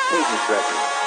Cadence Records.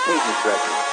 Cadence Records.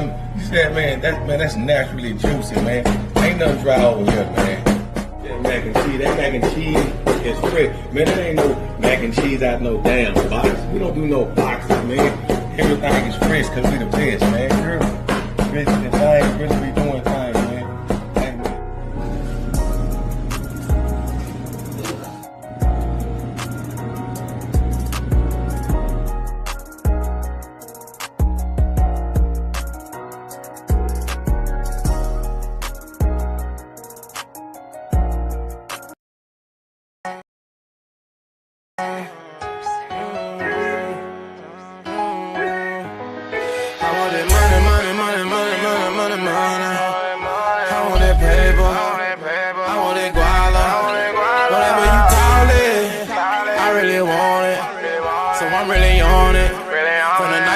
You said, that's naturally juicy, man. Ain't nothing dry over here, man. That mac and cheese is fresh. Man, that ain't no mac and cheese out no damn box. We don't do no boxes, man. Everything is fresh because we the best, man. Really, really be doing things, man. Hey, man.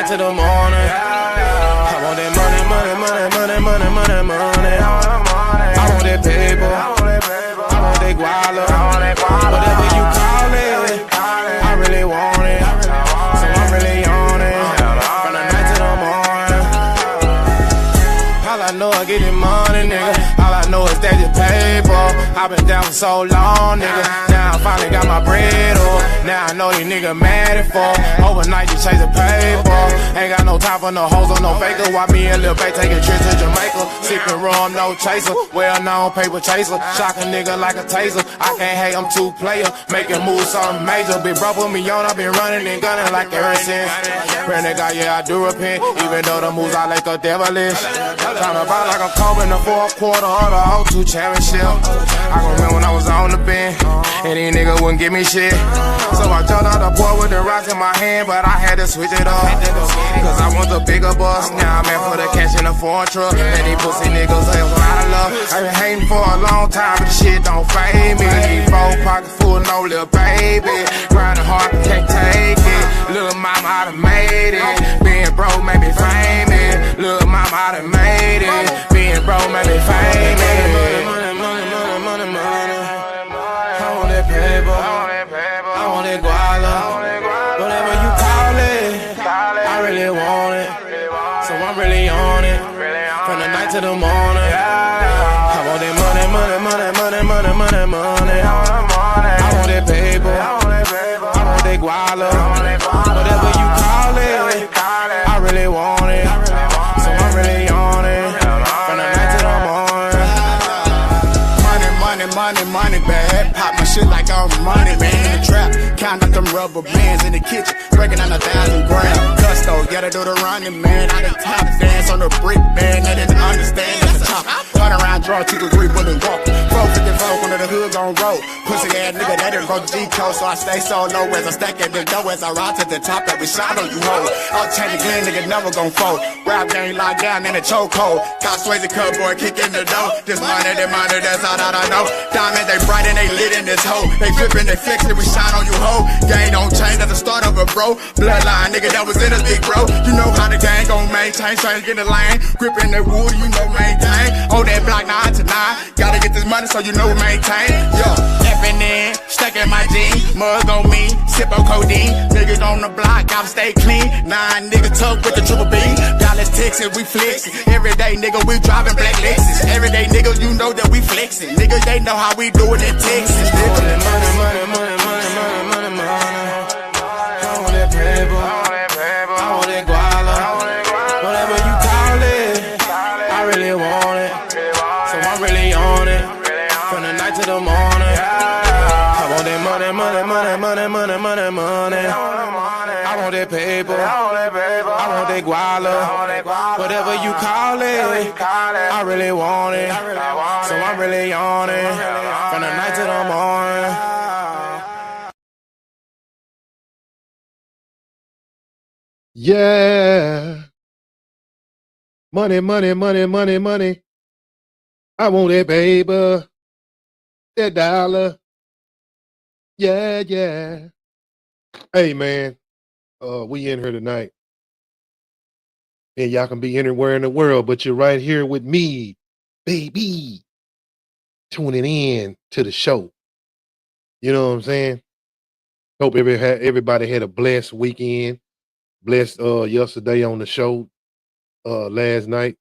To the morning, I want that money. I want that paper, I want that guala. Whatever you call it, I really want it. So I'm really on it. From the night to the morning. All I know I get the money, nigga. All I know is that it's paper. I've been down for so long, nigga. Now I finally got my bread up. Now I know these niggas mad at for. Overnight you chase the paper. Ain't got no time for no hoes or no faker. Why me and Lil Bae taking trips to Jamaica? Sippin' rum, no chaser. Well known paper chaser. Shock a nigga like a taser. I can't hate, I'm two player. Making moves something major. Big bro put me on, I been running and gunning like ever since. Friend nigga, yeah, I do repent. Even though the moves I like are devilish. Tryna ball like I'm Kobe in the fourth quarter of the O2 championship. I remember when I was on the bench, and these niggas wouldn't give me shit. So I jumped out the board with the rocks in my hand, but I had to switch it up. Cause I want the bigger bus. Now I'm in for the cash in the foreign truck. And these pussy niggas ain't out of love. I been hating for a long time, but the shit don't fade me. Four pockets full, no little baby. Grinding hard, can't take it. Little mama, I done made it. Being broke made me famous. Little mama, I done made it. Being broke made me famous. Money. I want that paper. I want that guala. Whatever you call it, I really want it. So I'm really on it. From the night to the morning. I want that money. I want that paper. I want that guala. Whatever you call it, I really want it. So I'm really on it. From the night to the morning. Money bad. Pop my shit like I'm money, man. In the trap, count up them rubber bands in the kitchen, breaking down 1,000 grams. Gusto, gotta do the running, man. I done top dance on the brick, man. They didn't understand that's a top. Turn around, draw 2 to 3, bullet walk. 454 under the hood gon' roll. Pussy ass nigga, that didn't go G-code, so I stay so low as I stack at the dough as I ride to the top. Every shot on you, hoe. I'll change again, nigga, never gon' fold. Rap game locked down in a chokehold. Top Swayze cupboard, kick in the dough. This money, that's all that I know. Diamonds, they bright and they lit in this hoe. They drippin', they flexin', we shine on you, hoe. Gang don't change at the start of a bro. Bloodline, nigga, that was in us, big bro. You know how the gang gon' maintain. Trying to get the lane. Grippin' the wood, you know, maintain. Hold that block 9 to 9. Gotta get this money so you know maintain. Yo, effing in, stuck in my jeans. Mug on me, sip on codeine. Niggas on the block, gotta stay clean. 9 nigga tuck with the triple B. Dallas, Texas, we flexin'. Every day, nigga, we driving black Lexus. Every day, nigga, you know that we flexin'. Niggas, they know how we do it in Texas. Money. I want that paper. I want that guala. Whatever you call it, I really want it. So I'm really on it. From the night to the morning. I want that money. I want that paper. I want that guala. Whatever you call it, I really want it. So I'm really on it. From the night to the morning. Yeah. Money. I want that paper. That dollar. Yeah. Hey, man. We in here tonight. And y'all can be anywhere in the world, but you're right here with me, baby. Tuning in to the show. You know what I'm saying? Hope everybody had a blessed weekend. Blessed yesterday on the show. last night.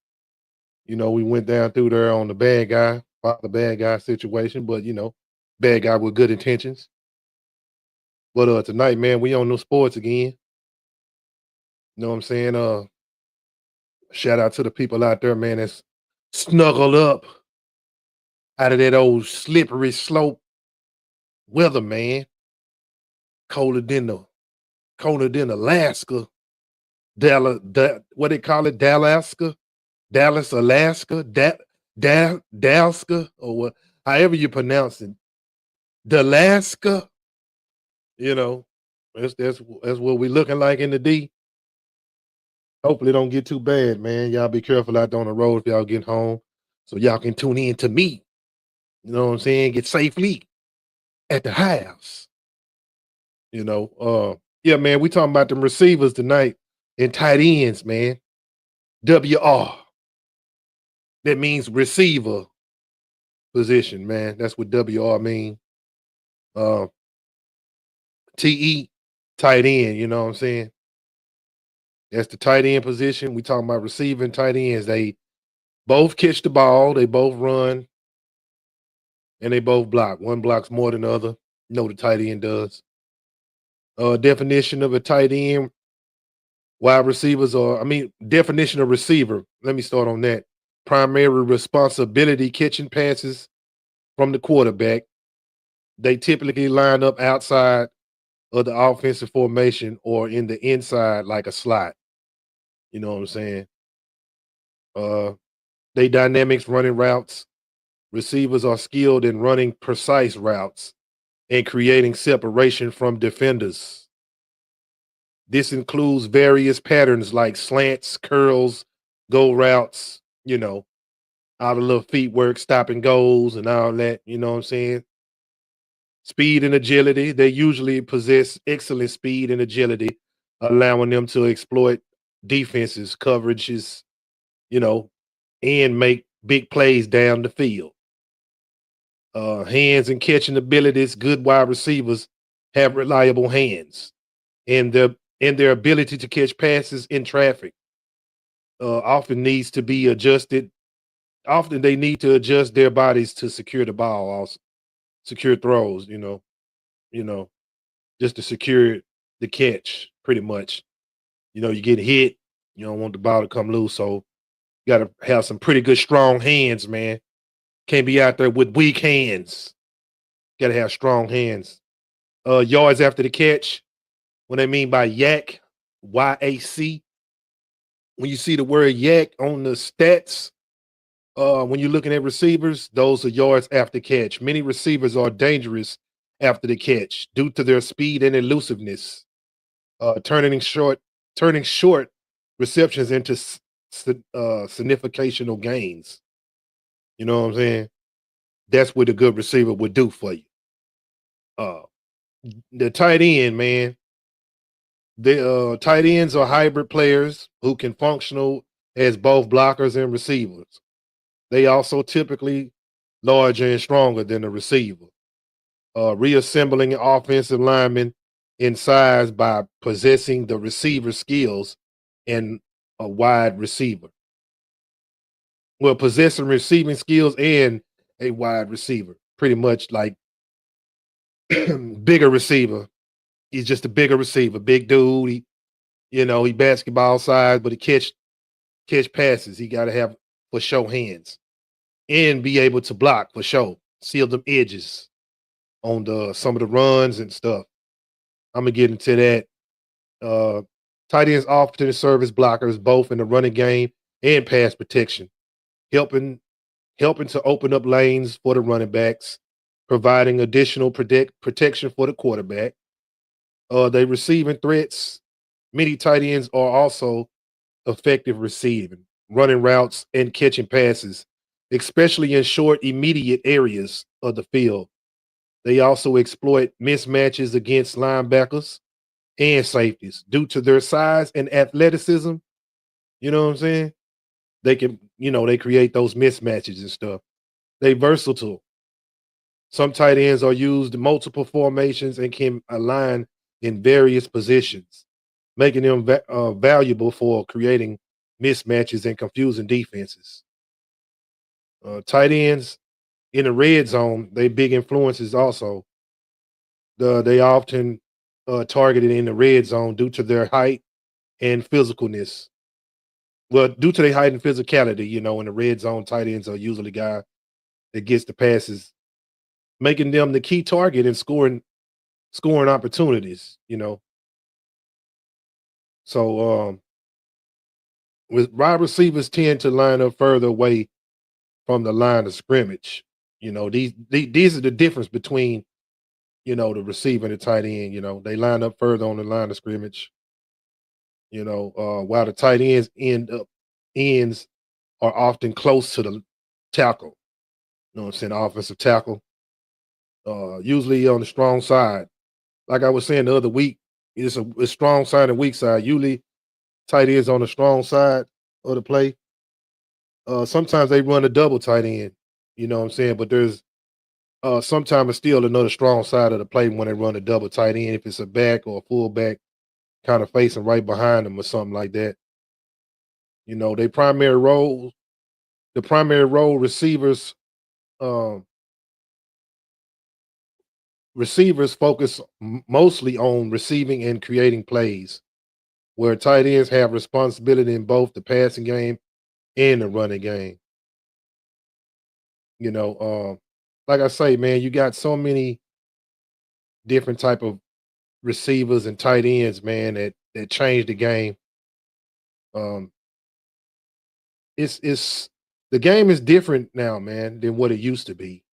You know, we went down through there on the bad guy situation, but bad guy with good intentions. But tonight, man, we on no sports again. You know what I'm saying? Shout out to the people out there, man, that's snuggled up out of that old slippery slope weather, man. Colder than Alaska. What they call it? Dallas, Alaska, Dalska, or what, however you pronounce it. Dalaska, that's what we looking like in the D. Hopefully, don't get too bad, man. Y'all be careful out there on the road if y'all get home, so y'all can tune in to me. You know what I'm saying? Get safely at the house. Yeah, man. We talking about them receivers tonight and tight ends, man. WR. That means receiver position, man. That's what WR mean. TE, tight end, you know what I'm saying? That's the tight end position. We talking about receiving tight ends. They both catch the ball, they both run, and they both block. One blocks more than the other. The tight end does. Definition of a tight end. Wide receivers definition of receiver. Let me start on that. Primary responsibility catching passes from the quarterback. They typically line up outside of the offensive formation or in the inside like a slot. You know what I'm saying? They dynamics running routes. Receivers are skilled in running precise routes and creating separation from defenders. This includes various patterns like slants, curls, go routes, all the little feet work, stopping goals and all that, you know what I'm saying? Speed and agility. They usually possess excellent speed and agility, allowing them to exploit defenses, coverages, and make big plays down the field. Hands and catching abilities. Good wide receivers have reliable hands, and their ability to catch passes in traffic often needs to be adjusted. Often they need to adjust their bodies to secure the ball, also secure throws. Just to secure the catch, pretty much. You get hit, you don't want the ball to come loose, so you got to have some pretty good, strong hands, man. Can't be out there with weak hands. Got to have strong hands. Yards after the catch. What I mean by YAC, YAC. When you see the word YAC on the stats, when you're looking at receivers, those are yards after catch. Many receivers are dangerous after the catch due to their speed and elusiveness, turning short receptions into significational gains. You know what I'm saying? That's what a good receiver would do for you. The tight end, man. The tight ends are hybrid players who can function as both blockers and receivers. They also typically larger and stronger than a receiver. Reassembling offensive linemen in size by possessing the receiver skills and a wide receiver. Well, possessing receiving skills and a wide receiver, pretty much like bigger receiver. He's just a bigger receiver, big dude. He basketball size, but he catch passes. He got to have for show hands and be able to block for show, seal them edges on some of the runs and stuff. I'm gonna get into that. Tight ends often serve as blockers both in the running game and pass protection, helping to open up lanes for the running backs, providing additional protection for the quarterback. They receiving threats. Many tight ends are also effective receiving, running routes, and catching passes, especially in short, immediate areas of the field. They also exploit mismatches against linebackers and safeties due to their size and athleticism. You know what I'm saying? They can, they create those mismatches and stuff. They versatile. Some tight ends are used in multiple formations and can align in various positions, making them valuable for creating mismatches and confusing defenses. Tight ends in the red zone, they big influences also. They often targeted in the red zone due to their height and physicalness. Well, due to their height and physicality, you know, in the red zone, tight ends are usually guy that gets the passes, making them the key target in scoring opportunities, you know. So with wide receivers tend to line up further away from the line of scrimmage. You know, these are the difference between, you know, the receiver and the tight end. You know, they line up further on the line of scrimmage. You know, while the tight ends are often close to the tackle. You know what I'm saying? Offensive tackle. Usually on the strong side. Like I was saying the other week, it's a strong side and weak side. Usually tight ends on the strong side of the play. Sometimes they run a double tight end, you know what I'm saying? But there's sometimes it's still another strong side of the play when they run a double tight end, if it's a back or a fullback kind of facing right behind them or something like that. You know, the primary role receivers um receivers focus mostly on receiving and creating plays, where tight ends have responsibility in both the passing game and the running game. You know, like I say, man, you got so many different type of receivers and tight ends, man, that change the game. Um, it's the game is different now, man, than what it used to be.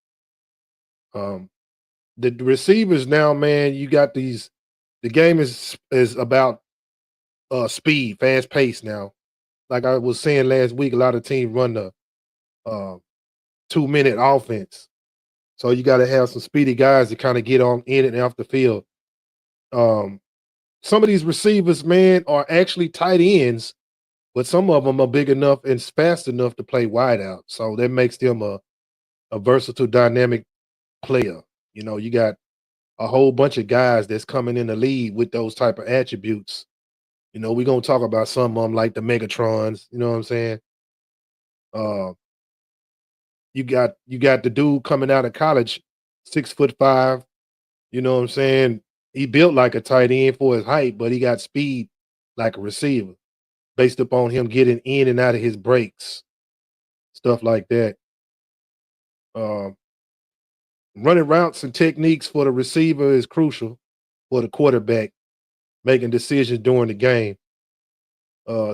Um, the receivers now, man, you got these. The game is about speed, fast pace now. Like I was saying last week, a lot of teams run the uh, 2 minute offense. So you got to have some speedy guys to kind of get on in and off the field. Um, some of these receivers, man, are actually tight ends, but some of them are big enough and fast enough to play wide out. So that makes them a versatile, dynamic player. You know, you got a whole bunch of guys that's coming in the league with those type of attributes. You know, we're gonna talk about some of them like the Megatrons. You know what I'm saying? Uh, you got the dude coming out of college, 6'5". You know what I'm saying? He built like a tight end for his height, but he got speed like a receiver based upon him getting in and out of his breaks, stuff like that. Um, Running routes and techniques for the receiver is crucial for the quarterback making decisions during the game.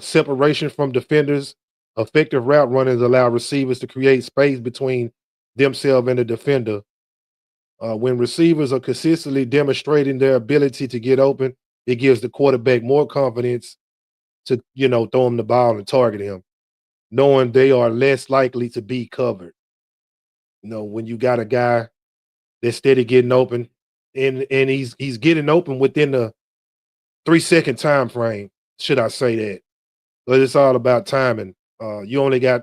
Separation from defenders, effective route runners allow receivers to create space between themselves and the defender. When receivers are consistently demonstrating their ability to get open, it gives the quarterback more confidence to, you know, throw him the ball and target him, knowing they are less likely to be covered. You know, when you got a guy that's steady getting open, and he's getting open within the 3 second time frame, should I say that? But it's all about timing. You only got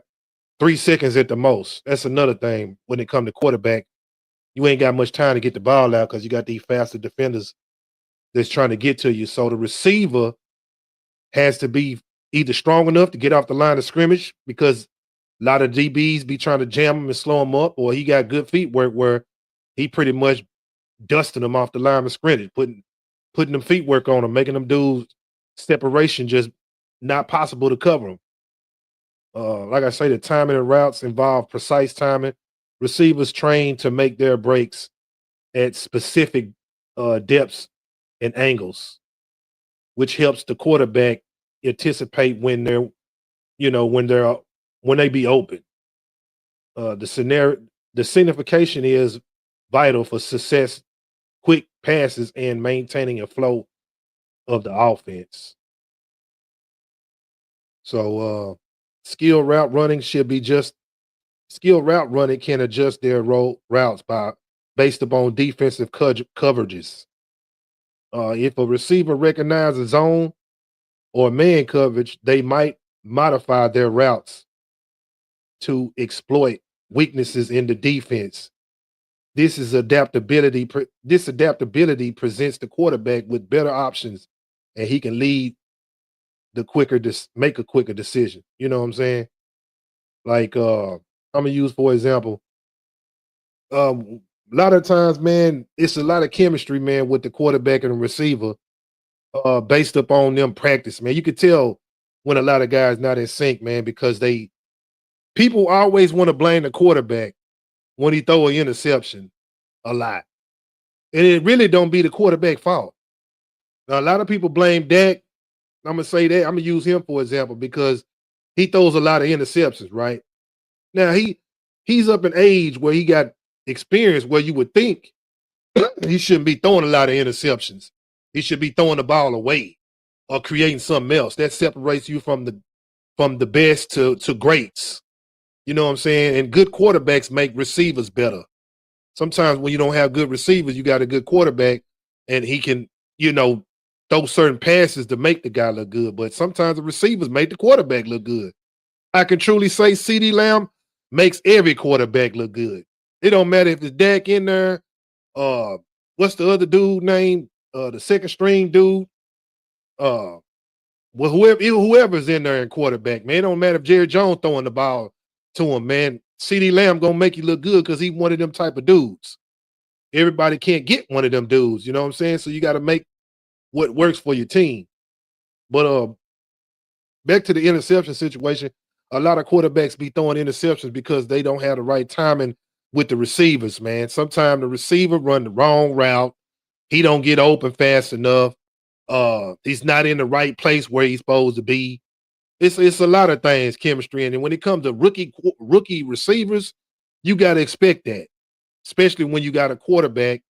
3 seconds at the most. That's another thing when it comes to quarterback. You ain't got much time to get the ball out because you got these faster defenders that's trying to get to you. So the receiver has to be either strong enough to get off the line of scrimmage because a lot of DBs be trying to jam him and slow him up, or he got good feet work where he pretty much dusting them off the line of scrimmage, putting them feet work on them, making them do separation just not possible to cover them. Like I say, the timing and routes involve precise timing. Receivers train to make their breaks at specific depths and angles, which helps the quarterback anticipate when they're, you know, when they be open. The signification is vital for success, quick passes, and maintaining a flow of the offense. So skill route running should be just skill route running can adjust their routes based upon defensive coverages. If a receiver recognizes zone or man coverage, they might modify their routes to exploit weaknesses in the defense. This adaptability presents the quarterback with better options, and he can lead make a quicker decision. You know what I'm saying? Like I'm gonna use for example, a lot of times, man, it's a lot of chemistry, man, with the quarterback and the receiver, based upon them practice, man. You could tell when a lot of guys not in sync, man, because people always want to blame the quarterback when he throw an interception a lot. And it really don't be the quarterback fault. Now, a lot of people blame Dak. I'm gonna say that. I'm gonna use him for example because he throws a lot of interceptions, right? Now he's up in age where he got experience where you would think he shouldn't be throwing a lot of interceptions. He should be throwing the ball away or creating something else that separates you from the best to greats. You know what I'm saying? And good quarterbacks make receivers better. Sometimes when you don't have good receivers, you got a good quarterback and he can, throw certain passes to make the guy look good. But sometimes the receivers make the quarterback look good. I can truly say CeeDee Lamb makes every quarterback look good. It don't matter if it's Dak in there. What's the other dude name? The second string dude. Well, whoever's in there in quarterback, man. It don't matter if Jerry Jones throwing the ball to him, man. CeeDee Lamb gonna make you look good because he's one of them type of dudes. Everybody can't get one of them dudes, you know what I'm saying? So you got to make what works for your team. But back to the interception situation, a lot of quarterbacks be throwing interceptions because they don't have the right timing with the receivers, man. Sometimes the receiver run the wrong route. He don't get open fast enough. He's not in the right place where he's supposed to be. It's a lot of things, chemistry. And when it comes to rookie receivers, you got to expect that, especially when you got a quarterback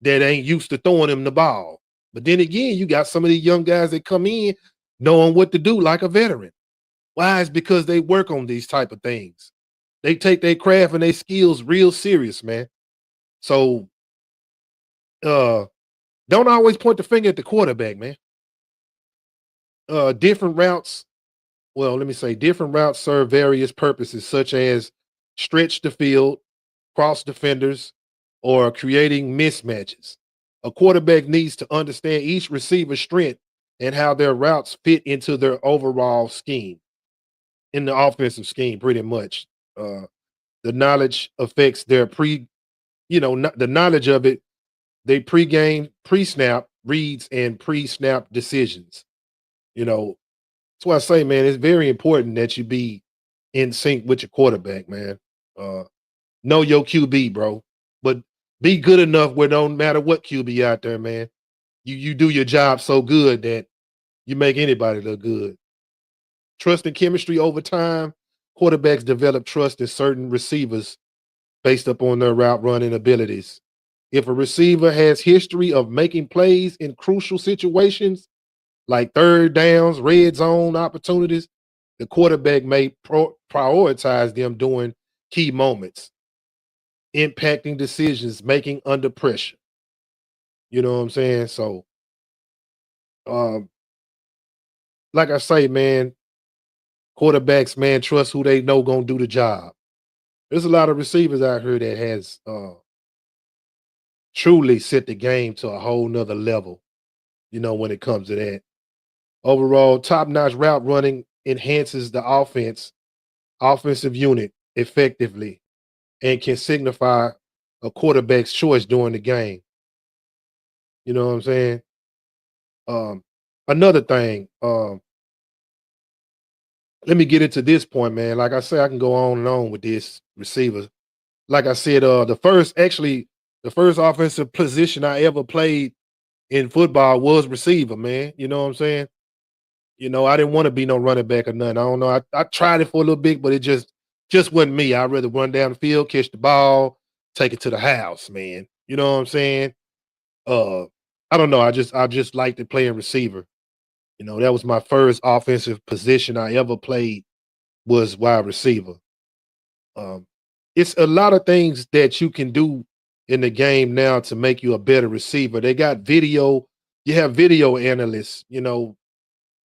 that ain't used to throwing him the ball. But then again, you got some of these young guys that come in knowing what to do like a veteran. Why? It's because they work on these type of things. They take their craft and their skills real serious, man. So don't always point the finger at the quarterback, man. Different routes serve various purposes, such as stretch the field, cross defenders, or creating mismatches. A quarterback needs to understand each receiver's strength and how their routes fit into their overall scheme, in the offensive scheme, pretty much. The knowledge affects their the knowledge of it, they pre-game, pre-snap reads and pre-snap decisions. That's why I say, man, it's very important that you be in sync with your quarterback, man. Know your QB, bro. But be good enough where it don't matter what QB out there, man. You do your job so good that you make anybody look good. Trust and chemistry over time. Quarterbacks develop trust in certain receivers based upon their route running abilities. If a receiver has history of making plays in crucial situations, like third downs, red zone opportunities, the quarterback may prioritize them during key moments, impacting decisions, making under pressure. You know what I'm saying? So, like I say, man, quarterbacks, man, trust who they know gonna do the job. There's a lot of receivers out here that has truly set the game to a whole nother level, when it comes to that. Overall, top-notch route running enhances the offensive unit effectively and can signify a quarterback's choice during the game. You know what I'm saying? Another thing, let me get into this point, man. Like I say, I can go on and on with this receiver. Like I said, the first offensive position I ever played in football was receiver, man. You know what I'm saying? I didn't want to be no running back or nothing. I don't know. I tried it for a little bit, but it just wasn't me. I'd rather run down the field, catch the ball, take it to the house, man. You know what I'm saying? I don't know. I just liked to play in receiver. That was my first offensive position I ever played, was wide receiver. It's a lot of things that you can do in the game now to make you a better receiver. They got video. You have video analysts.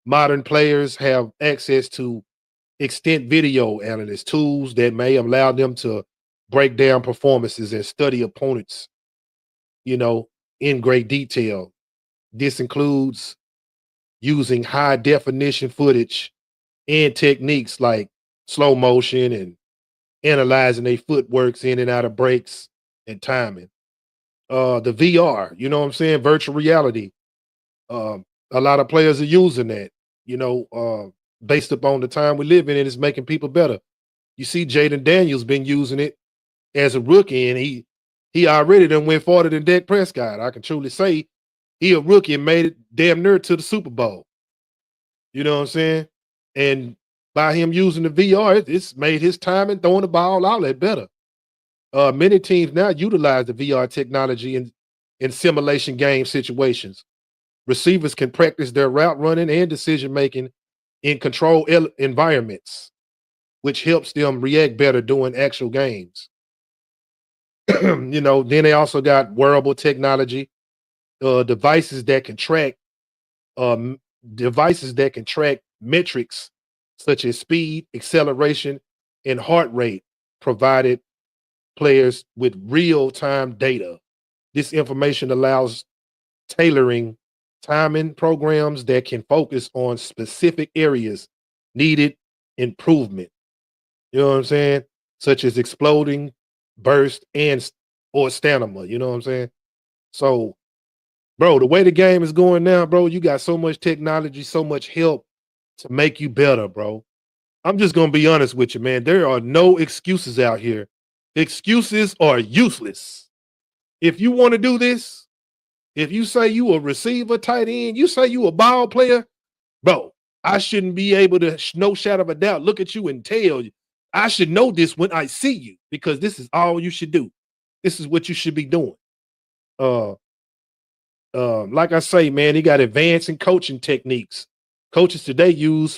Modern players have access to extent video analyst tools that may allow them to break down performances and study opponents, in great detail. This includes using high definition footage and techniques like slow motion and analyzing their footworks in and out of breaks and timing. The VR, you know what I'm saying? Virtual reality. A lot of players are using that, based upon the time we live in, and it's making people better. You see, Jaden Daniels been using it as a rookie, and he already done went farther than Dak Prescott. I can truly say he a rookie and made it damn near to the Super Bowl. You know what I'm saying? And by him using the VR, it's made his time and throwing the ball all that better. Many teams now utilize the VR technology in simulation game situations. Receivers can practice their route running and decision making in controlled environments, which helps them react better during actual games. Then they also got wearable technology, devices that can track metrics such as speed, acceleration, and heart rate, provided players with real-time data. This information allows tailoring timing programs that can focus on specific areas needed improvement. You know what I'm saying? Such as exploding, burst, or stamina. You know what I'm saying? So, bro, the way the game is going now, bro, you got so much technology, so much help to make you better, bro. I'm just gonna be honest with you, man. There are no excuses out here. Excuses are useless. If you want to do this, if you say you a receiver, tight end, you say you a ball player, bro, I shouldn't be able to, no shadow of a doubt, look at you and tell you, I should know this when I see you, because this is all you should do. This is what you should be doing. Like I say, man, he got advancing coaching techniques. Coaches today use,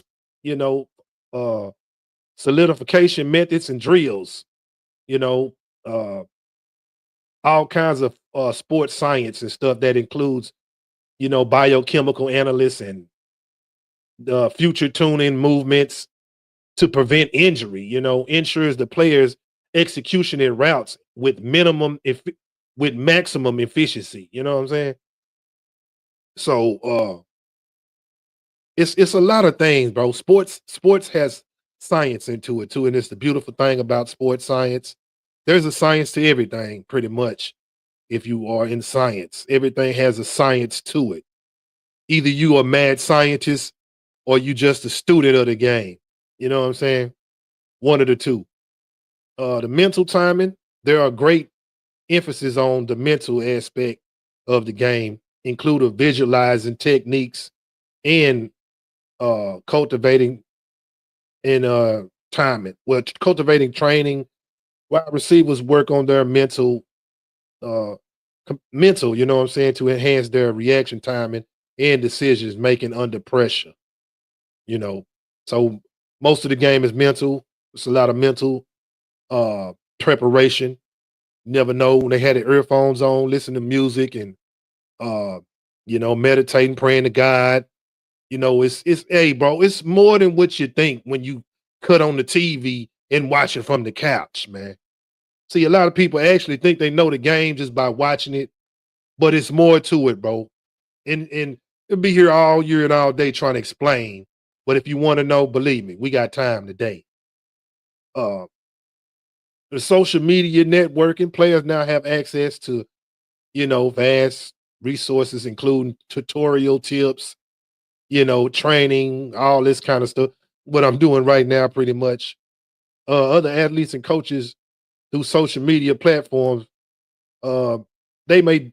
solidification methods and drills, all kinds of sports science and stuff that includes, biochemical analysts and future tuning movements to prevent injury, ensures the player's execution in routes with maximum efficiency. You know what I'm saying? So it's a lot of things, bro. Sports has science into it too, and it's the beautiful thing about sports science. There's a science to everything, pretty much. If you are in science, everything has a science to it. Either you a mad scientist or you just a student of the game. You know what I'm saying? One of the two. The mental timing, there are great emphasis on the mental aspect of the game, including visualizing techniques and cultivating and timing. Well, cultivating training. Wide receivers work on their mental, you know what I'm saying, to enhance their reaction timing and decisions making under pressure. So most of the game is mental. It's a lot of mental preparation. Never know when they had the earphones on, listen to music and meditating, praying to God. It's hey, bro, it's more than what you think when you cut on the TV and watch it from the couch, man. See, a lot of people actually think they know the game just by watching it, but it's more to it, bro. And it'll be here all year and all day trying to explain. But if you want to know, believe me, we got time today. The social media networking, players now have access to, vast resources, including tutorial tips, training, all this kind of stuff. What I'm doing right now, pretty much. Other athletes and coaches through social media platforms, they may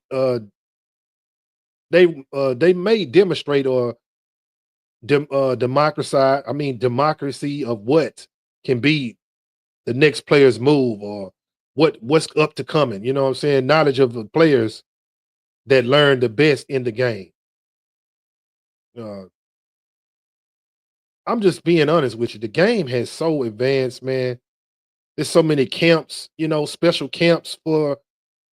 demonstrate or democracy of what can be the next player's move or what's up to coming. You know what I'm saying? Knowledge of the players that learn the best in the game. I'm just being honest with you. The game has so advanced, man. There's so many camps, special camps for,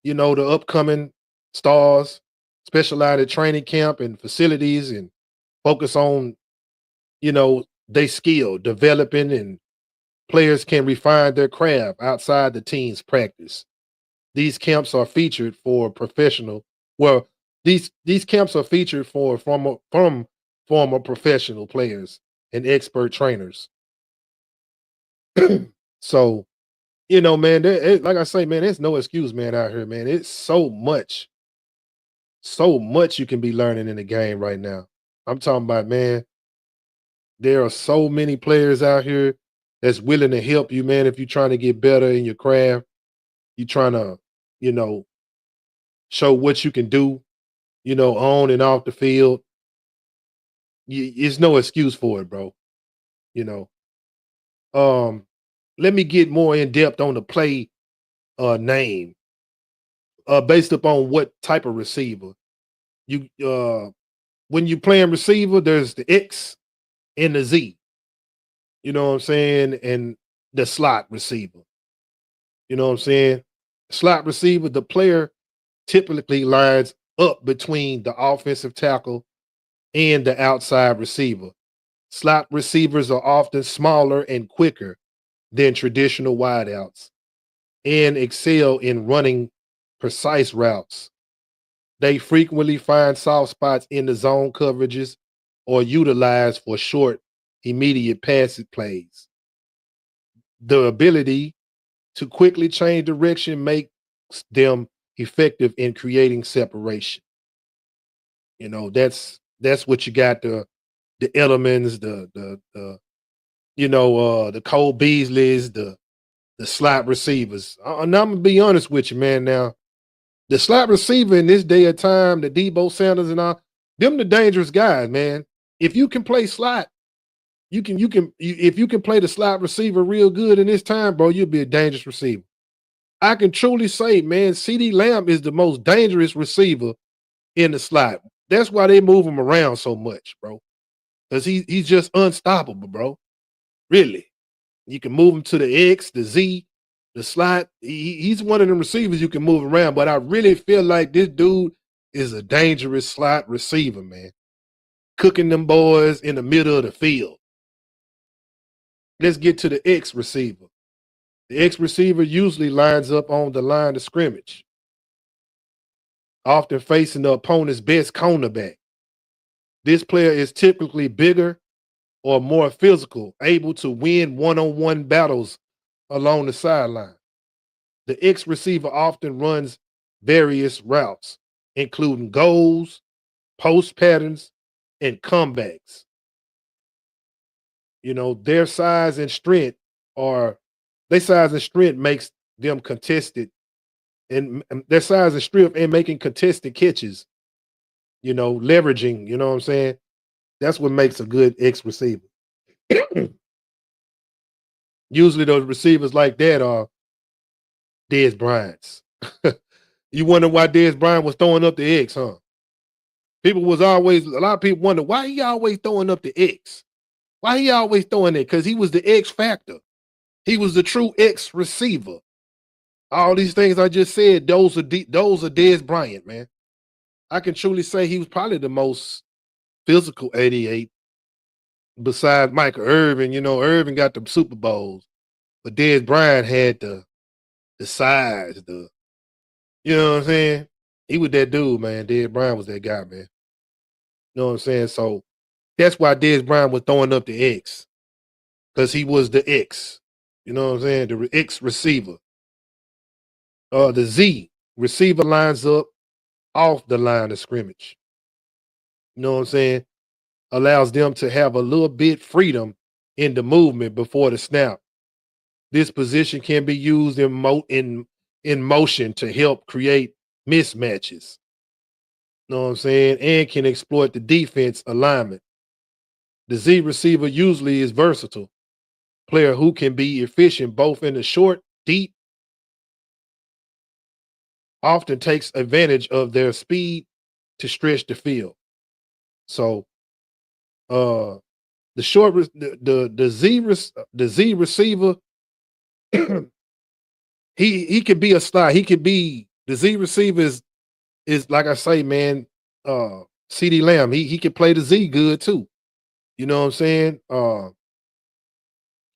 the upcoming stars, specialized training camp and facilities, and focus on, they skill developing, and players can refine their craft outside the team's practice. These camps are featured for professional. Well, these camps are featured from former professional players and expert trainers. So, you know, man, like I say, man, there's no excuse, man, out here, man. It's so much you can be learning in the game right now. I'm talking about, man, there are so many players out here that's willing to help you, man, if you're trying to get better in your craft. You're trying to, you know, show what you can do, you know, on and off the field. It's no excuse for it, bro. You know. Let me get more in depth on the play name. Based upon what type of receiver. You when you playing receiver, there's the X and the Z. You know what I'm saying? And the slot receiver. You know what I'm saying? Slot receiver, the player typically lines up between the offensive tackle and the outside receiver. Slot receivers are often smaller and quicker than traditional wideouts and excel in running precise routes. They frequently find soft spots in the zone coverages or utilized for short, immediate passing plays. The ability to quickly change direction makes them effective in creating separation. You know, that's what you got, the Edelmans, the you know, the Cole Beasleys, the slot receivers. And I'm gonna be honest with you, man. Now, the slot receiver in this day of time, the Debo Sanders and all, them the dangerous guys, man. If you can play slot, if you can play the slot receiver real good in this time, bro, you'll be a dangerous receiver. I can truly say, man, CeeDee Lamb is the most dangerous receiver in the slot. That's why they move him around so much, bro. Because he's just unstoppable, bro. Really. You can move him to the X, the Z, the slot. He's one of them receivers you can move around, but I really feel like this dude is a dangerous slot receiver, man. Cooking them boys in the middle of the field. Let's get to the X receiver. The X receiver usually lines up on the line of scrimmage, often facing the opponent's best cornerback. This player is typically bigger or more physical, able to win one-on-one battles along the sideline. The X receiver often runs various routes, including goals, post patterns, and comebacks. You know, their size and strength makes them contested, and their size and strength and making contested catches, you know, leveraging, you know what I'm saying? That's what makes a good X receiver. Usually those receivers like that are Dez Bryant's. You wonder why Dez Bryant was throwing up the X, huh? A lot of people wonder why he always throwing up the X. Why he always throwing it? Because he was the X factor. He was the true X receiver. All these things I just said, those are Dez Bryant, man. I can truly say he was probably the most physical 88 besides Michael Irvin. You know, Irvin got the Super Bowls, but Dez Bryant had the size, you know what I'm saying? He was that dude, man. Dez Bryant was that guy, man. You know what I'm saying? So that's why Dez Bryant was throwing up the X, because he was the X. You know what I'm saying? The X receiver. The Z receiver lines up off the line of scrimmage. You know what I'm saying? Allows them to have a little bit freedom in the movement before the snap. This position can be used in motion to help create mismatches. You know what I'm saying? And can exploit the defense alignment. The Z receiver usually is versatile player who can be efficient both in the short, deep, often takes advantage of their speed to stretch the field. So the Z receiver, he could be a slot. He could be the Z receiver is like I say, man, CeeDee Lamb. He can play the Z good too. You know what I'm saying?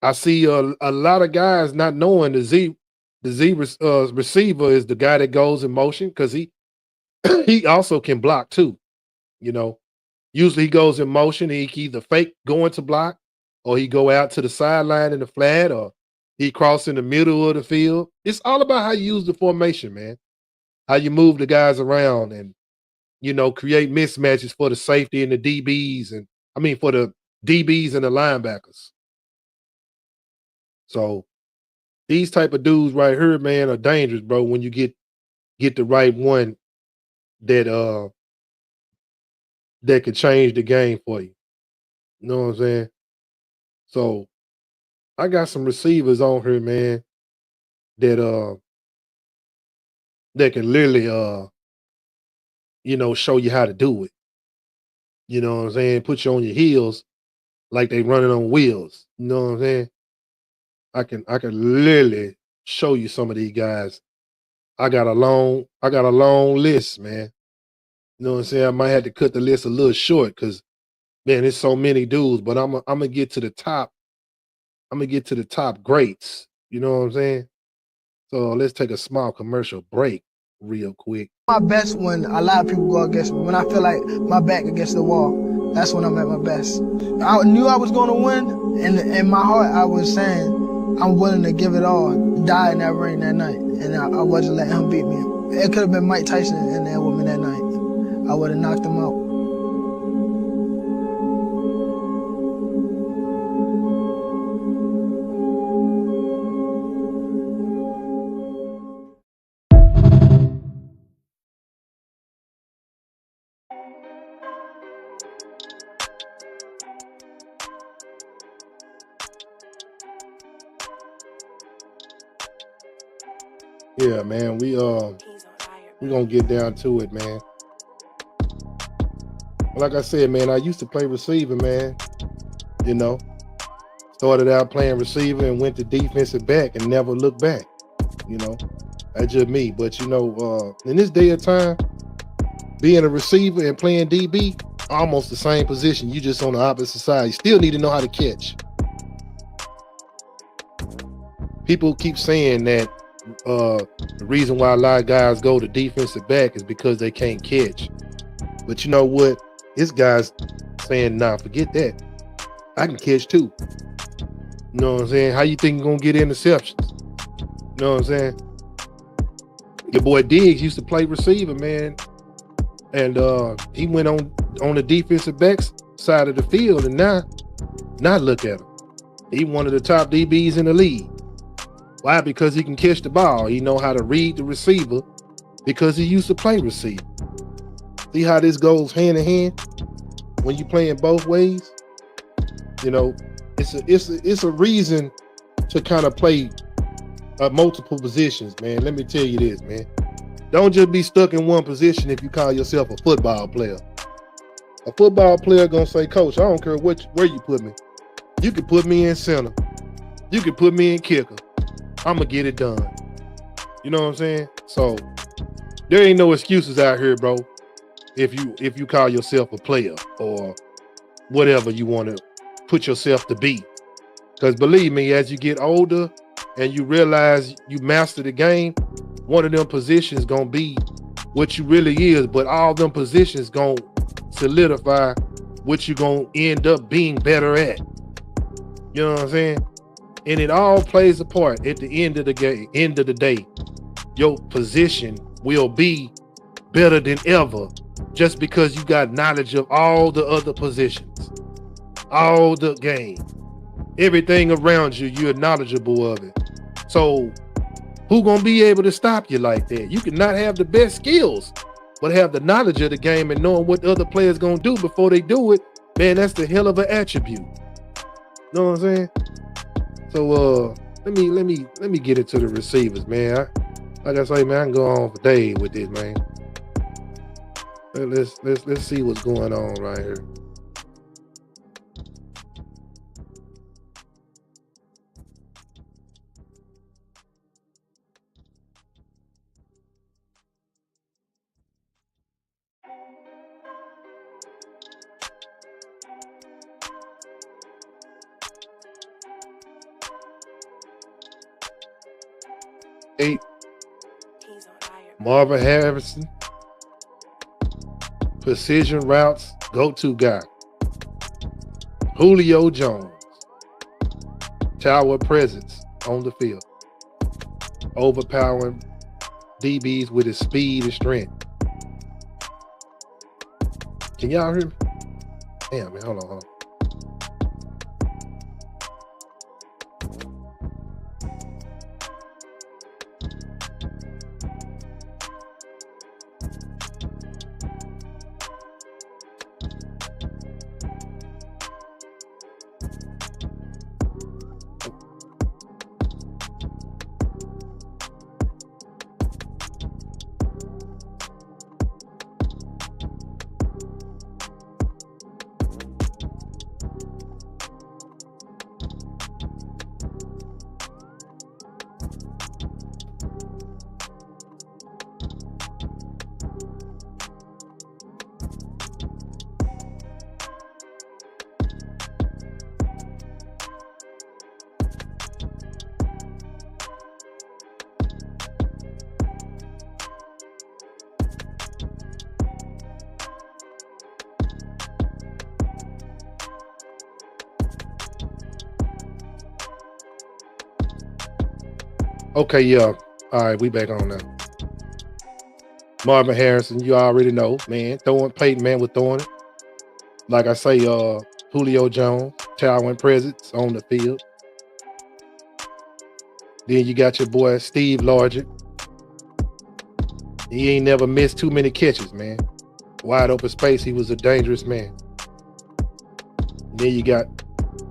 I see a lot of guys not knowing the Z receiver is the guy that goes in motion, because he he also can block too. You know, Usually he goes in motion. He can either fake going to block, or he go out to the sideline in the flat, or he cross in the middle of the field. It's all about how you use the formation, man. How you move the guys around and, create mismatches for the safety and the DBs, and for the DBs and the linebackers. So these type of dudes right here, man, are dangerous, bro, when you get the right one that could change the game for you. You know what I'm saying? So I got some receivers on here, man, that can literally show you how to do it. You know what I'm saying? Put you on your heels like they running on wheels. You know what I'm saying? I can literally show you some of these guys. I got a long list, man. You know what I'm saying? I might have to cut the list a little short because, man, there's so many dudes, but I'm gonna get to the top. I'm gonna get to the top greats. You know what I'm saying? So let's take a small commercial break real quick. My best when a lot of people go against me. When I feel like my back against the wall, that's when I'm at my best. I knew I was going to win, and in my heart I was saying I'm willing to give it all, die in that ring that night, and I wasn't letting him beat me. It could have been Mike Tyson in there with me that night. I would have knocked him out. Yeah, man, we gonna get down to it, man. Like I said, man, I used to play receiver, man. Started out playing receiver and went to defensive back and never looked back. That's just me. But in this day of time, being a receiver and playing DB, almost the same position. You just on the opposite side. You still need to know how to catch. People keep saying that the reason why a lot of guys go to defensive back is because they can't catch. But you know what? This guy's saying, nah, forget that. I can catch too. You know what I'm saying? How you think you're gonna get interceptions? You know what I'm saying? Your boy Diggs used to play receiver, man. And he went on the defensive backs side of the field, and now look at him. He one of the top DBs in the league. Why? Because he can catch the ball. He know how to read the receiver because he used to play receiver. See how this goes hand in hand when you playing both ways? It's a reason to kind of play multiple positions, man. Let me tell you this, man. Don't just be stuck in one position if you call yourself a football player. A football player gonna say, Coach, I don't care where you put me. You can put me in center. You can put me in kicker. I'm gonna get it done. You know what I'm saying? So there ain't no excuses out here, bro. If you call yourself a player or whatever you want to put yourself to be. Because believe me, as you get older and you realize you master the game, one of them positions gonna be what you really is, but all them positions gonna solidify what you gonna end up being better at. You know what I'm saying? And it all plays a part at the end of the day. Your position will be better than ever just because you got knowledge of all the other positions, all the game, everything around you, you're knowledgeable of it. So who gonna be able to stop you like that? You can not have the best skills, but have the knowledge of the game and knowing what the other players gonna do before they do it. Man, that's the hell of an attribute. Know what I'm saying? So let me get into the receivers, man. Like I say, man, I can go on for days with this, man. Let's see what's going on right here. Marvin Harrison, precision routes, go-to guy. Julio Jones. Tower presence on the field. Overpowering DBs with his speed and strength. Can y'all hear me? Damn, man, hold on. Okay, yeah. All right, we back on now. Marvin Harrison, you already know, man. Peyton Man was throwing it. Like I say, Julio Jones, towering presence on the field. Then you got your boy Steve Largent. He ain't never missed too many catches, man. Wide open space, he was a dangerous man. Then you got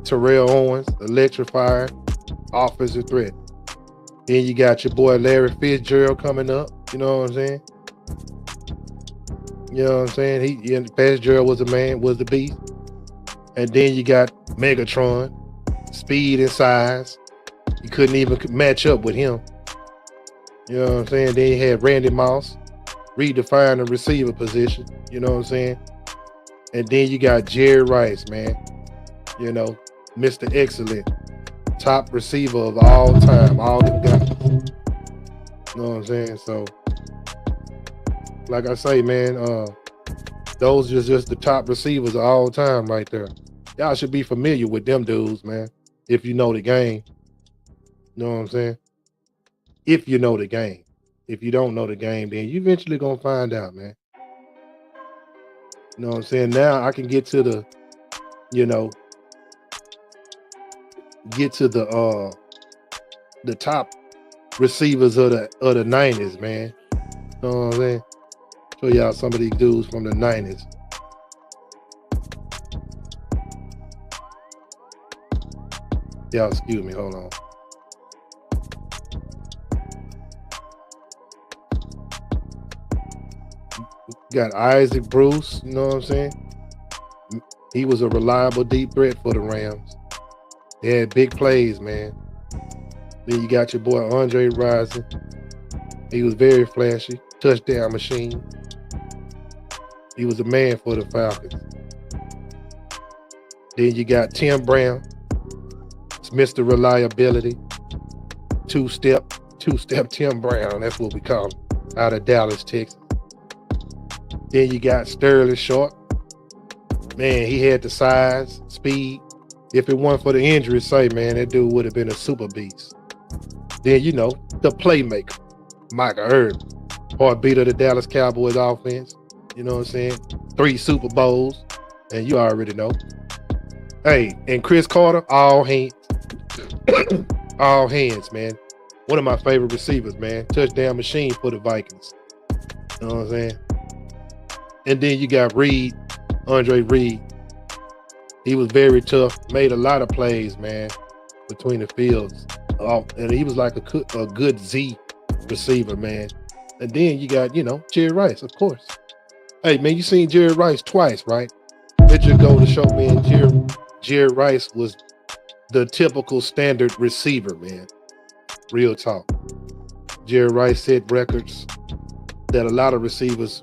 Terrell Owens, electrified, offensive threat. Then you got your boy Larry Fitzgerald coming up. You know what I'm saying? You know what I'm saying? Fitzgerald was the beast. And then you got Megatron, speed and size. You couldn't even match up with him. You know what I'm saying? Then you had Randy Moss, redefined the receiver position. You know what I'm saying? And then you got Jerry Rice, man. You know, Mr. Excellent. Top receiver of all time, all them guys. You know what I'm saying? So, like I say, man, those are just the top receivers of all time right there. Y'all should be familiar with them dudes, man, if you know the game. You know what I'm saying? If you know the game. If you don't know the game, then you eventually gonna find out, man. You know what I'm saying? Now I can get to the, the top receivers of the 90s, man. You know what I'm saying? Show y'all some of these dudes from the 90s. Y'all excuse me, hold on. Got Isaac Bruce, you know what I'm saying? He was a reliable deep threat for the Rams. They had big plays, man. Then you got your boy Andre Rison. He was very flashy, touchdown machine. He was a man for the Falcons. Then you got Tim Brown. It's Mr. Reliability. Two-step Tim Brown, that's what we call him, out of Dallas, Texas. Then you got Sterling Sharp. Man, he had the size, speed. If it weren't for the injury, man, that dude would have been a super beast. Then, the playmaker, Michael Irvin, heartbeat of the Dallas Cowboys offense. You know what I'm saying? 3 Super Bowls, and you already know. Hey, and Chris Carter, all hands. All hands, man. One of my favorite receivers, man. Touchdown machine for the Vikings. You know what I'm saying? And then you got Reed, Andre Reed. He was very tough, made a lot of plays, man, between the fields. And he was like a good Z receiver, man. And then you got, Jerry Rice, of course. Hey, man, you seen Jerry Rice twice, right? It just go to show, man, Jerry Rice was the typical standard receiver, man. Real talk. Jerry Rice set records that a lot of receivers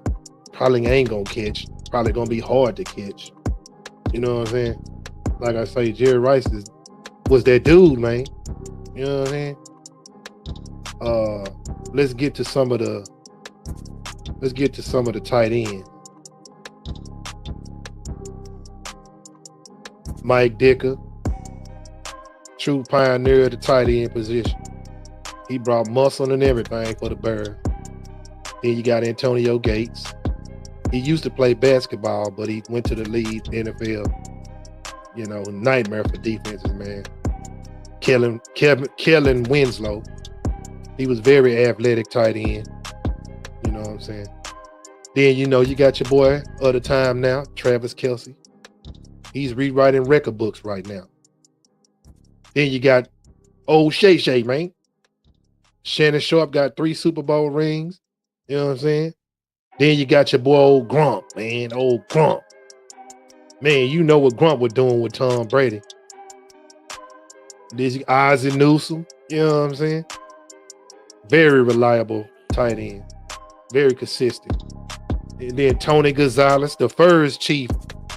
probably ain't gonna catch. Probably gonna be hard to catch. You know what I'm saying? Like I say, Jerry Rice was that dude, man. You know what I'm saying? Let's get to some of the tight ends. Mike Dicker, true pioneer of the tight end position. He brought muscle and everything for the Bears. Then you got Antonio Gates. He used to play basketball, but he went to the league, NFL. You know, nightmare for defenses, man. Kellen Winslow. He was very athletic tight end. You know what I'm saying? Then, you know, you got your boy of the time now, Travis Kelce. He's rewriting record books right now. Then you got old Shay, man. Shannon Sharp got 3 Super Bowl rings. You know what I'm saying? Then you got your boy old Grump, man. Old Grump. Man, you know what Grump was doing with Tom Brady. This Ozzie Newsome. You know what I'm saying? Very reliable tight end. Very consistent. And then Tony Gonzalez, the first chief,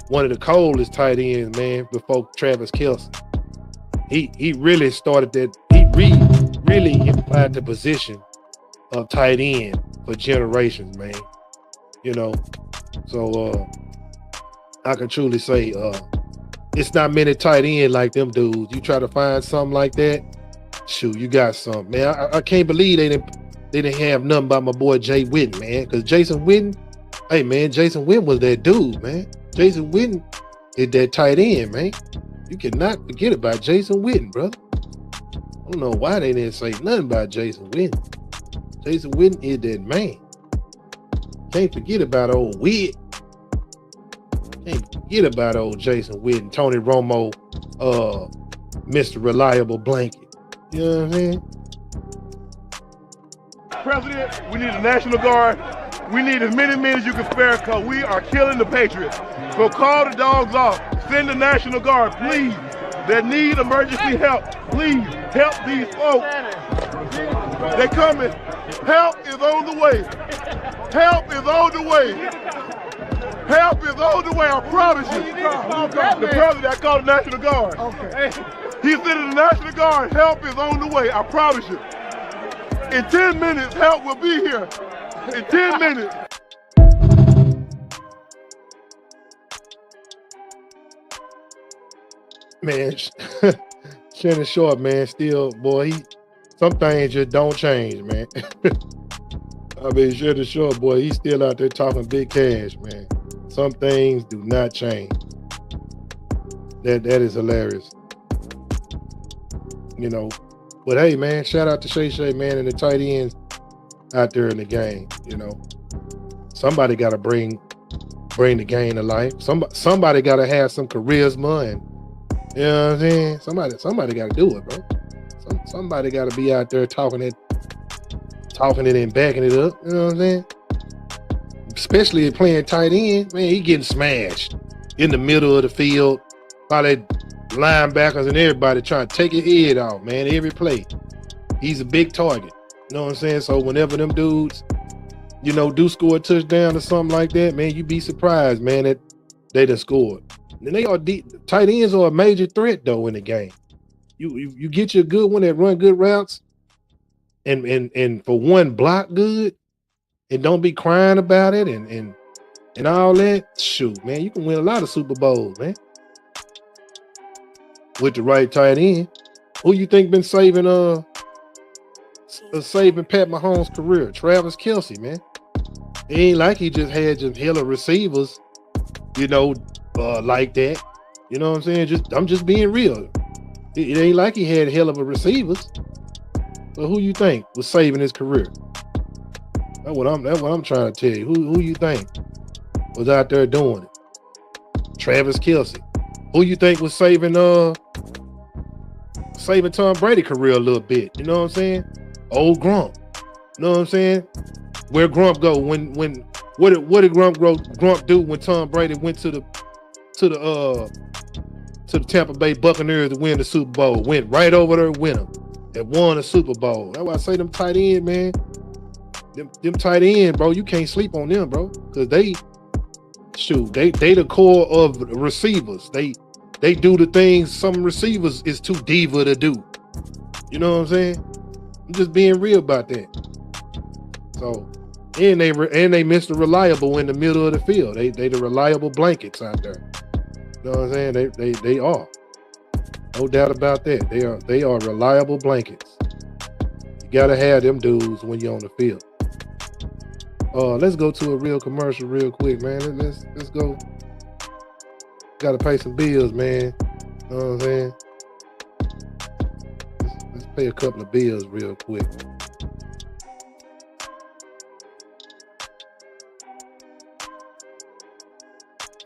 one of the coldest tight ends, man, before Travis Kelce. He really started that. He really implied the position of tight end for generations, man. You know, so I can truly say it's not many tight end like them dudes. You try to find something like that, shoot, you got something, man. I can't believe they didn't have nothing by my boy Jay Witten, man. Because Jason Witten, hey man, Jason Witten was that dude, man. Jason Witten is that tight end, man. You cannot forget about Jason Witten, brother. I don't know why they didn't say nothing about Jason Witten. Jason Witten is that man. Can't forget about old Witt. Can't forget about old Jason Witten, Tony Romo, Mr. Reliable Blanket. You know what I'm saying? President, we need a National Guard. We need as many men as you can spare because we are killing the Patriots. So call the dogs off. Send the National Guard, please. That need emergency help. Please help these folks. They coming. Help is on the way. Help is on the way. Help is on the way, I promise you. The president, I called the National Guard. Okay. He said to the National Guard, help is on the way, I promise you. In 10 minutes, help will be here. In 10 minutes. Man, Shannon Sharp, man, still, boy, some things just don't change, man. I mean, Shannon Sharp, boy, he's still out there talking big cash, man. Some things do not change. That is hilarious. You know, but hey, man, shout out to Shay, man, and the tight ends out there in the game. You know, somebody got to bring the game to life. Somebody got to have some charisma, and you know what I'm saying. Somebody got to do it, bro. Somebody got to be out there talking it and backing it up. You know what I'm saying? Especially playing tight end, man, he getting smashed in the middle of the field by that linebackers and everybody trying to take his head off, man, every play. He's a big target. You know what I'm saying? So whenever them dudes, you know, do score a touchdown or something like that, man, you be surprised, man, that they done scored. And they are tight ends are a major threat though in the game. You get you a good one that run good routes and for one block good and don't be crying about it and all that. Shoot, man, you can win a lot of Super Bowls, man. With the right tight end. Who you think been saving Pat Mahomes' career? Travis Kelce, man. It ain't like he just had hell of receivers, you know, like that. You know what I'm saying? I'm just being real. It ain't like he had hell of a receivers. So who you think was saving his career? That's what I'm trying to tell you. Who you think was out there doing it? Travis Kelce. Who you think was saving Tom Brady career a little bit? You know what I'm saying? Old Grump. You know what I'm saying? Where Grump go when what did Grump do when Tom Brady went to the Tampa Bay Buccaneers to win the Super Bowl? Went right over there and win them and won a Super Bowl. That's why I say them tight end, man. Them tight end, bro. You can't sleep on them, bro, because they the core of receivers. They do the things some receivers is too diva to do. You know what I'm saying? I'm just being real about that. So, and they Mr. Reliable in the middle of the field. They the reliable blankets out there. You know what I'm saying? They are. No doubt about that. They are reliable blankets. You gotta have them dudes when you're on the field. Let's go to a real commercial real quick, man. Let's go. Gotta pay some bills, man. You know what I'm saying? Let's pay a couple of bills real quick.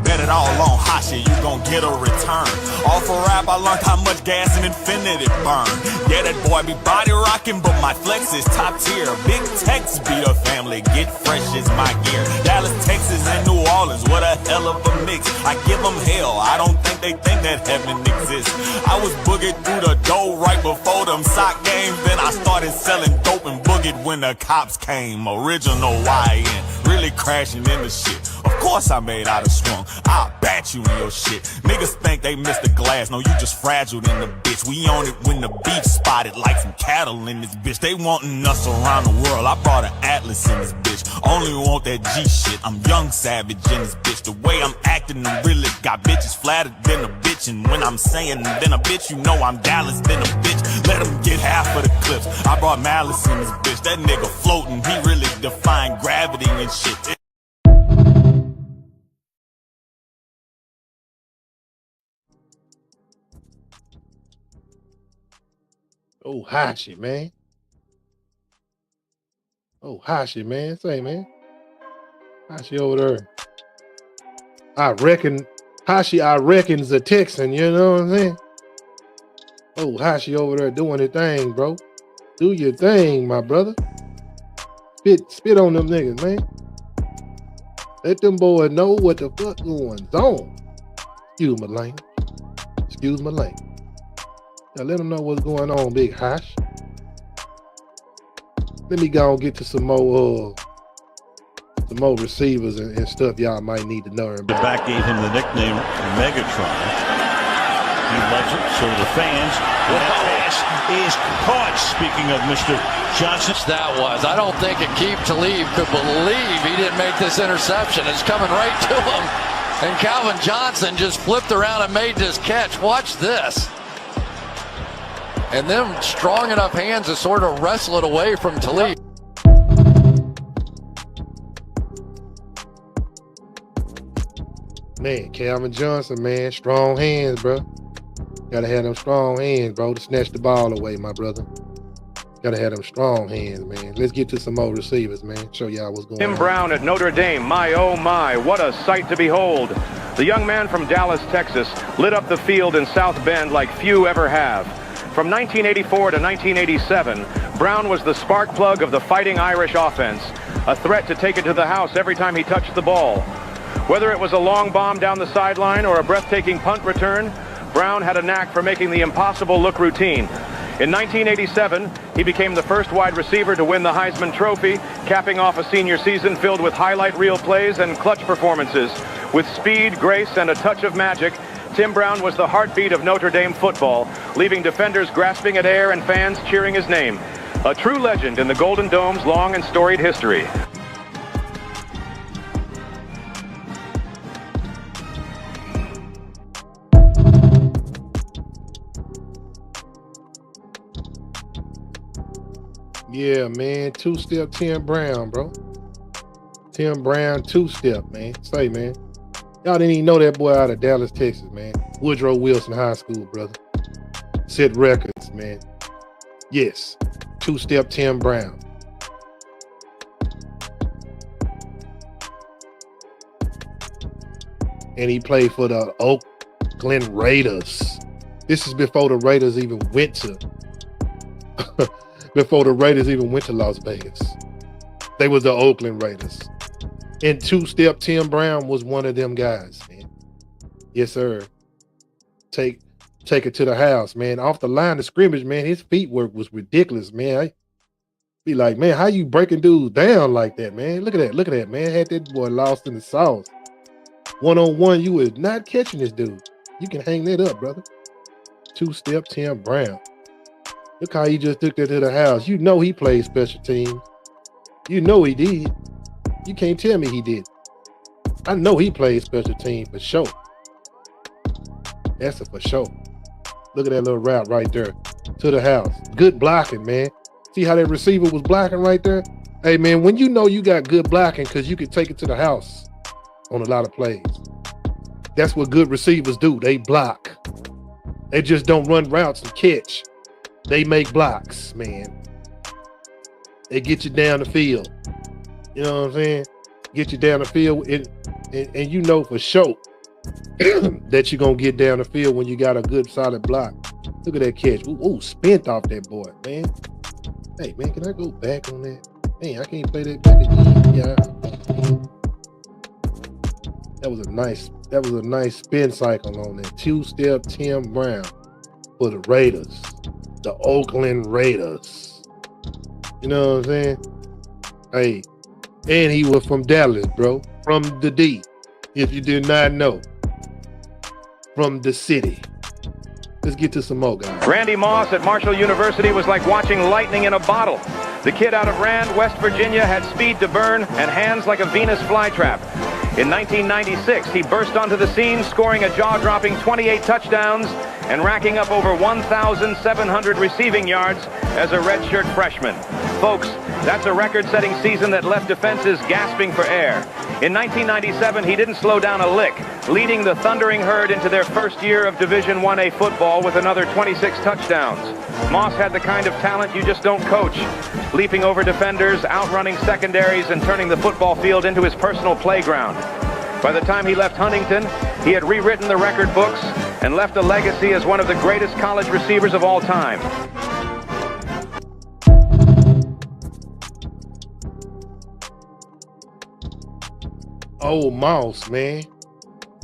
Bet it all on Hashi, you gon' get a return. Off a rap, I learned how much gas and infinity burn. Yeah, that boy be body rocking, but my flex is top tier. Big Tex be a family, get fresh is my gear. Dallas, Texas, and New Orleans, what a hell of a mix. I give them hell, I don't think they think that heaven exists. I was boogied through the door right before them sock games. Then I started selling dope and boogied when the cops came. Original YN, really crashing in the shit. Of course I made out of swung. I'll bat you in your shit. Niggas think they missed the glass. No, you just fragile in the bitch. We on it when the beef spotted like some cattle in this bitch. They wantin' us around the world. I brought an Atlas in this bitch. Only want that G shit. I'm young savage in this bitch. The way I'm acting, I'm really got bitches flattered than a bitch. And when I'm saying then a bitch, you know I'm Dallas than a bitch. Let them get half of the clips. I brought Malice in this bitch. That nigga floating. He really defying gravity and shit. Oh, Hashi, man. Oh, Hashi, man. Say, man. Hashi over there. I reckon is a Texan, you know what I'm saying? Oh, Hashi over there doing his thing, bro. Do your thing, my brother. Spit on them niggas, man. Let them boys know what the fuck going on. Excuse my language. Excuse my language. Now let them know what's going on, Big Hash. Let me go and get to some more receivers and stuff y'all might need to know. The back gave him the nickname Megatron. He loves it, so the fans. What a pass is caught. Speaking of Mr. Johnson. That was. I don't think Aqib Talib could believe he didn't make this interception. It's coming right to him. And Calvin Johnson just flipped around and made this catch. Watch this. And them strong enough hands to sort of wrestle it away from Talib. Man, Calvin Johnson, man, strong hands, bro. Gotta have them strong hands, bro, to snatch the ball away, my brother. Gotta have them strong hands, man. Let's get to some more receivers, man. Show y'all what's going on. Tim Brown at Notre Dame. My, oh my, what a sight to behold. The young man from Dallas, Texas, lit up the field in South Bend like few ever have. From 1984 to 1987, Brown was the spark plug of the Fighting Irish offense, a threat to take it to the house every time he touched the ball. Whether it was a long bomb down the sideline or a breathtaking punt return, Brown had a knack for making the impossible look routine. In 1987, he became the first wide receiver to win the Heisman Trophy, capping off a senior season filled with highlight reel plays and clutch performances. With speed, grace, and a touch of magic, Tim Brown was the heartbeat of Notre Dame football, leaving defenders grasping at air and fans cheering his name. A true legend in the Golden Dome's long and storied history. Yeah, man, two-step Tim Brown, bro. Tim Brown, two-step, man. Say, man. Y'all didn't even know that boy out of Dallas, Texas, man. Woodrow Wilson High School, brother. Set records, man. Yes, two-step Tim Brown. And he played for the Oakland Raiders. This is before the Raiders even went to Las Vegas. They was the Oakland Raiders. And two-step Tim Brown was one of them guys, man. Yes, sir. Take it to the house, man. Off the line of scrimmage, man, his feet work was ridiculous, man. I be like, man, how you breaking dudes down like that, man? Look at that, man. Had that boy lost in the sauce. One-on-one, you was not catching this dude. You can hang that up, brother. Two-step Tim Brown. Look how he just took that to the house. You know he played special teams. You know he did. You can't tell me he did. I know he played special teams for sure. That's a for sure. Look at that little route right there to the house. Good blocking, man. See how that receiver was blocking right there? Hey, man, when you know you got good blocking because you can take it to the house on a lot of plays. That's what good receivers do. They block. They just don't run routes and catch. They make blocks, man. They get you down the field. You know what I'm saying? Get you down the field, and you know for sure that you're going to get down the field when you got a good solid block. Look at that catch. Ooh, spent off that boy, man. Hey, man, can I go back on that? Man, I can't play that back again. Yeah. That was a nice spin cycle on that. Two-step Tim Brown for the Raiders. The Oakland Raiders. You know what I'm saying? Hey, and he was from Dallas, bro. From the D, if you did not know. From the city. Let's get to some more, guys. Randy Moss at Marshall University was like watching lightning in a bottle. The kid out of Rand, West Virginia, had speed to burn and hands like a Venus flytrap. In 1996, he burst onto the scene, scoring a jaw-dropping 28 touchdowns and racking up over 1,700 receiving yards as a redshirt freshman. Folks, that's a record-setting season that left defenses gasping for air. In 1997, he didn't slow down a lick, leading the Thundering Herd into their first year of Division 1A football with another 26 touchdowns. Moss had the kind of talent you just don't coach, leaping over defenders, outrunning secondaries, and turning the football field into his personal playground. By the time he left Huntington, he had rewritten the record books and left a legacy as one of the greatest college receivers of all time. Oh, Moss, man.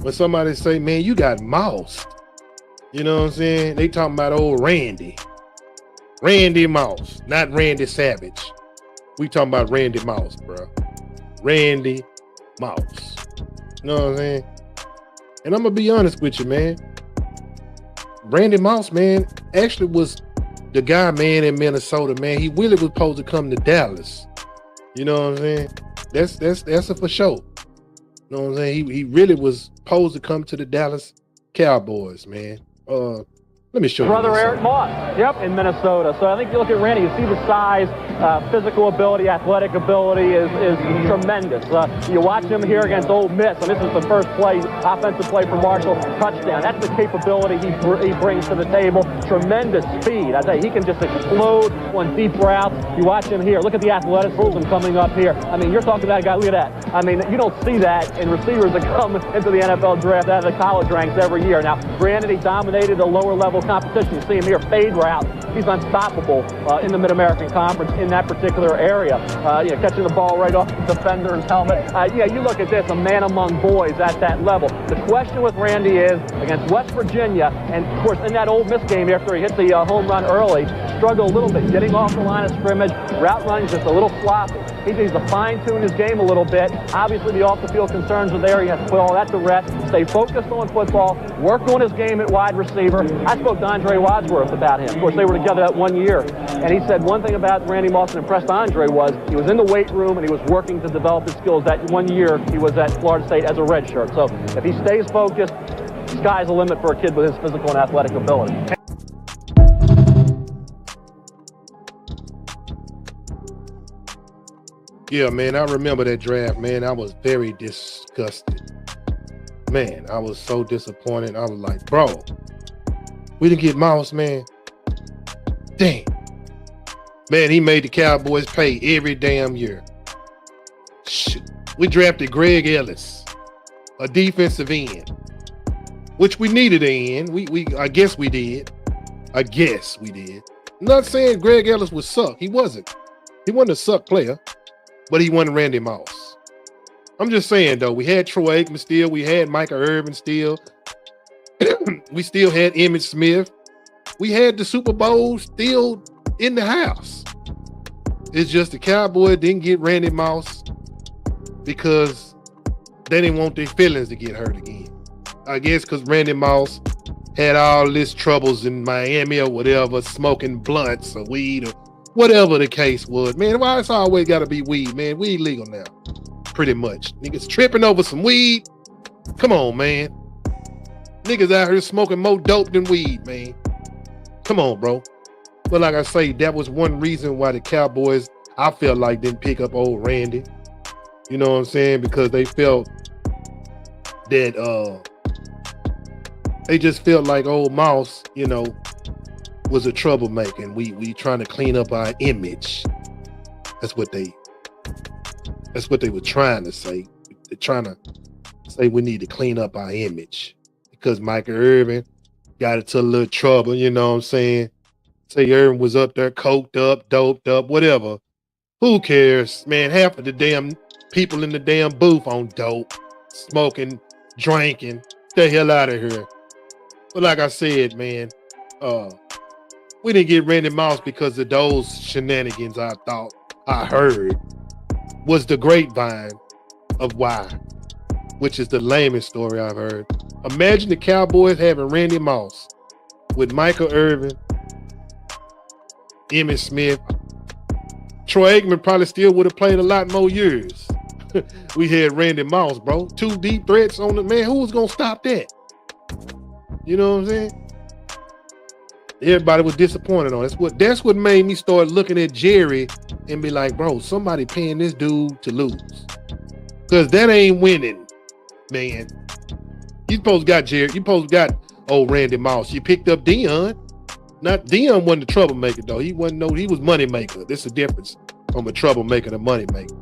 When somebody say, man, you got Moss. You know what I'm saying? They talking about old Randy. Randy Moss, not Randy Savage. We talking about Randy Moss, bro. Randy Moss. You know what I'm saying? And I'm going to be honest with you, man. Randy Moss, man, actually was the guy, man, in Minnesota, man. He really was supposed to come to Dallas. You know what I'm saying? That's a for sure. You know what I'm saying? He really was supposed to come to the Dallas Cowboys, man. Let me show you. Brother Eric Moss, yep, in Minnesota. So I think you look at Randy, you see the size, physical ability, athletic ability is tremendous. You watch him here against Ole Miss, and this is the first play, offensive play for Marshall, touchdown. That's the capability he brings to the table. Tremendous speed. I tell you, he can just explode on deep routes. You watch him here. Look at the athleticism coming up here. I mean, you're talking about a guy, look at that. I mean, you don't see that in receivers that come into the NFL draft out of the college ranks every year. Now, granted, he dominated the lower level competition. You see him here, fade route. He's unstoppable in the Mid-American Conference in that particular area. Catching the ball right off the defender's helmet. You look at this, a man among boys at that level. The question with Randy is, against West Virginia, and of course in that Ole Miss game after he hit the home run early, struggled a little bit getting off the line of scrimmage. Route running just a little sloppy. He needs to fine-tune his game a little bit. Obviously, the off-the-field concerns are there. He has to put all that to rest, stay focused on football, work on his game at wide receiver. I spoke to Andre Wadsworth about him. Of course, they were together that 1 year. And he said one thing about Randy Moss that impressed Andre was he was in the weight room and he was working to develop his skills. That 1 year he was at Florida State as a redshirt. So if he stays focused, sky's the limit for a kid with his physical and athletic ability. Yeah, man, I remember that draft, man. I was very disgusted. Man, I was so disappointed. I was like, bro, we didn't get Moss, man. Damn. Man, he made the Cowboys pay every damn year. Shoot. We drafted Greg Ellis, a defensive end, which we needed an end. I guess we did. I'm not saying Greg Ellis would suck. He wasn't. He wasn't a suck player. But he wasn't Randy Moss. I'm just saying, though, we had Troy Aikman still. We had Micah Irvin still. We still had Emmitt Smith. We had the Super Bowl still in the house. It's just the Cowboys didn't get Randy Moss because they didn't want their feelings to get hurt again. I guess because Randy Moss had all this troubles in Miami or whatever, smoking blunts or weed or whatever the case was. Man, why it's always got to be weed, man? Weed legal now, pretty much. Niggas tripping over some weed. Come on, man. Niggas out here smoking more dope than weed, man. Come on, bro. But like I say, that was one reason why the Cowboys, I felt like, didn't pick up old Randy. You know what I'm saying? Because they felt that they just felt like old Mouse, you know, was a troublemaker. And we trying to clean up our image. That's what they were trying to say. They're trying to say we need to clean up our image. Because Michael Irvin got into a little trouble, you know what I'm saying? Say Irvin was up there coked up, doped up, whatever. Who cares? Man, half of the damn people in the damn booth on dope, smoking, drinking. Get the hell out of here. But like I said, man, we didn't get Randy Moss because of those shenanigans I heard was the grapevine of why, which is the lamest story I've heard. Imagine the Cowboys having Randy Moss with Michael Irvin, Emmitt Smith. Troy Aikman probably still would have played a lot more years. We had Randy Moss, bro. 2 deep threats on the man. Who was gonna stop that? You know what I'm saying? Everybody was disappointed on it. That's what made me start looking at Jerry and be like, bro, somebody paying this dude to lose. Because that ain't winning, man. You supposed got Jerry. You supposed got old Randy Moss. You picked up Dion. Not Dion wasn't the troublemaker though. He was money maker. There's a difference from a troublemaker to money maker.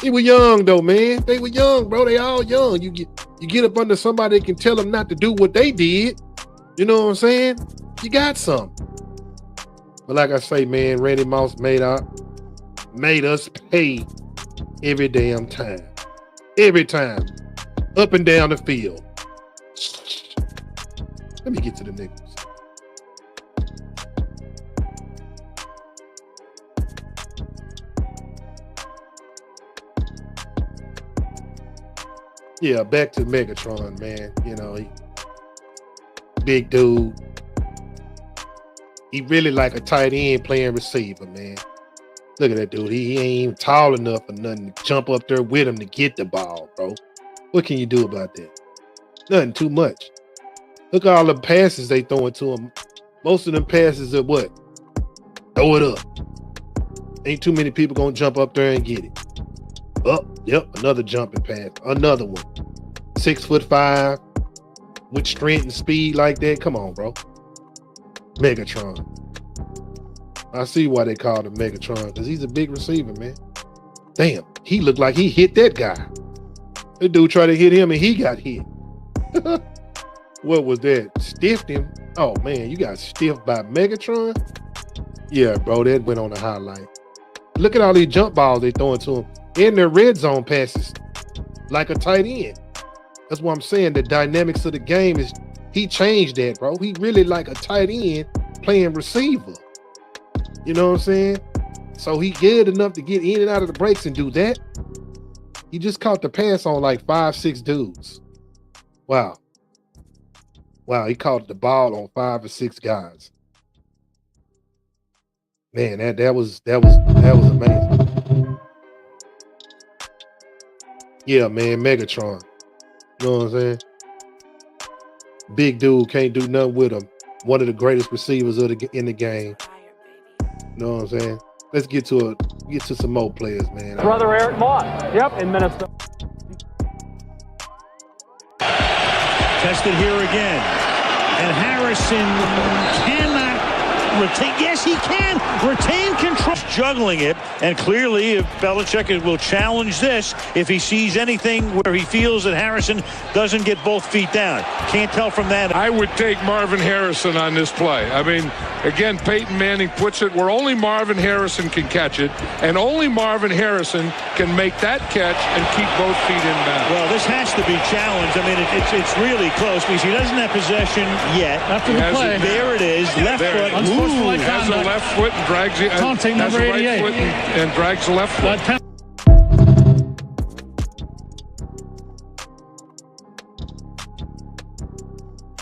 He was young though, man. They were young, bro. They all young. You get up under somebody that can tell them not to do what they did. You know what I'm saying? You got some. But like I say, man, Randy Moss made us pay every damn time. Every time. Up and down the field. Let me get to the niggas. Yeah, back to Megatron, man. You know, he big dude. He really like a tight end playing receiver, man. Look at that dude. He ain't even tall enough or nothing to jump up there with him to get the ball, bro. What can you do about that? Nothing, too much. Look at all the passes they throwing to him. Most of them passes are what? Throw it up. Ain't too many people gonna jump up there and get it. Up, yep, another jumping pass. Another one. 6'5", with strength and speed like that. Come on, bro. Megatron. I see why they called him Megatron, because he's a big receiver, man. Damn, he looked like he hit that guy. That dude tried to hit him and he got hit. What was that? Stiffed him? Oh, man, you got stiffed by Megatron? Yeah, bro, that went on the highlight. Look at all these jump balls they throwing to him in their red zone passes like a tight end. That's what I'm saying. The dynamics of the game is he changed that, bro. He really like a tight end playing receiver. You know what I'm saying? So he good enough to get in and out of the breaks and do that. He just caught the pass on like 5-6 dudes. Wow. Wow, he caught the ball on 5 or 6 guys. Man, that was amazing. Yeah, man, Megatron. You know what I'm saying? Big dude, can't do nothing with him. One of the greatest receivers in the game. You know what I'm saying? Let's get to some more players, man. Brother Eric Moss. Yep, in Minnesota. Tested here again. And Harrison cannot retain. Yes, he can retain control. Juggling it, and clearly if Belichick will challenge this if he sees anything where he feels that Harrison doesn't get both feet down. Can't tell from that. I would take Marvin Harrison on this play. I mean, again, Peyton Manning puts it where only Marvin Harrison can catch it, and only Marvin Harrison can make that catch and keep both feet in bounds. Well, this has to be challenged. I mean, it's really close because he doesn't have possession yet. After the play. There it is. Left foot. Has a left foot and drags it. Taunting number 88. Right foot and drags the left foot.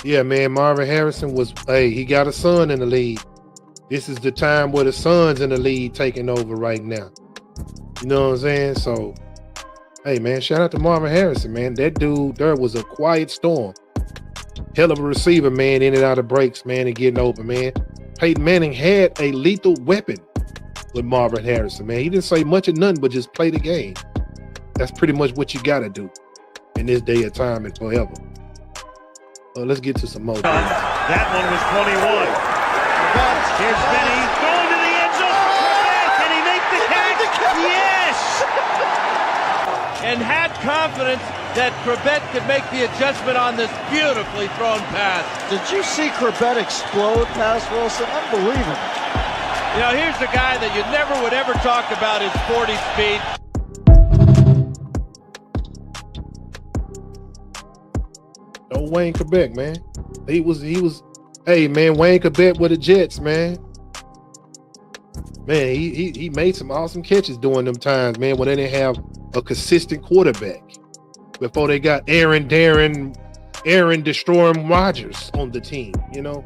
Yeah, man, Marvin Harrison he got a son in the league. This is the time where the son's in the league taking over right now. You know what I'm saying? So, hey, man, shout out to Marvin Harrison, man. That dude there was a quiet storm. Hell of a receiver, man, in and out of breaks, man, and getting open, man. Peyton Manning had a lethal weapon with Marvin Harrison, man. He didn't say much of nothing, but just play the game. That's pretty much what you got to do in this day of time and forever. Let's get to some more. That one was 21. Here's Benny going to the end zone. Can he make the catch? Yes! And had confidence that Corbett could make the adjustment on this beautifully thrown pass. Did you see Corbett explode past Wilson? Unbelievable. You know, here's the guy that you never would ever talk about his 40 speed. Oh, Wayne Corbett, man. He was, hey, man, Wayne Corbett with the Jets, man. Man, he made some awesome catches during them times, man, when they didn't have a consistent quarterback. Before they got Aaron Destroying Rodgers on the team, you know?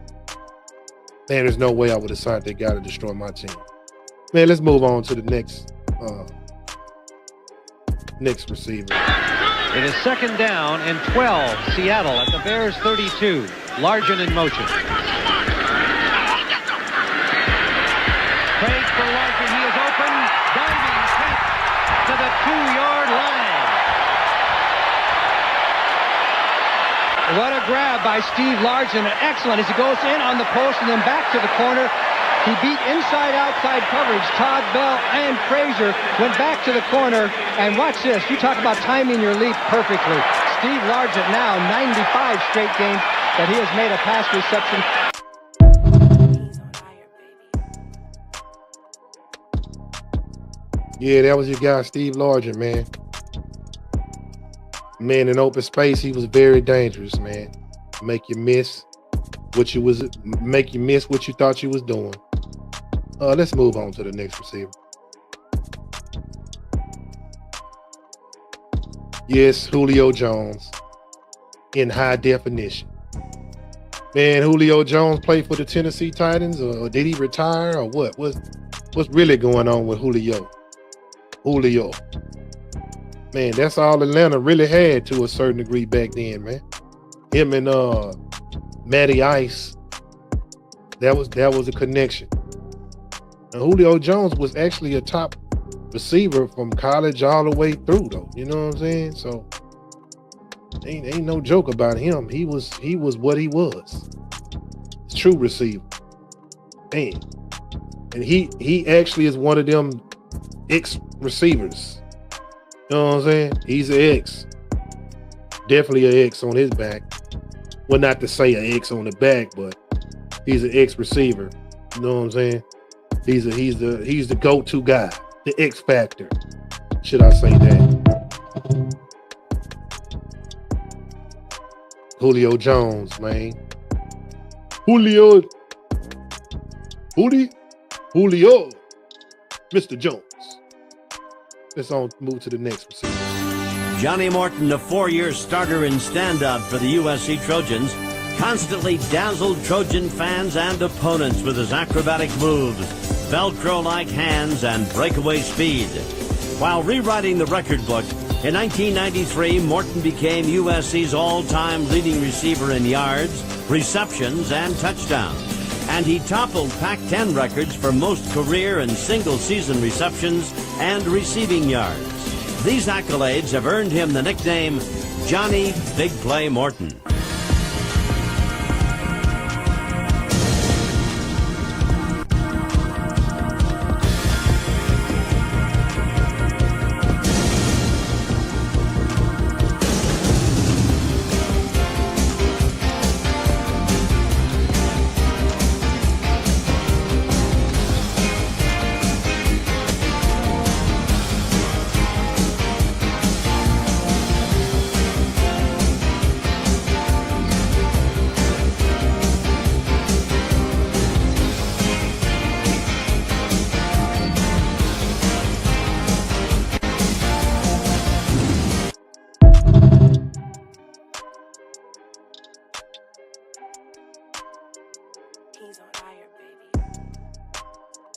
Man, there's no way I would have signed that guy to destroy my team. Man, let's move on to the next receiver. It is second down and 12. Seattle at the Bears 32. Largent in motion. Craig for Largent. He is open. Diving catch to the 2-yard line. What a grab by Steve Largent. Excellent as he goes in on the post and then back to the corner. He beat inside-outside coverage. Todd Bell and Frazier went back to the corner. And watch this. You talk about timing your leap perfectly. Steve Largent now 95 straight games that he has made a pass reception. Yeah, that was your guy, Steve Largent, man. Man, in open space, he was very dangerous, man. Make you miss what you thought you was doing. Let's move on to the next receiver. Yes, Julio Jones in high definition. Man, Julio Jones played for the Tennessee Titans, or did he retire, or what? What's really going on with Julio? Man, that's all Atlanta really had to a certain degree back then, man. Him and Matty Ice, that was a connection. And Julio Jones was actually a top receiver from college all the way through, though. You know what I'm saying? So ain't no joke about him. He was what he was. True receiver. Man. And he actually is one of them X receivers. You know what I'm saying? He's an X. Definitely an X on his back. Well, not to say an X on the back, but he's an X receiver. You know what I'm saying? He's the go-to guy, the X factor. Should I say that? Julio Jones, man. Julio, Mr. Jones. Let's move to the next receiver. Johnny Morton, a 4-year starter and standout for the USC Trojans, constantly dazzled Trojan fans and opponents with his acrobatic moves, Velcro-like hands, and breakaway speed. While rewriting the record book, in 1993, Morton became USC's all-time leading receiver in yards, receptions, and touchdowns. And he toppled Pac-10 records for most career and single-season receptions and receiving yards. These accolades have earned him the nickname Johnny Big Play Morton.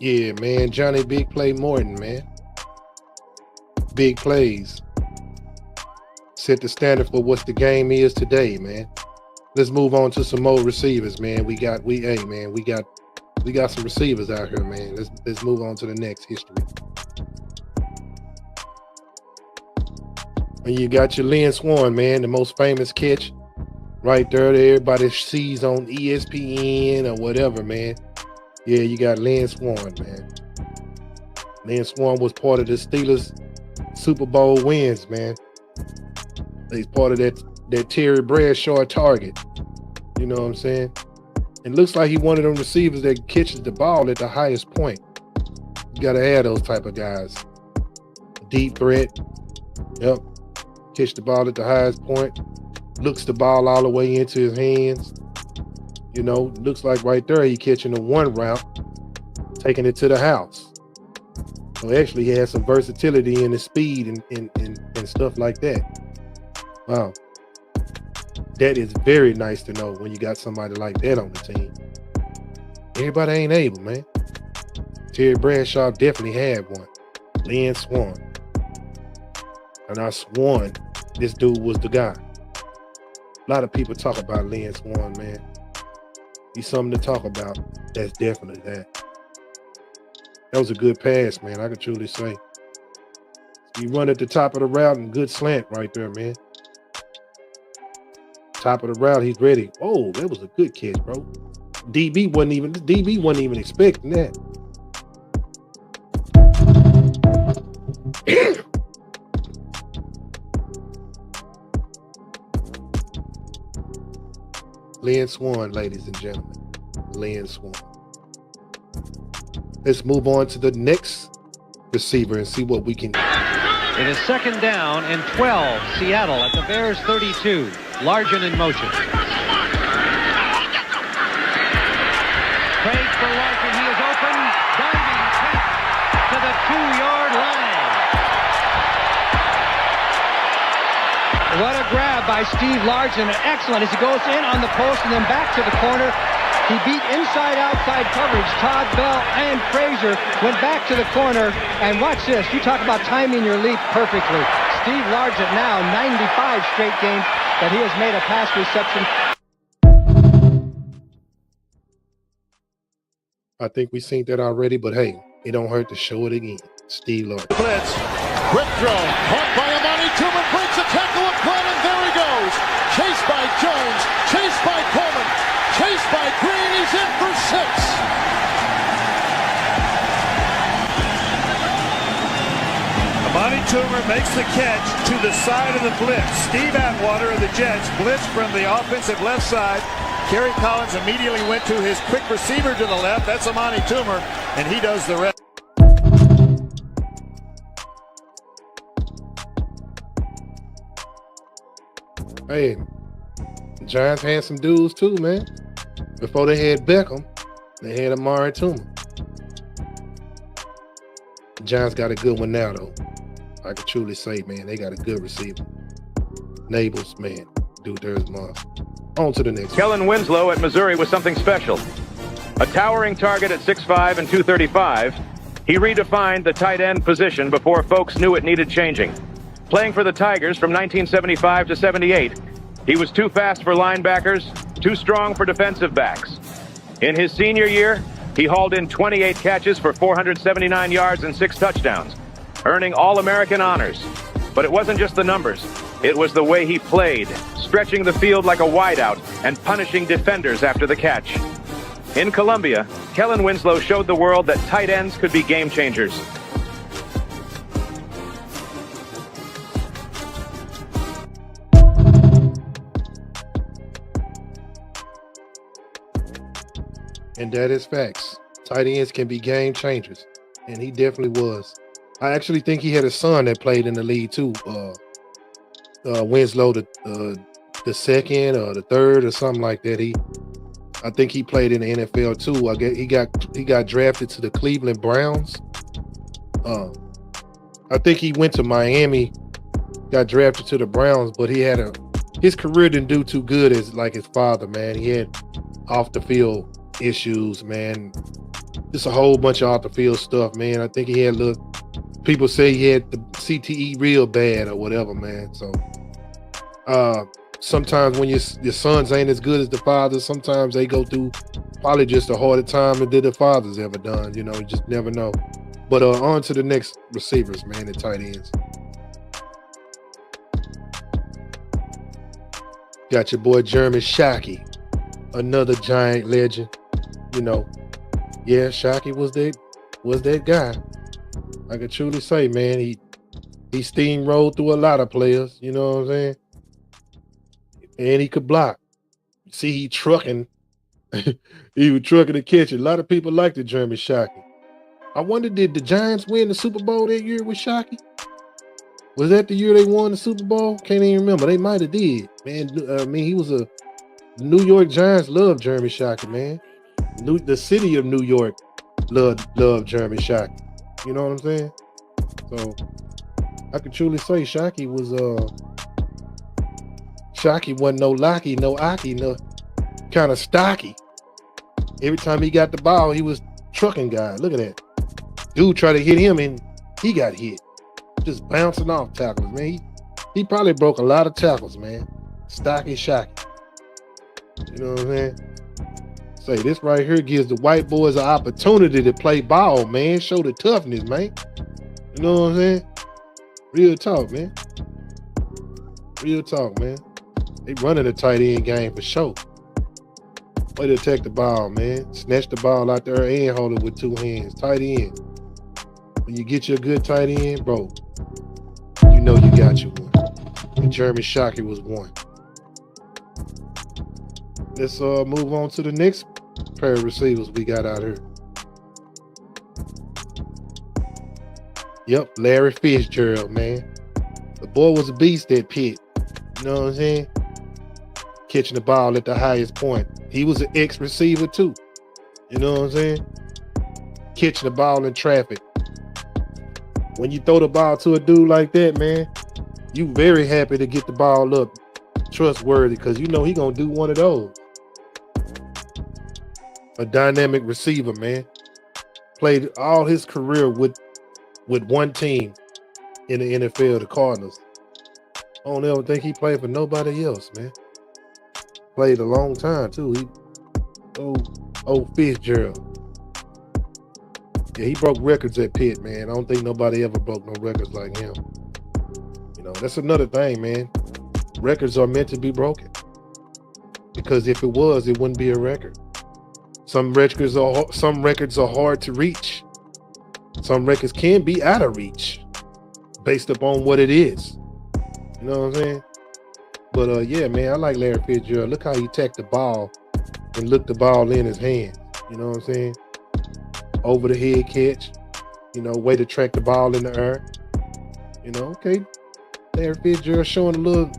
Yeah, man, Johnny Big Play Morton, man. Big plays. Set the standard for what the game is today, man. Let's move on to some more receivers, man. We got some receivers out here, man. Let's move on to the next history. And you got your Lynn Swann, man, the most famous catch right there that everybody sees on ESPN or whatever, man. Yeah, you got Lynn Swann, man. Lynn Swann was part of the Steelers Super Bowl wins, man. He's part of that Terry Bradshaw target. You know what I'm saying? It looks like he one of them receivers that catches the ball at the highest point. You got to have those type of guys. Deep threat. Yep. Catch the ball at the highest point. Looks the ball all the way into his hands. You know, looks like right there he catching the one route, taking it to the house. So actually he has some versatility in his speed and stuff like that. Wow. That is very nice to know when you got somebody like that on the team. Everybody ain't able, man. Terry Bradshaw definitely had one. Lynn Swann. And I sworn this dude was the guy. A lot of people talk about Lynn Swann, man. He's something to talk about. That's definitely that. That was a good pass, man. I can truly say. He run at the top of the route and good slant right there, man. Top of the route, he's ready. Oh, that was a good catch, bro. DB wasn't even expecting that. Lynn Swann, ladies and gentlemen. Lynn Swann. Let's move on to the next receiver and see what we can do. It is second down and 12. Seattle at the Bears 32. Largent in motion. Fake for Largent. He is open. Diving catch to the 2-yard line. What a grab by Steve Largent. Excellent as he goes in on the post and then back to the corner. He beat inside-outside coverage. Todd Bell and Frazier went back to the corner. And watch this. You talk about timing your leap perfectly. Steve Largent now 95 straight games that he has made a pass reception. I think we've seen that already, but hey, it don't hurt to show it again. Steve Largent. Blitz. Quick throw. Caught by Amani Toomer. Breaks a tackle with Glenn, and there he goes. Chased by Jones. Chased by Coleman. Chased by Green. He's in for 6. Amani Toomer makes the catch to the side of the blitz. Steve Atwater of the Jets blitz from the offensive left side. Kerry Collins immediately went to his quick receiver to the left. That's Amani Toomer, and he does the rest. Hey, the Giants had some dudes too, man. Before they had Beckham, they had Amari Toomer. The Giants got a good one now, though. I can truly say, man, they got a good receiver. Nabels, man, dude, there's more. On to the next. Kellen Winslow at Missouri was something special. A towering target at 6'5" and 235, he redefined the tight end position before folks knew it needed changing. Playing for the Tigers from 1975 to 78, he was too fast for linebackers, too strong for defensive backs. In his senior year, he hauled in 28 catches for 479 yards and 6 touchdowns, earning All-American honors. But it wasn't just the numbers. It was the way he played, stretching the field like a wideout and punishing defenders after the catch. In Columbia, Kellen Winslow showed the world that tight ends could be game changers. And that is facts. Tight ends can be game changers. And he definitely was. I actually think he had a son that played in the league too. Winslow, the second or the third or something like that. I think he played in the NFL too. I guess he got drafted to the Cleveland Browns. I think he went to Miami, got drafted to the Browns, but his career didn't do too good as like his father, man. He had off the field issues, man. Just a whole bunch of off the field stuff, man. I think he had people say he had the CTE real bad or whatever, man. So sometimes when your sons ain't as good as the fathers, sometimes they go through probably just a harder time than the fathers ever done. You know, you just never know. But on to the next receivers, man, the tight ends. Got your boy Jeremy Shockey, another Giant legend. You know, yeah, Shockey was that guy. I can truly say, man, he steamrolled through a lot of players. You know what I'm saying? And he could block. See, he trucking. He was trucking the catch. A lot of people liked the Jeremy Shockey. I wonder, did the Giants win the Super Bowl that year with Shockey? Was that the year they won the Super Bowl? Can't even remember. They might have did. Man, I mean, he was the New York Giants loved Jeremy Shockey, man. The city of New York loved Jeremy Shockey. You know what I'm saying? So I could truly say Shockey wasn't no Locky, no Aki, no kind of stocky. Every time he got the ball, he was trucking guy. Look at that. Dude tried to hit him and he got hit. Just bouncing off tackles, man. He probably broke a lot of tackles, man. Stocky Shockey. You know what I'm saying? Say, this right here gives the white boys an opportunity to play ball, man. Show the toughness, man. You know what I'm saying? Real talk, man. Real talk, man. They running the tight end game for sure. Way to attack the ball, man. Snatch the ball out there and hold it with two hands. Tight end. When you get your good tight end, bro, you know you got you one. And Jeremy Shockey was one. Let's move on to the next pair of receivers we got out here. Yep, Larry Fitzgerald, man. The boy was a beast at Pitt. You know what I'm saying? Catching the ball at the highest point. He was an ex-receiver too. You know what I'm saying? Catching the ball in traffic. When you throw the ball to a dude like that, man, you very happy to get the ball up. Trustworthy, because you know he gonna do one of those. A dynamic receiver, man. Played all his career with one team in the NFL, the Cardinals. I don't ever think he played for nobody else, man. Played a long time too. Fitzgerald. Yeah, he broke records at Pitt, man. I don't think nobody ever broke no records like him. You know, that's another thing, man. Records are meant to be broken. Because if it was, it wouldn't be a record. Some records are hard to reach. Some records can be out of reach based upon what it is. You know what I'm saying? But yeah, man, I like Larry Fitzgerald. Look how he tacked the ball and looked the ball in his hand. You know what I'm saying? Over the head catch. You know, way to track the ball in the air. You know, okay. Larry Fitzgerald showing a little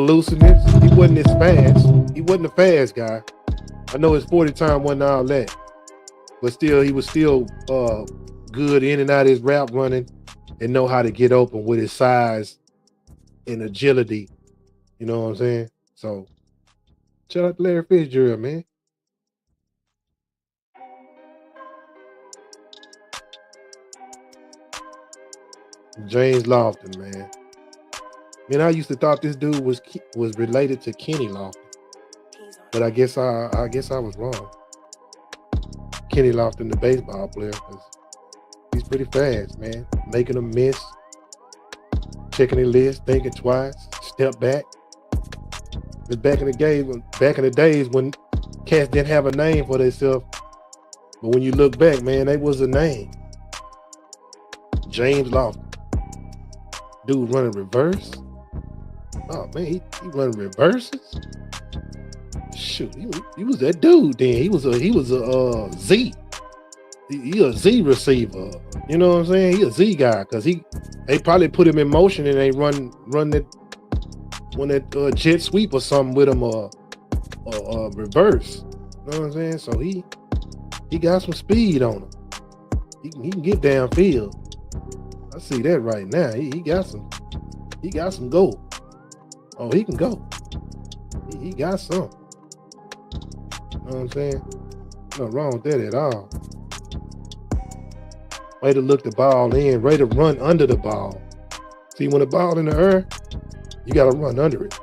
looseness. He wasn't as fast. He wasn't a fast guy. I know his 40 time wasn't all that. But still, he was still good in and out of his route running and know how to get open with his size and agility. You know what I'm saying? So, shout out to Larry Fitzgerald, man. James Lofton, man. Man, I used to thought this dude was related to Kenny Lofton, but I guess I was wrong. Kenny Lofton, the baseball player, he's pretty fast, man. Making a miss, checking the list, thinking twice, step back. But back in the days when cats didn't have a name for themselves, but when you look back, man, they was a name. James Lofton. Dude running reverse. Oh man, he running reverses. Shoot, he was that dude then. He was a Z. He a Z receiver. You know what I'm saying? He a Z guy because they probably put him in motion and they run that jet sweep or something with him or reverse. You know what I'm saying? So he got some speed on him. He can get downfield. I see that right now. He got some go. Oh, he can go. He got some. You know what I'm saying? Nothing wrong with that at all. Way to look the ball in, way to run under the ball. See, when the ball in the air, you got to run under it.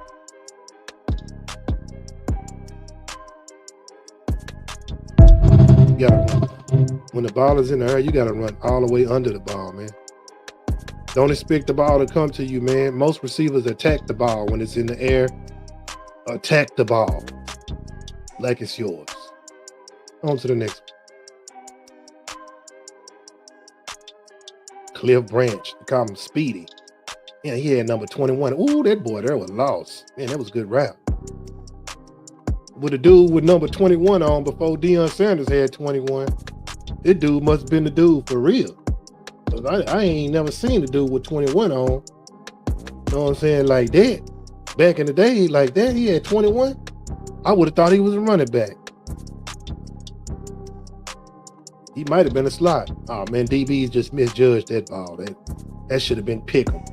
When the ball is in the air, you got to run all the way under the ball, man. Don't expect the ball to come to you, man. Most receivers attack the ball when it's in the air. Attack the ball like it's yours. On to the next one. Cliff Branch. They call him Speedy. Yeah, he had number 21. Ooh, that boy there was lost. Man, that was a good route. With a dude with number 21 on before Deion Sanders had 21, this dude must have been the dude for real. I ain't never seen a dude with 21 on. You know what I'm saying? Like that. Back in the day, like that, he had 21. I would have thought he was a running back. He might have been a slot. Oh man, DBs just misjudged that ball. That should have been Pick'em.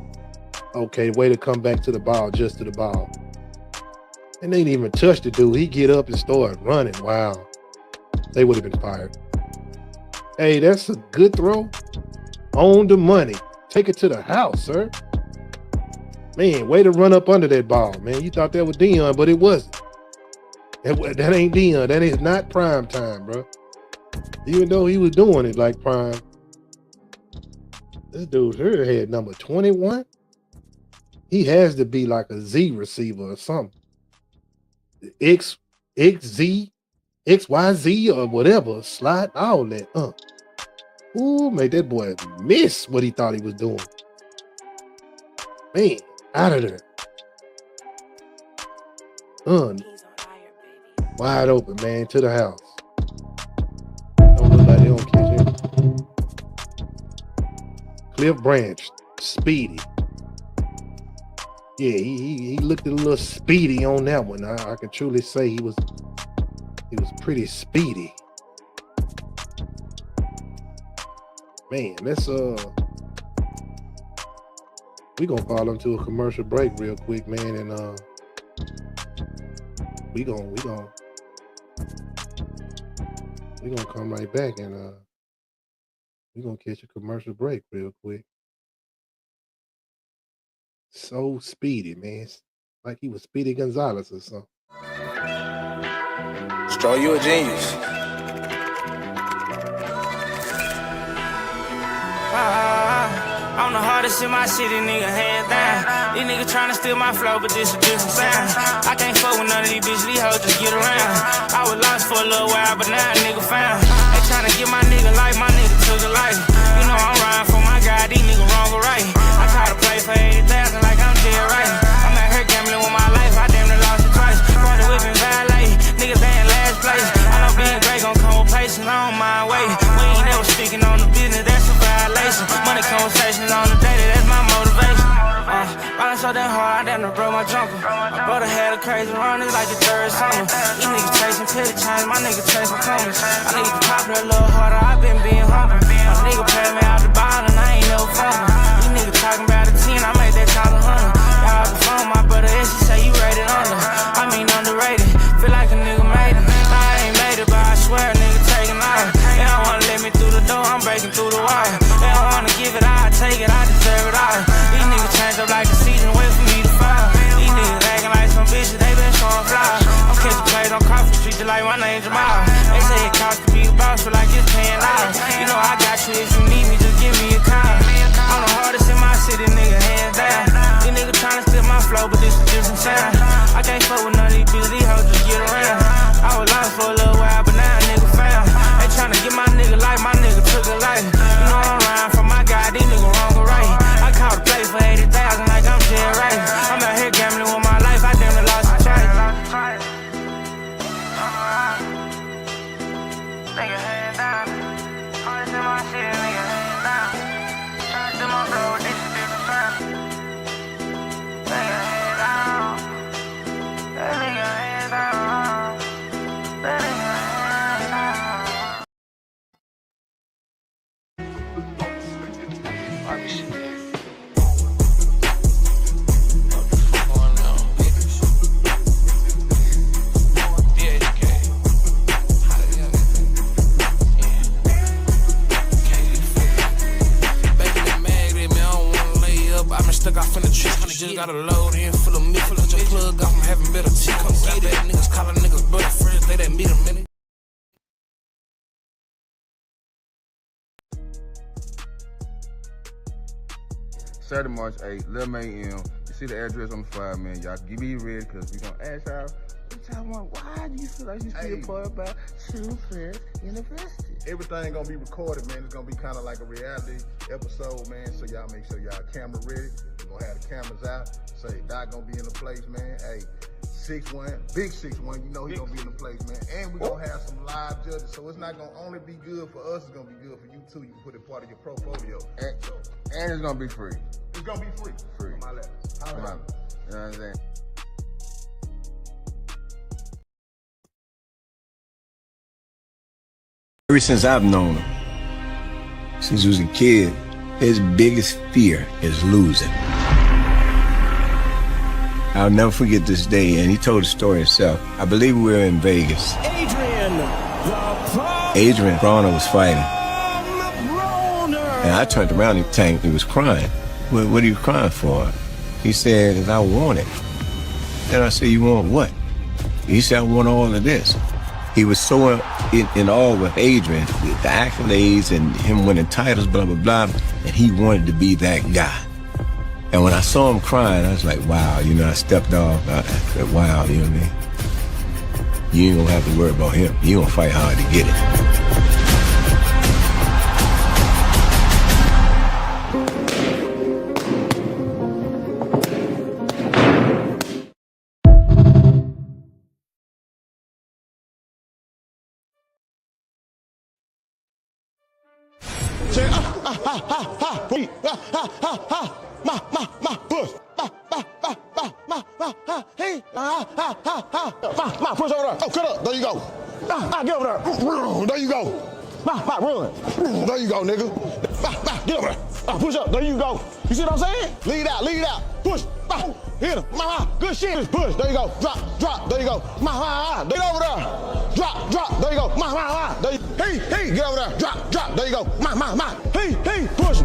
Okay, way to come back to the ball, just to the ball. And they didn't even touch the dude. He get up and start running. Wow. They would have been fired. Hey, that's a good throw. On the money. Take it to the house, sir. Man, way to run up under that ball, man. You thought that was Deion, but it wasn't. That ain't Deion. That is not prime time, bro. Even though he was doing it like prime. This dude here had number 21. He has to be like a Z receiver or something. XZ, XYZ or whatever. Slide, all that. Ooh, made that boy miss what he thought he was doing. Man, out of there. Wide open, man, to the house. Don't look like they don't catch him. Cliff Branch, Speedy. Yeah, he looked a little speedy on that one. I can truly say he was pretty speedy. Man, let's we gonna fall into a commercial break real quick, man, and we gonna come right back and we gonna catch a commercial break real quick. So speedy, man. Like he was Speedy Gonzalez or something. Stroll, you a genius. I'm the hardest in my city, nigga, hands down. These niggas tryna steal my flow, but this a different sound. I can't fuck with none of these bitches, these hoes just get around. I was lost for a little while, but now a nigga found. They tryna get my nigga life, my nigga took a life. You know I'm riding for my guy, these niggas wrong or right. I try to play for 80,000 like I'm dead right. I'm out here gambling with my life, I damn near lost it twice. Quarter whipping valet, niggas they in last place. I know being great gon' come with patience, I'm on my way. We ain't never speaking on the business, that's a violation. Money conversations on the daily, that's my motivation. Riding so damn hard, I damn near broke my jumper. My brother had a crazy run, it's like the third summer. These niggas chasing petty change, my niggas chasing comers. I need to pop it a little harder, I been being humble. My nigga paid me out the bottle and I ain't never fumble. These niggas talking about a 10, I made that call 100. Got off the phone, my brother S, he say you rated under. I mean underrated, feel like a nigga made it. I ain't made it, but I swear a nigga taking off. They don't wanna let me through the door, I'm breaking through the wall. They don't wanna give it, I take it, I deserve it all. These niggas change up like the season, wait for me to fall. These niggas acting like some bitches, they been showing flaws. I'm catching plays on Crawford Street just like my name Jamal. They say it costs to be the boss, feel like it's paying off. You know I got you, if you need me, just give me a call. I'm the hardest in my city, nigga, hands down. These niggas tryna steal my flow, but this is different sound. I can't fuck with none of these bitches, these hoes just get around. I was lost for a little while, but now a nigga found. They tryna get my nigga life, my nigga took a life. You know I'm riding for my guy, these niggas wrong or right. I caught a play for 80,000 like I'm dead right. I'm out here gambling with my life, I damn near lost it twice. Nigga head down, hardest in my city, nigga head down. Tryna steal my flow, this is different sound. Nigga head down, that nigga head down, that nigga head down. Stuck off in the tree, just got a load in full of me, full of your plug off, I'm having better tea. Come get it, niggas calling niggas brother friends, they that meet them in it. Saturday, March 8th, 11 a.m. You see the address on the flyer, man. Y'all be ready because we're going to ask y'all, what y'all want? Why do you feel like you should be a part about Shoefest University? Everything gonna be recorded, man. It's gonna be kind of like a reality episode, man. So y'all make sure y'all camera ready. We're gonna have the cameras out. Say Doc gonna be in the place, man. Hey, 6'1", big 6'1", you know he gonna be in the place, man. And we're gonna have some live judges. So it's not gonna only be good for us, it's gonna be good for you too. You can put it part of your portfolio. And it's gonna be free. It's gonna be free. Free. On my level. You know what I'm saying? Ever since I've known him, since he was a kid, his biggest fear is losing. I'll never forget this day, and he told the story himself. I believe we were in Vegas. Adrian Broner was fighting. And I turned around and he was crying. What are you crying for? He said, 'cause I want it. And I said, you want what? He said, I want all of this. He was so in awe with Adrian, the accolades and him winning titles, blah, blah, blah, and he wanted to be that guy. And when I saw him crying, I was like, wow, you know, I stepped off. I said, wow, you know what I mean? You ain't gonna have to worry about him. You gonna fight hard to get it. Push over there. Oh, cut up. There you go. Get over there. There you go. Run. There you go, nigga. Get over there. Push up. There you go. You see what I'm saying? Lead out. Push. Hit him. Good shit. Push. There you go. Drop. There you go. Get over there. Drop. There you go. Hey. Get over there. Drop. There you go. Hey. Push.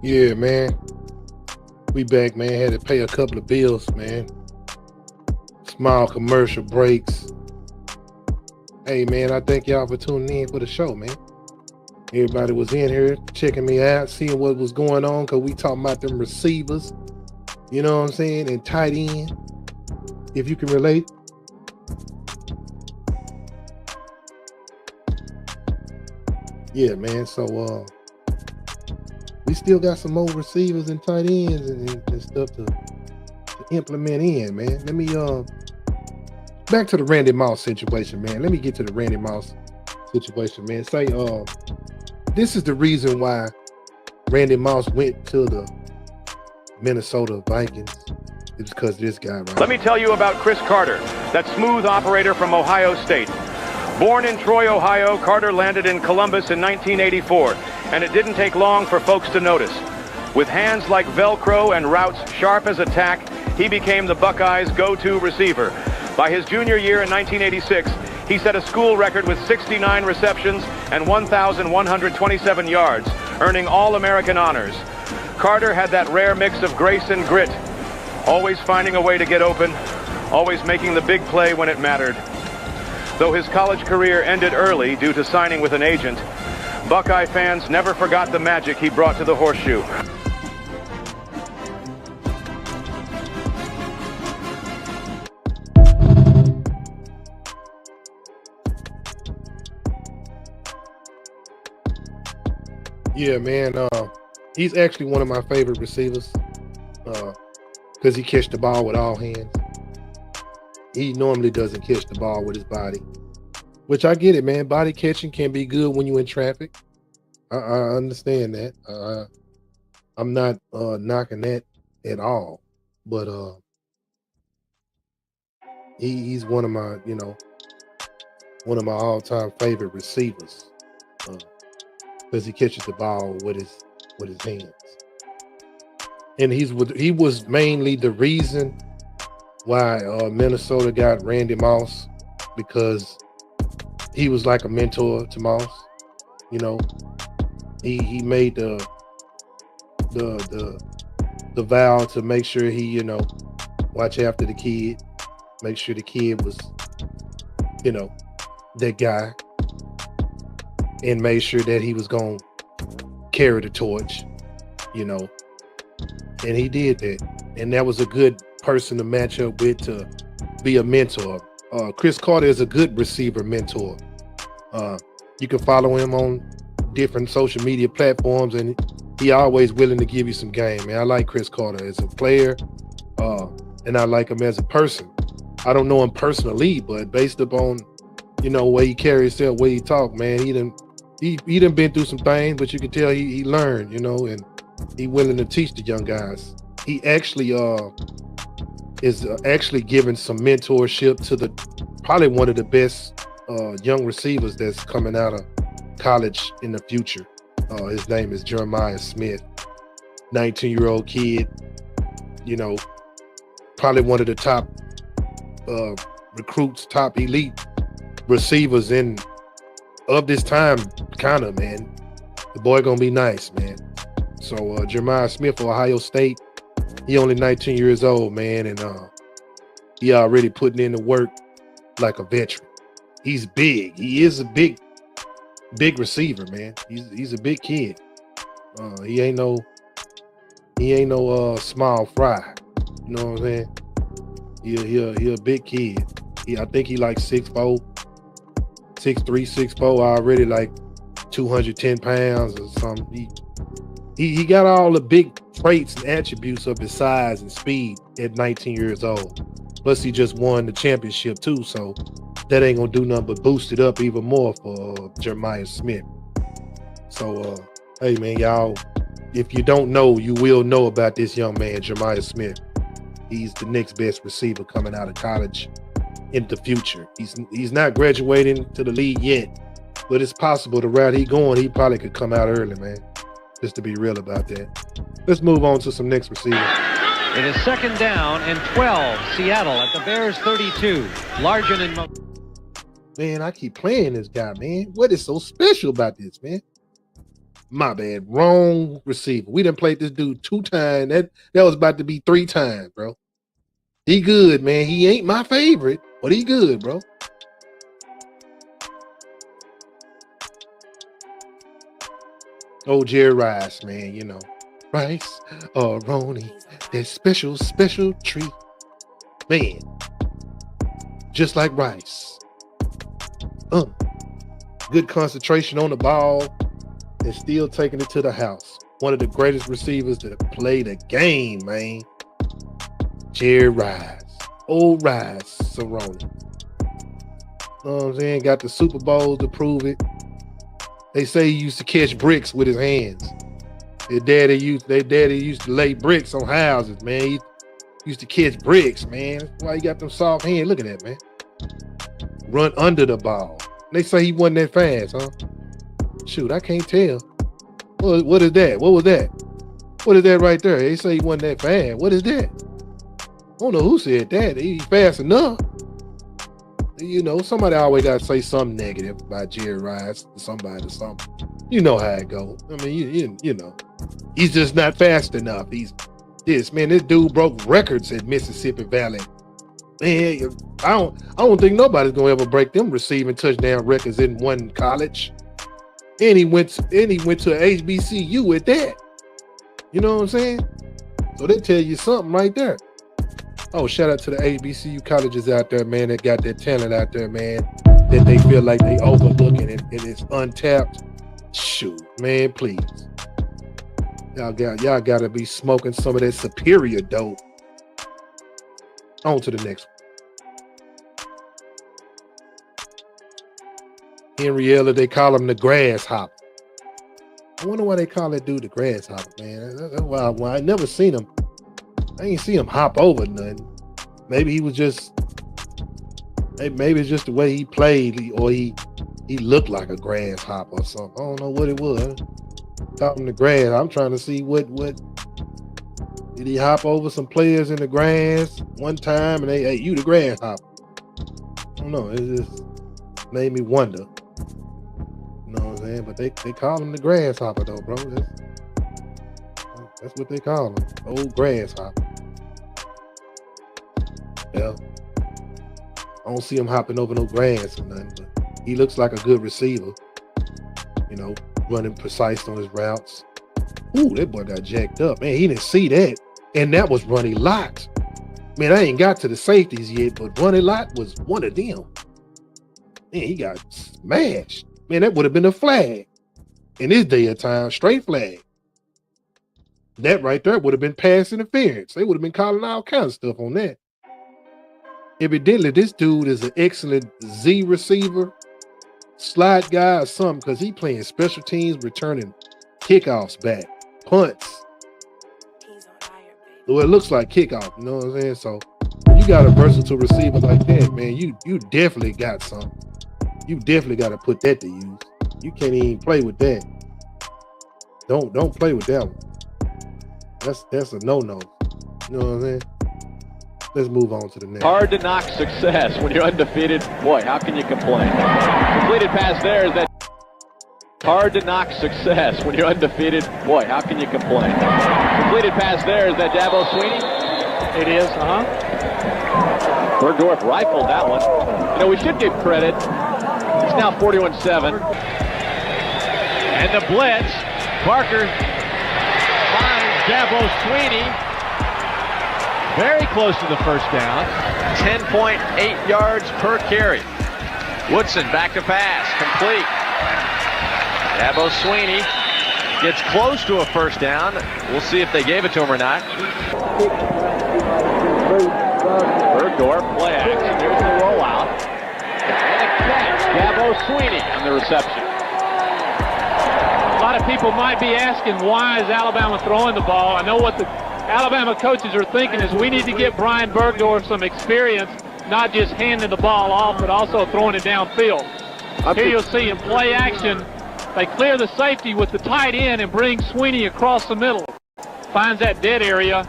Yeah, man. We back, man. Had to pay a couple of bills, man. Small commercial breaks. Hey, man, I thank y'all for tuning in for the show, man. Everybody was in here checking me out, seeing what was going on, because we talking about them receivers, you know what I'm saying, and tight end, if you can relate. Yeah, man, so we still got some more receivers and tight ends and stuff to implement in, man. Let me back to the Randy Moss situation, man. Let me get to the Randy Moss situation, man. Say this is the reason why Randy Moss went to the Minnesota Vikings. It's because this guy right Let me tell you about Chris Carter, that smooth operator from Ohio State. Born in Troy, Ohio, Carter landed in Columbus in 1984, and it didn't take long for folks to notice. With hands like Velcro and routes sharp as a tack, he became the Buckeyes' go-to receiver. By his junior year in 1986, he set a school record with 69 receptions and 1,127 yards, earning All-American honors. Carter had that rare mix of grace and grit, always finding a way to get open, always making the big play when it mattered. Though his college career ended early due to signing with an agent, Buckeye fans never forgot the magic he brought to the horseshoe. Yeah, man. He's actually one of my favorite receivers because he catch the ball with all hands. He normally doesn't catch the ball with his body, which I get it, man. Body catching can be good when you're in traffic. I understand that. I'm not knocking that at all, but he's one of my, one of my all-time favorite receivers because he catches the ball with his hands, and he was mainly the reason why Minnesota got Randy Moss, because he was like a mentor to Moss. He made the vow to make sure he watch after the kid, make sure the kid was that guy, and made sure that he was gonna carry the torch, and he did that, and that was a good person to match up with to be a mentor. Chris Carter is a good receiver mentor. You can follow him on different social media platforms, and he always willing to give you some game, man. I like Chris Carter as a player, and I like him as a person. I don't know him personally, but based upon way he carries himself, way he talk, man, he done been through some things, but you can tell he learned, and he willing to teach the young guys. He actually is actually giving some mentorship to probably one of the best young receivers that's coming out of college in the future. His name is Jeremiah Smith, 19-year-old kid, probably one of the top recruits, top elite receivers of this time, kind of, man. The boy gonna be nice, man. So Jeremiah Smith for Ohio State, he only 19 years old, man, and he already putting in the work like a veteran. He's big. He is a big receiver, man. He's a big kid. He ain't no small fry. You know what I'm saying? He a big kid. I think he like 6'4", 6'3", 6'4", already like 210 pounds or something. He got all the big traits and attributes of his size and speed at 19 years old. Plus he just won the championship too, so that ain't gonna do nothing but boost it up even more for Jeremiah Smith. So hey man, y'all, if you don't know, you will know about this young man, Jeremiah Smith. He's the next best receiver coming out of college in the future. He's not graduating to the league yet, but it's possible the route he going, he probably could come out early, man. Just to be real about that. Let's move on to some next receivers. It is 2nd down and 12. Seattle at the Bears 32. Largent and man, I keep playing this guy, man. What is so special about this, man? My bad. Wrong receiver. We done played this dude 2 times. That was about to be 3 times, bro. He good, man. He ain't my favorite, but he good, bro. Oh, Jerry Rice, man, Rice or Ronnie, that special treat. Man, just like Rice. Good concentration on the ball and still taking it to the house. One of the greatest receivers to play the game, man. Jerry Rice. Old Rice, Cerrone. Know what I'm saying? Got the Super Bowl to prove it. They say he used to catch bricks with his hands. Their daddy used to lay bricks on houses, man. He used to catch bricks, man. That's why he got them soft hands. Look at that, man. Run under the ball. They say he wasn't that fast, huh? Shoot, I can't tell. What is that? What was that? What is that right there? They say he wasn't that fast. What is that? I don't know who said that. He fast enough. Somebody always got to say something negative about Jerry Rice to somebody or something. You know how it goes. I mean, you know. He's just not fast enough. This dude broke records at Mississippi Valley. Man, I don't think nobody's gonna ever break them receiving touchdown records in one college. And he went to HBCU with that. You know what I'm saying? So they tell you something right there. Oh, shout out to the HBCU colleges out there, man, that got that talent out there, man, that they feel like they overlooking and it's untapped. Shoot, man, please. Y'all gotta be smoking some of that superior dope. On to the next one. Henrietta, they call him the grasshopper. I wonder why they call that dude the grasshopper, man. That's why I never seen him. I ain't see him hop over nothing. Maybe he was just, maybe it's just the way he played, or he looked like a grasshopper or something. I don't know what it was. Call him the grass. I'm trying to see what did he hop over some players in the grass one time and they, hey, you the grasshopper. I don't know. It just made me wonder. You know what I'm saying? But they call him the grasshopper though, bro. That's what they call him. Old grasshopper. Yeah. I don't see him hopping over no grass or nothing, but he looks like a good receiver. You know, running precise on his routes. Ooh, that boy got jacked up. Man, he didn't see that. And that was Ronnie Lott. Man, I ain't got to the safeties yet, but Ronnie Lott was one of them. Man, he got smashed. Man, that would have been a flag. In this day of time, straight flag. That right there would have been pass interference. They would have been calling all kinds of stuff on that. Evidently, this dude is an excellent Z receiver, slide guy or something, because he playing special teams, returning kickoffs back, punts. Well, it looks like kickoff, you know what I'm saying? So you got a versatile receiver like that, man. You definitely got something. You definitely got to put that to use. You can't even play with that. Don't play with that one. That's a no-no. You know what I'm saying? Let's move on to the next. Hard to knock success when you're undefeated. Boy, how can you complain? Completed pass there is that. Hard to knock success when you're undefeated. Boy, how can you complain? Completed pass there is that Dabo Sweeney. It is, Bergdorf rifled that one. You know, we should give credit. It's now 41-7. And the blitz. Parker finds Dabo Sweeney. Very close to the first down. 10.8 yards per carry. Woodson back to pass. Complete. Dabo Sweeney gets close to a first down. We'll see if they gave it to him or not. Bergdorf, play action. Here's the rollout. And a catch. Dabo Sweeney on the reception. A lot of people might be asking, why is Alabama throwing the ball? I know what the Alabama coaches are thinking is we need to get Brian Bergdorf some experience, not just handing the ball off, but also throwing it downfield. Here you'll see in play action, they clear the safety with the tight end and bring Sweeney across the middle. Finds that dead area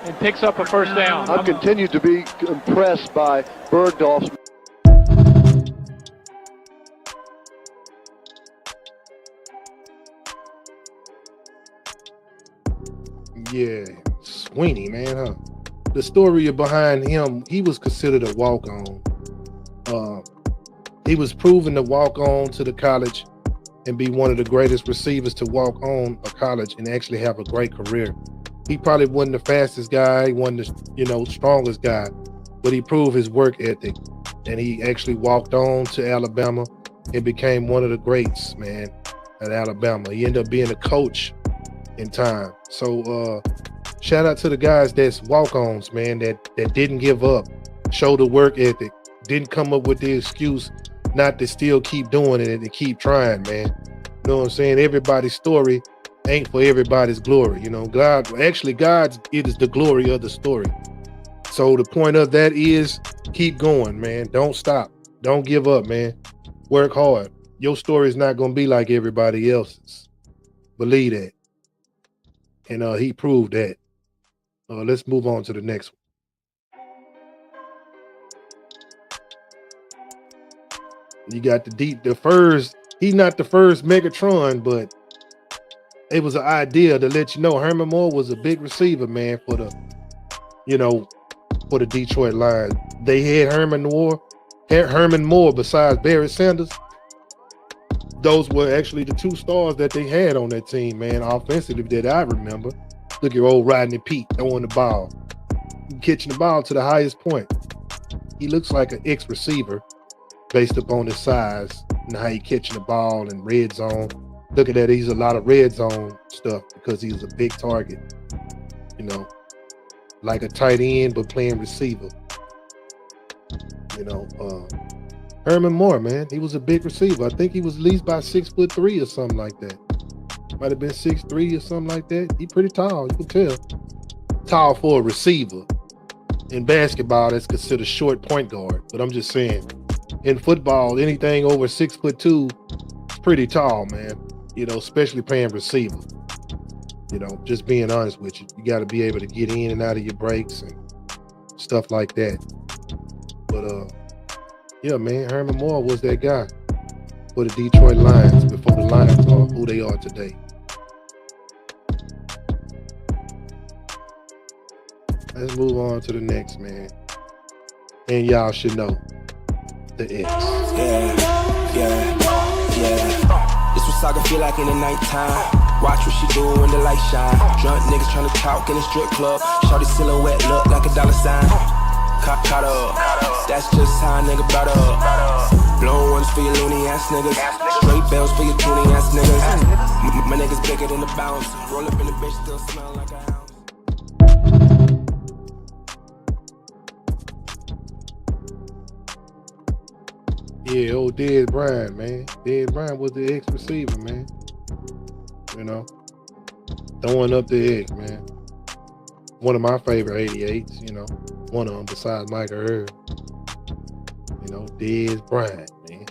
and picks up a first down. I've continued to be impressed by Bergdorf's. Yeah, Sweeney, man, huh? The story behind him, he was considered a walk-on. He was proven to walk on to the college and be one of the greatest receivers to walk on a college and actually have a great career. He probably wasn't the fastest guy, he wasn't the strongest guy, but he proved his work ethic, and he actually walked on to Alabama and became one of the greats, man, at Alabama. He ended up being a coach in time. So shout out to the guys that's walk-ons, man, that didn't give up, showed the work ethic, didn't come up with the excuse not to still keep doing it and to keep trying, man. You know what I'm saying? Everybody's story ain't for everybody's glory. You know, God's it is the glory of the story. So the point of that is keep going, man. Don't stop. Don't give up, man. Work hard. Your story is not going to be like everybody else's. Believe that. And he proved that. Let's move on to the next one. You got the first, he's not the first Megatron, but it was an idea to let you know Herman Moore was a big receiver, man, for the Detroit Lions. They had Herman Moore besides Barry Sanders. Those were actually the two stars that they had on that team, man, offensively that I remember. Look at old Rodney Peete throwing the ball, catching the ball to the highest point. He looks like an ex-receiver based upon his size and how he catching the ball in red zone. looking at it, he's a lot of red zone stuff because he's a big target. You know, like a tight end, but playing receiver. You know, Herman Moore, man, he was a big receiver. I think he was at least about 6'3" or something like that. Might have been 6'3" or something like that. He pretty tall, you can tell. Tall for a receiver. In basketball, that's considered short point guard. But I'm just saying, in football, anything over 6'2" is pretty tall, man. You know, especially playing receiver. You know, just being honest with you. You got to be able to get in and out of your breaks and stuff like that. But, yeah, man, Herman Moore was that guy for the Detroit Lions before the Lions are who they are today. Let's move on to the next, man. And y'all should know the X. Yeah. This what soccer feel like in the nighttime. Watch what she do when the light shine. Drunk niggas tryna talk in the strip club. Shorty silhouette look like a dollar sign. Caught up. That's just how a nigga brought up. Blown ones for your loony ass niggas. Straight bells for your toony ass niggas. My niggas bigger than the bounce. Roll up in the bitch, still smell like a house. Yeah, old Dez Bryant, man. Dez Bryant was the X receiver, man. You know, throwing up the X, man. One of my favorite 88s, you know. One of them besides Michael Irvin. You know, Dez Bryant, man.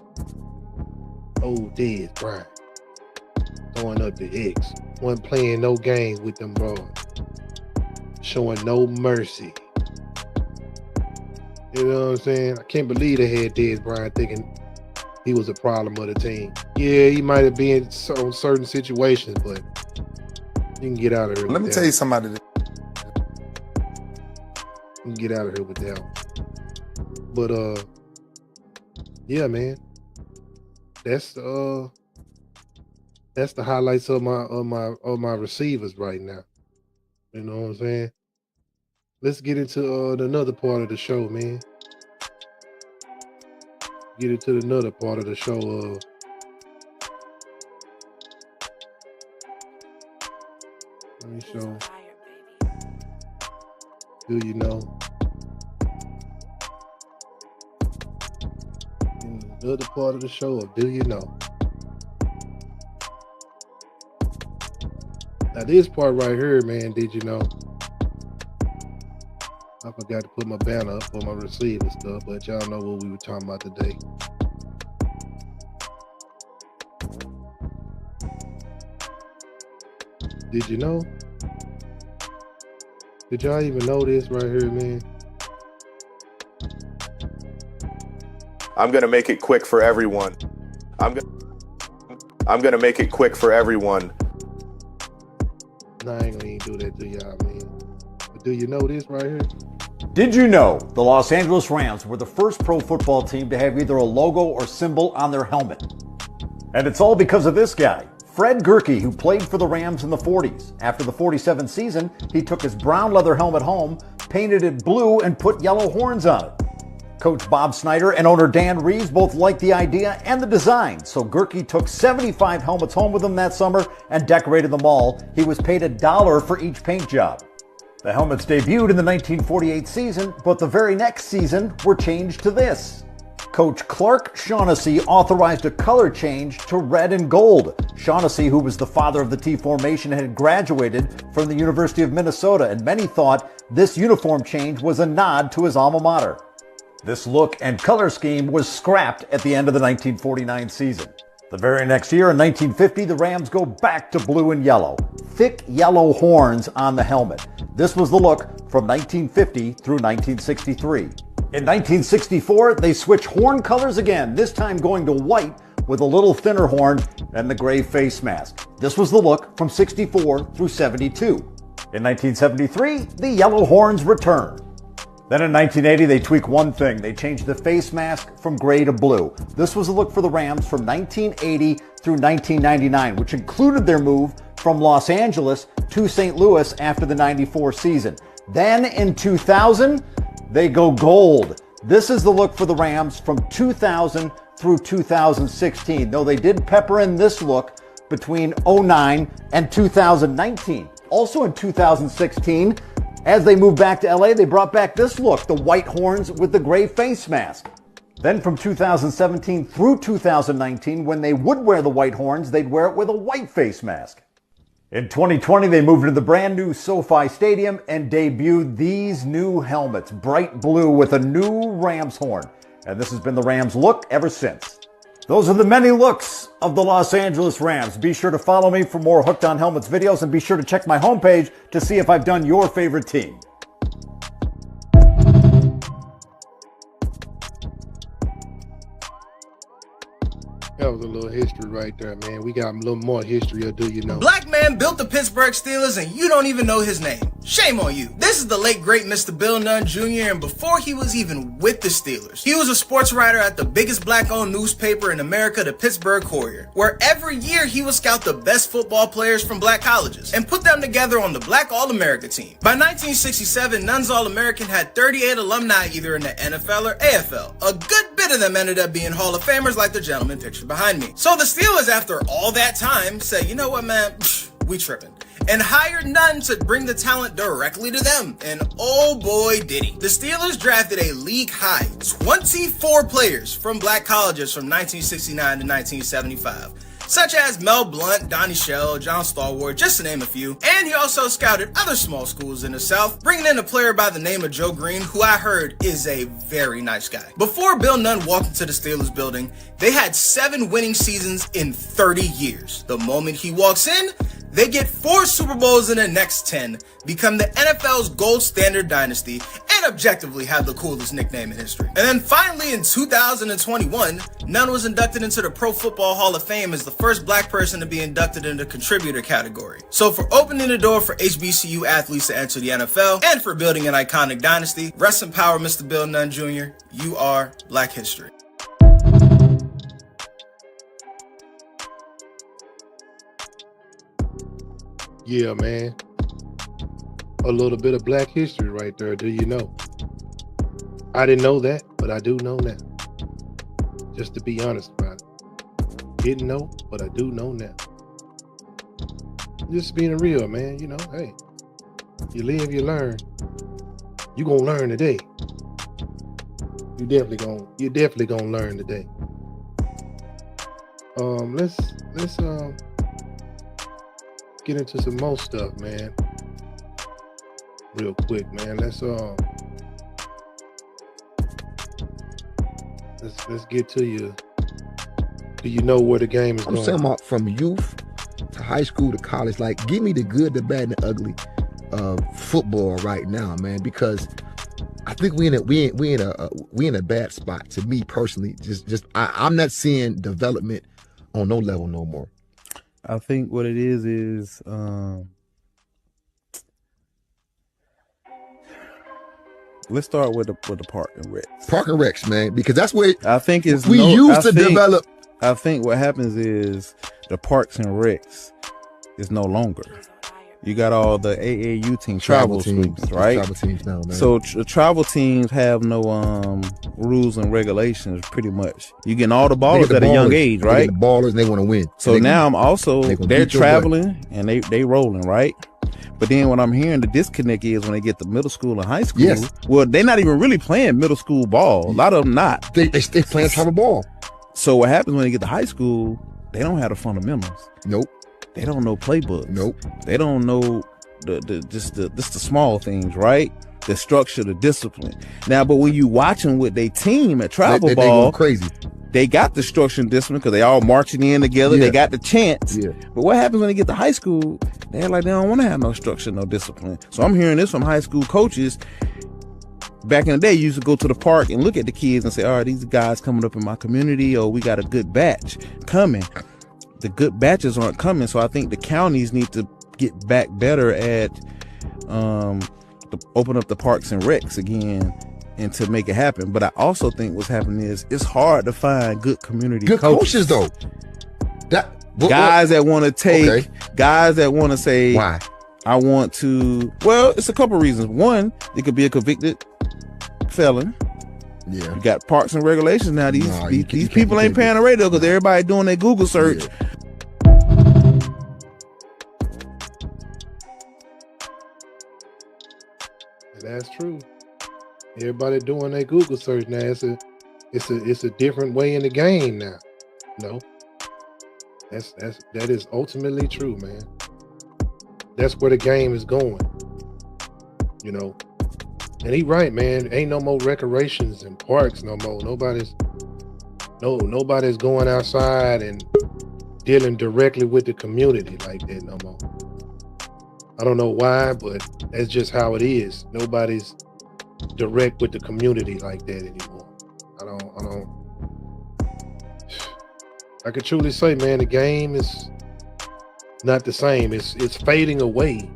Old Dez Bryant. Throwing up the X. Wasn't playing no games with them boys. Showing no mercy. You know what I'm saying? I can't believe they had Dez Bryant thinking he was a problem of the team. Yeah, he might have been in certain situations, but you can get out of here. Let me tell you somebody that. You can get out of here with that. But yeah, man. That's the highlights of my receivers right now. You know what I'm saying? Let's get into another part of the show, man. Get into another part of the show. Let me show. Do you know? Another part of the show of Do You Know? Now this part right here, man, did you know? I forgot to put my banner up for my receiver stuff, but y'all know what we were talking about today. Did you know? Did y'all even know this right here, man? I'm gonna make it quick for everyone. I'm gonna make it quick for everyone. Nah, I ain't gonna even do that to y'all, man. But do you know this right here? Did you know the Los Angeles Rams were the first pro football team to have either a logo or symbol on their helmet? And it's all because of this guy, Fred Gurkey, who played for the Rams in the 40s. After the 47 season, he took his brown leather helmet home, painted it blue, and put yellow horns on it. Coach Bob Snyder and owner Dan Reeves both liked the idea and the design, so Gurkey took 75 helmets home with him that summer and decorated them all. He was paid $1 for each paint job. The helmets debuted in the 1948 season, but the very next season were changed to this. Coach Clark Shaughnessy authorized a color change to red and gold. Shaughnessy, who was the father of the T formation, had graduated from the University of Minnesota, and many thought this uniform change was a nod to his alma mater. This look and color scheme was scrapped at the end of the 1949 season. The very next year, in 1950, the Rams go back to blue and yellow. Thick yellow horns on the helmet. This was the look from 1950 through 1963. In 1964, they switch horn colors again, this time going to white with a little thinner horn and the gray face mask. This was the look from 64 through 72. In 1973, the yellow horns return. Then in 1980, they tweak one thing. They changed the face mask from gray to blue. This was the look for the Rams from 1980 through 1999, which included their move from Los Angeles to St. Louis after the 94 season. Then in 2000, they go gold. This is the look for the Rams from 2000 through 2016, though they did pepper in this look between 2009 and 2019. Also in 2016, as they moved back to LA, they brought back this look, the white horns with the gray face mask. Then from 2017 through 2019, when they would wear the white horns, they'd wear it with a white face mask. In 2020, they moved into the brand new SoFi Stadium and debuted these new helmets, bright blue with a new Rams horn. And this has been the Rams look ever since. Those are the many looks of the Los Angeles Rams. Be sure to follow me for more Hooked on Helmets videos, and be sure to check my homepage to see if I've done your favorite team. That was a little history right there, man. We got a little more history, or do you know? Black man built the Pittsburgh Steelers and you don't even know his name. Shame on you. This is the late great Mr. Bill Nunn Jr. and before he was even with the Steelers, he was a sports writer at the biggest black-owned newspaper in America, the Pittsburgh Courier, where every year he would scout the best football players from black colleges and put them together on the Black All-America team. By 1967, Nunn's All-American had 38 alumni either in the NFL or AFL. A good bit of them ended up being Hall of Famers like the gentleman pictured behind me. So the Steelers, after all that time, say, you know what, man, we tripping. And hired Nunn to bring the talent directly to them. And oh boy, did he. The Steelers drafted a league-high 24 players from black colleges from 1969 to 1975. Such as Mel Blount, Donnie Shell, John Stallworth, just to name a few. And he also scouted other small schools in the South, bringing in a player by the name of Joe Green, who I heard is a very nice guy. Before Bill Nunn walked into the Steelers building, they had 7 winning seasons in 30 years. The moment he walks in, they get 4 Super Bowls in the next 10, become the NFL's gold standard dynasty, and objectively have the coolest nickname in history. And then finally in 2021, Nunn was inducted into the Pro Football Hall of Fame as the first black person to be inducted in the contributor category. So for opening the door for HBCU athletes to enter the NFL, and for building an iconic dynasty, rest in power, Mr. Bill Nunn Jr., you are Black history. Yeah, man. A little bit of black history right there, do you know? I didn't know that, but I do know now. Just to be honest about it. Didn't know, but I do know now. Just being real, man, you know, hey. You live, you learn. You gonna learn today. You definitely gonna learn today. Let's get into some more stuff, man. Real quick, man. Let's get to you. Do you know where the game is going? I'm saying about from youth to high school to college. Like, give me the good, the bad, and the ugly of football right now, man. Because I think we in a bad spot. To me personally, I'm not seeing development on no level no more. I think what it is let's start with the Park and Recs. Park and Recs, man, because that's where I think is we used to develop. I think what happens is the Parks and Recs is no longer. You got all the AAU teams, travel teams, right? Travel teams now, man. So travel teams have no rules and regulations, pretty much. You getting all the ballers at a young age, right? The ballers, and they want to win. So now they're traveling and they rolling, right? But then what I'm hearing the disconnect is when they get to middle school and high school. Yes. Well, they're not even really playing middle school ball. A lot of them not. They playing travel ball. So what happens when they get to high school? They don't have the fundamentals. Nope. They don't know playbooks. Nope. They don't know the small things, right? The structure, the discipline. Now, but when you watching with their team at travel they ball, go crazy. They got the structure and discipline because they all marching in together. Yeah. They got the chants. Yeah. But what happens when they get to high school? They're like, they don't want to have no structure, no discipline. So I'm hearing this from high school coaches. Back in the day, you used to go to the park and look at the kids and say, all right, these guys coming up in my community, or we got a good batch coming. The good batches aren't coming, so I think the counties need to get back better at open up the parks and recs again and to make it happen. But I also think what's happening is it's hard to find good community coaches though. Guys that want to take, guys that want to say, why? I want to, well, it's a couple reasons. One, it could be a convicted felon. Yeah. You got parks and regulations now. These people ain't paying the radio because everybody doing their Google search. Yeah. And that's true. Everybody doing their Google search now. It's a different way in the game now. No. That is ultimately true, man. That's where the game is going. You know. And he right, man. Ain't no more recreations and parks no more. Nobody's going outside and dealing directly with the community like that no more. I don't know why, but that's just how it is. Nobody's direct with the community like that anymore. I could truly say, man, the game is not the same. It's fading away,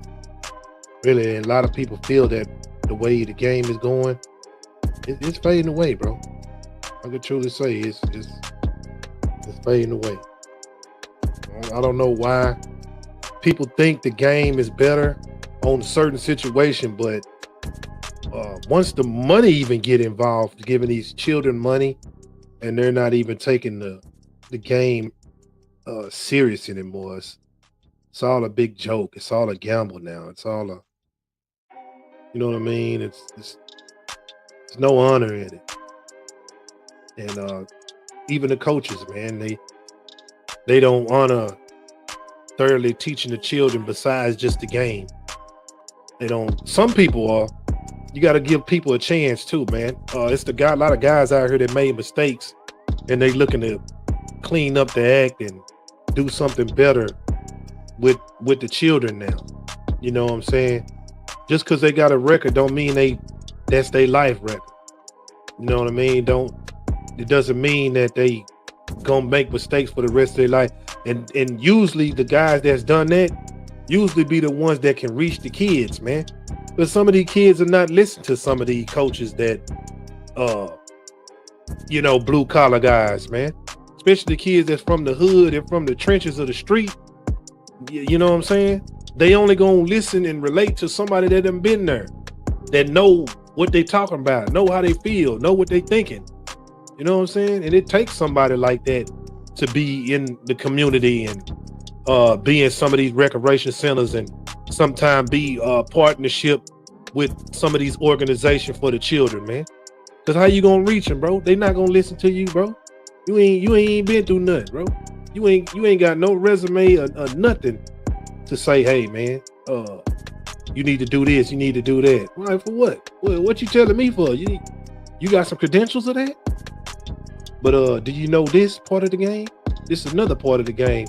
really. And a lot of people feel that the way the game is going, it's fading away, bro. I could truly say it's fading away. I don't know why people think the game is better on a certain situation, but once the money even get involved, giving these children money, and they're not even taking the game serious anymore. It's all a big joke. It's all a gamble now. It's all a, you know what I mean? It's no honor in it. And even the coaches, man, they don't honor thoroughly teaching the children besides just the game. They don't. Some people are. You got to give people a chance too, man. It's a lot of guys out here that made mistakes, and they looking to clean up the act and do something better with the children now. You know what I'm saying? Just because they got a record don't mean that's their life record. You know what I mean? It doesn't mean that they gonna make mistakes for the rest of their life. And usually the guys that's done that usually be the ones that can reach the kids, man. But some of these kids are not listening to some of these coaches that blue collar guys, man. Especially the kids that's from the hood and from the trenches of the street. You know what I'm saying? They only gonna listen and relate to somebody that done been there, that know what they talking about, know how they feel, know what they thinking. You know what I'm saying? And it takes somebody like that to be in the community and be in some of these recreation centers and sometimes be partnership with some of these organizations for the children, man. Because how you gonna reach them, bro? They not gonna listen to you, bro. You ain't been through nothing, bro. You ain't got no resume or nothing to say, hey, man, you need to do this, you need to do that. Right, for what? What you telling me for? You got some credentials of that? But do you know this part of the game? This is another part of the game.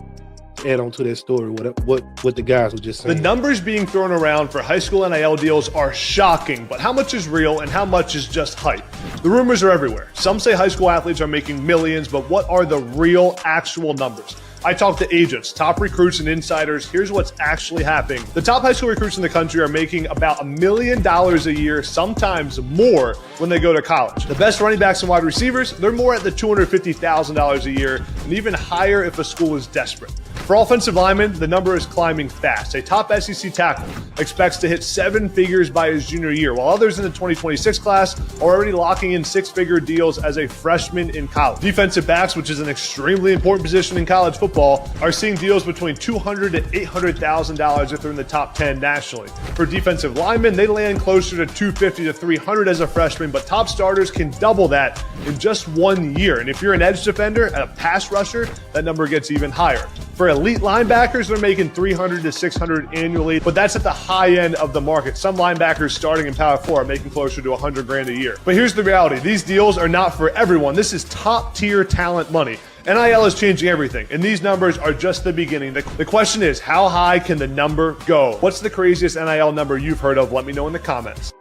Add on to that story, what the guys were just saying. The numbers being thrown around for high school NIL deals are shocking, but how much is real and how much is just hype? The rumors are everywhere. Some say high school athletes are making millions, but what are the real, actual numbers? I talked to agents, top recruits, and insiders. Here's what's actually happening. The top high school recruits in the country are making about $1 million a year, sometimes more, when they go to college. The best running backs and wide receivers, they're more at the $250,000 a year, and even higher if a school is desperate. For offensive linemen, the number is climbing fast. A top SEC tackle expects to hit 7 figures by his junior year, while others in the 2026 class are already locking in 6-figure deals as a freshman in college. Defensive backs, which is an extremely important position in college football, are seeing deals between $200,000 to $800,000 if they're in the top 10 nationally. For defensive linemen, they land closer to $250,000 to $300,000 as a freshman, but top starters can double that in just 1 year. And if you're an edge defender and a pass rusher, that number gets even higher. For elite linebackers, they're making $300,000 to $600,000 annually, but that's at the high end of the market. Some linebackers starting in Power 4 are making closer to $100,000 a year. But here's the reality. These deals are not for everyone. This is top tier talent money. NIL is changing everything, and these numbers are just the beginning. The question is, how high can the number go? What's the craziest NIL number you've heard of? Let me know in the comments.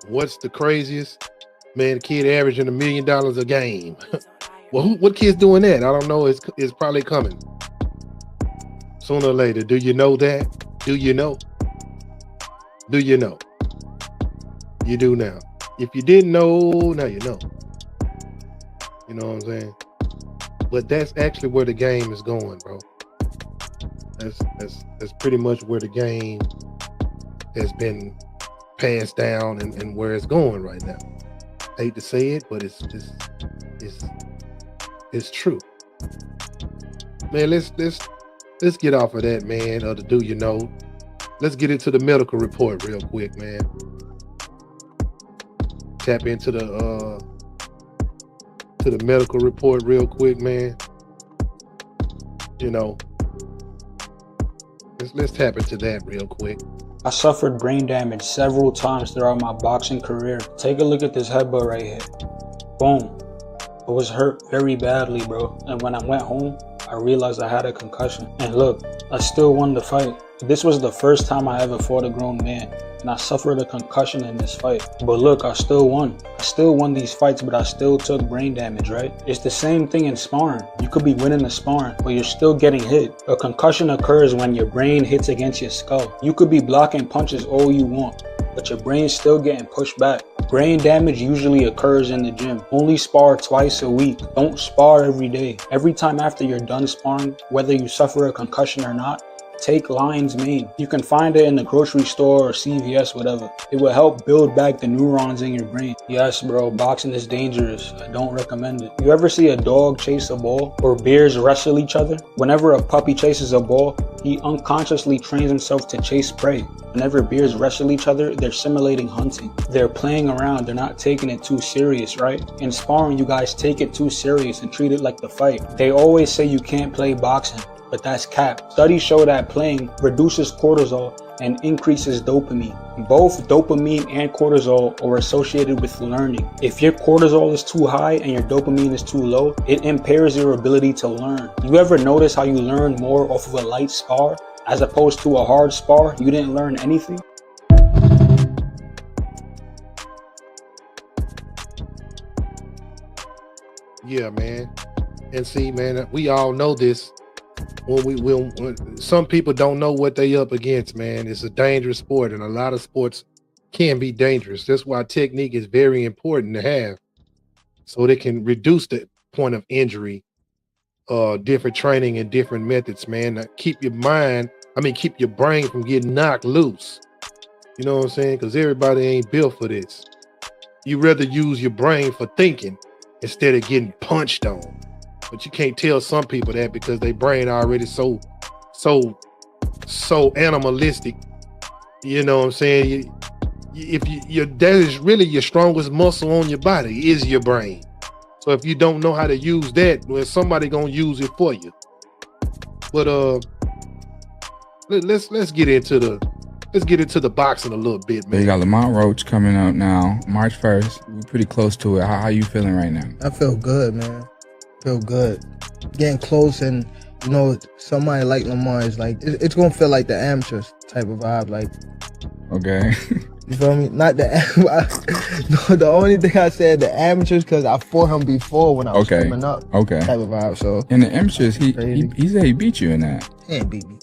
What's the craziest? Man, the kid averaging $1 million a game. Well, what kid's doing that? I don't know. It's probably coming sooner or later. Do you know that? Do you know? Do you know? You do now. If you didn't know, now you know. You know what I'm saying? But that's actually where the game is going, bro. That's pretty much where the game has been passed down and where it's going right now. I hate to say it, but it's true. Man, let's let's get off of that, man, or the do you know. Let's get into the medical report real quick, man. Tap into the medical report real quick, man. You know, let's tap into that real quick. I suffered brain damage several times throughout my boxing career. Take a look at this headbutt right here. Boom. I was hurt very badly, bro. And when I went home, I realized I had a concussion. And look, I still won the fight. This was the first time I ever fought a grown man, and I suffered a concussion in this fight. But look, I still won. I still won these fights, but I still took brain damage, right? It's the same thing in sparring. You could be winning a sparring, but you're still getting hit. A concussion occurs when your brain hits against your skull. You could be blocking punches all you want, but your brain's still getting pushed back. Brain damage usually occurs in the gym. Only spar twice a week. Don't spar every day. Every time after you're done sparring, whether you suffer a concussion or not, take Lion's Mane. You can find it in the grocery store or CVS, whatever. It will help build back the neurons in your brain. Yes, bro, boxing is dangerous. I don't recommend it. You ever see a dog chase a ball or bears wrestle each other? Whenever a puppy chases a ball, he unconsciously trains himself to chase prey. Whenever bears wrestle each other, they're simulating hunting. They're playing around, they're not taking it too serious, right? In sparring, you guys take it too serious and treat it like the fight. They always say you can't play boxing, but that's cap. Studies show that playing reduces cortisol and increases dopamine. Both dopamine and cortisol are associated with learning. If your cortisol is too high and your dopamine is too low, it impairs your ability to learn. You ever notice how you learn more off of a light spar as opposed to a hard spar? You didn't learn anything? Yeah, man. And see, man, we all know this. When some people don't know what they up against, man. It's a dangerous sport, and a lot of sports can be dangerous. That's why technique is very important to have, so they can reduce the point of injury. Different training and different methods, man. Keep your brain from getting knocked loose. You know what I'm saying? Because everybody ain't built for this. You rather use your brain for thinking instead of getting punched on. But you can't tell some people that because their brain already so animalistic. You know what I'm saying? That is really your strongest muscle on your body is your brain. So if you don't know how to use that, well, somebody gonna use it for you. But let's get into the boxing a little bit, man. You got Lamont Roach coming up now, March 1st. We're pretty close to it. How you feeling right now? I feel good, man. Feel good. Getting close, and you know, somebody like Lamar is like it's gonna feel like the amateurs type of vibe, like. Okay. You feel me? Not the no, the only thing I said the amateurs because I fought him before when I was coming up. Okay. Type of vibe. So in the amateurs, he said he beat you in that. He didn't beat me.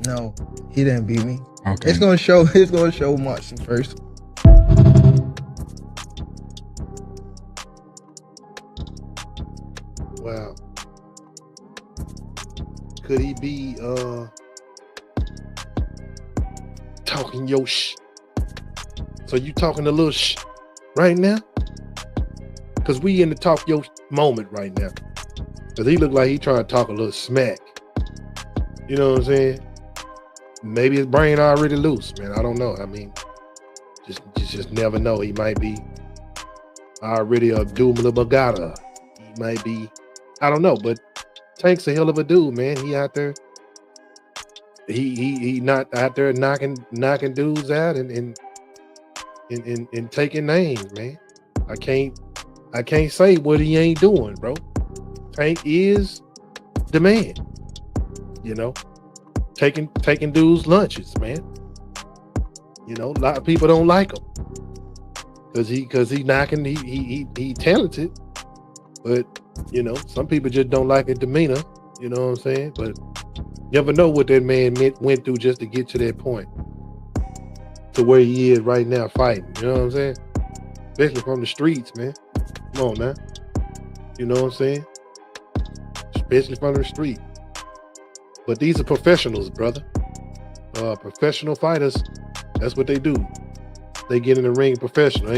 No, he didn't beat me. Okay. It's gonna show March the 1st. Wow. Could he be talking your shh? So you talking a little shh right now? Cause we in the talk your moment right now. Cause he look like he trying to talk a little smack. You know what I'm saying? Maybe his brain already loose, man. I don't know. I mean, just never know. He might be already a Abdul Bagada. He might be, I don't know, but Tank's a hell of a dude, man. He out there. He not out there knocking dudes out and taking names, man. I can't say what he ain't doing, bro. Tank is the man. You know, taking dudes lunches, man. You know, a lot of people don't like him because he knocking. He talented, but you know, some people just don't like his demeanor. You know what I'm saying? But you never know what that man went through just to get to that point, to where he is right now fighting. You know what I'm saying? Especially from the streets, man. Come on, man. You know what I'm saying? Especially from the street. But these are professionals, brother. Professional fighters, that's what they do. They get in the ring professional.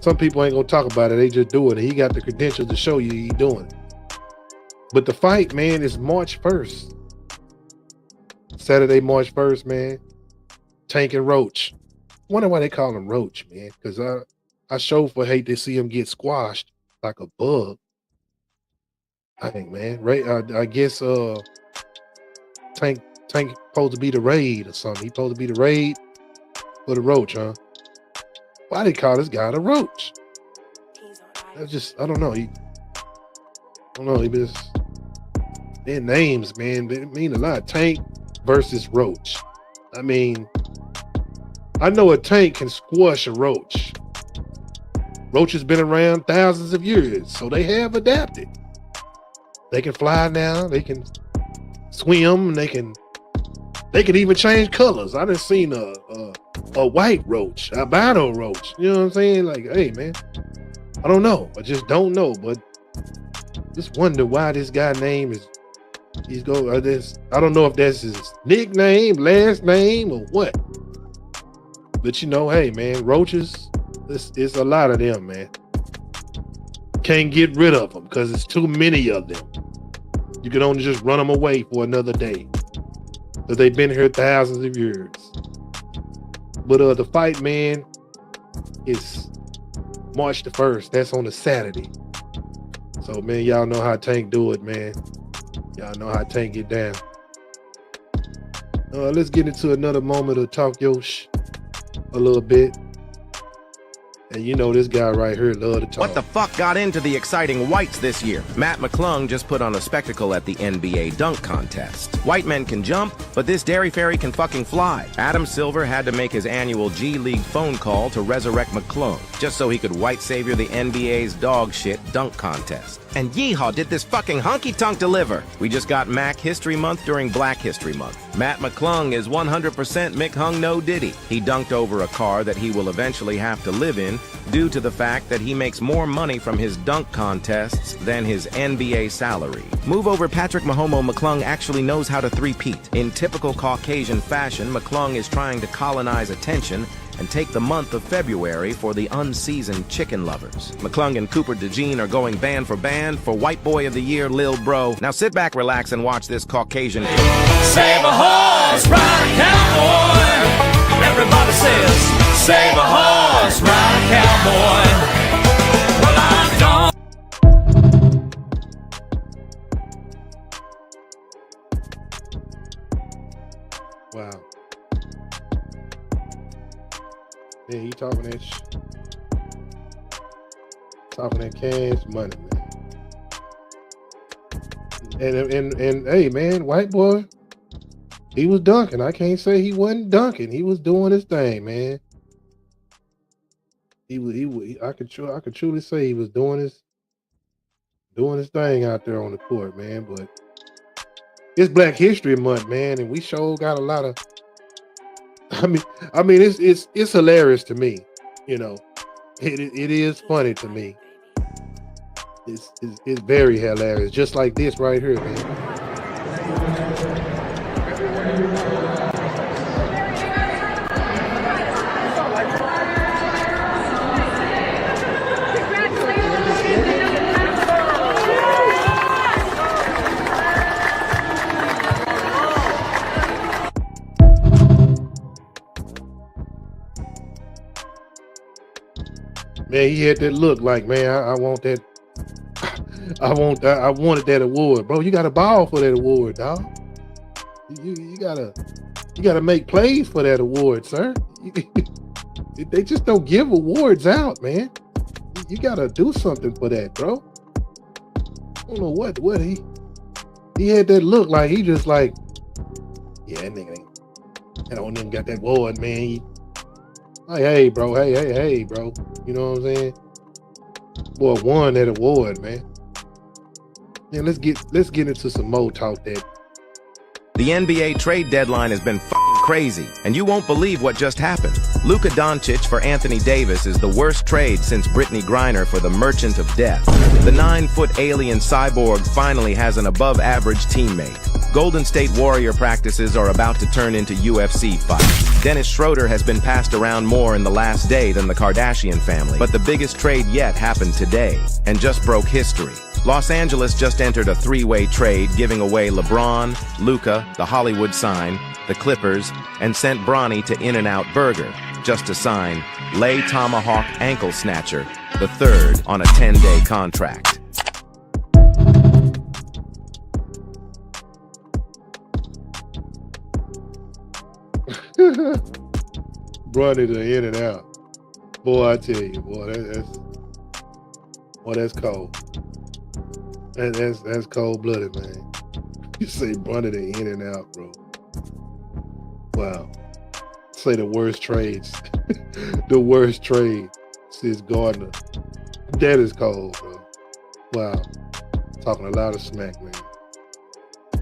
Some people ain't gonna talk about it. They just do it. And he got the credentials to show you he doing it. But the fight, man, is March 1st. Saturday, March 1st, man. Tank and Roach. Wonder why they call him Roach, man. Because I sure for hate to see him get squashed like a bug. I think, man. I guess Tank supposed to be the raid or something. He supposed to be the raid for the Roach, huh? Why they call this guy the Roach? That's just, I don't know. He just, their names, man, they mean a lot. Tank versus Roach. I mean, I know a tank can squash a roach. Roach has been around thousands of years, so they have adapted. They can fly now, they can swim, they can even change colors. I done seen a white roach, albino roach. You know what I'm saying? Like, hey, man, I don't know. I just don't know, but just wonder why this guy name is, I don't know if that's his nickname, last name, or what. But you know, hey, man, roaches, it's a lot of them, man. Can't get rid of them because it's too many of them. You can only just run them away for another day. But they've been here thousands of years. But the fight, man, is March the 1st. That's on a Saturday. So, man, y'all know how Tank do it, man. Y'all know how Tank get down. Let's get into another moment of talk your a little bit. And you know this guy right here love to talk. What the fuck got into the exciting whites this year? Matt McClung just put on a spectacle at the NBA dunk contest. White men can jump, but this dairy fairy can fucking fly. Adam Silver had to make his annual G League phone call to resurrect McClung, just so he could white savior the NBA's dog shit dunk contest. And yeehaw did this fucking honky-tonk deliver. We just got Mac History Month during Black History Month. Matt McClung is 100% Mick Hung No Diddy. He dunked over a car that he will eventually have to live in due to the fact that he makes more money from his dunk contests than his NBA salary. Move over Patrick Mahomo McClung actually knows how to three-peat. In typical Caucasian fashion, McClung is trying to colonize attention and take the month of February for the unseasoned chicken lovers. McClung and Cooper DeJean are going band for White Boy of the Year, Lil Bro. Now sit back, relax, and watch this Caucasian. Save a horse, ride a cowboy. Everybody says, save a horse, ride a cowboy. Well, I'm gone. Wow. Yeah, he talking that cash money, man. And hey, man, white boy, he was dunking. I can't say he wasn't dunking. He was doing his thing, man. I could truly say he was doing his thing out there on the court, man. But it's Black History Month, man, and we sure got a lot of. I mean, it's hilarious to me, you know. It is funny to me. It's very hilarious, just like this right here, man. Man, he had that look like, man, I want that. I wanted that award, bro. You got a ball for that award, dog. You gotta make plays for that award, sir. They just don't give awards out, man. You gotta do something for that, bro. I don't know what he had that look like. He just like, yeah, that nigga ain't. I don't even got that award, man. Like, hey, bro, hey, bro. You know what I'm saying? Boy, won that award, man. Yeah, let's get into some more talk that. The NBA trade deadline has been fucking crazy, and you won't believe what just happened. Luka Doncic for Anthony Davis is the worst trade since Brittany Griner for the Merchant of Death. The 9-foot alien cyborg finally has an above-average teammate. Golden State Warrior practices are about to turn into UFC fights. Dennis Schroeder has been passed around more in the last day than the Kardashian family, but the biggest trade yet happened today and just broke history. Los Angeles just entered a three-way trade, giving away LeBron, Luka, the Hollywood sign, the Clippers, and sent Bronny to In-N-Out Burger, just to sign Lay Tomahawk Ankle Snatcher, the third on a 10-day contract. Bronny to In-N-Out. Boy, I tell you, boy, that's cold. That's cold-blooded, man. You say Bronny to In-N-Out, bro. Wow. Say the worst trades. The worst trade since Gardner. That is cold, bro. Wow. Talking a lot of smack, man.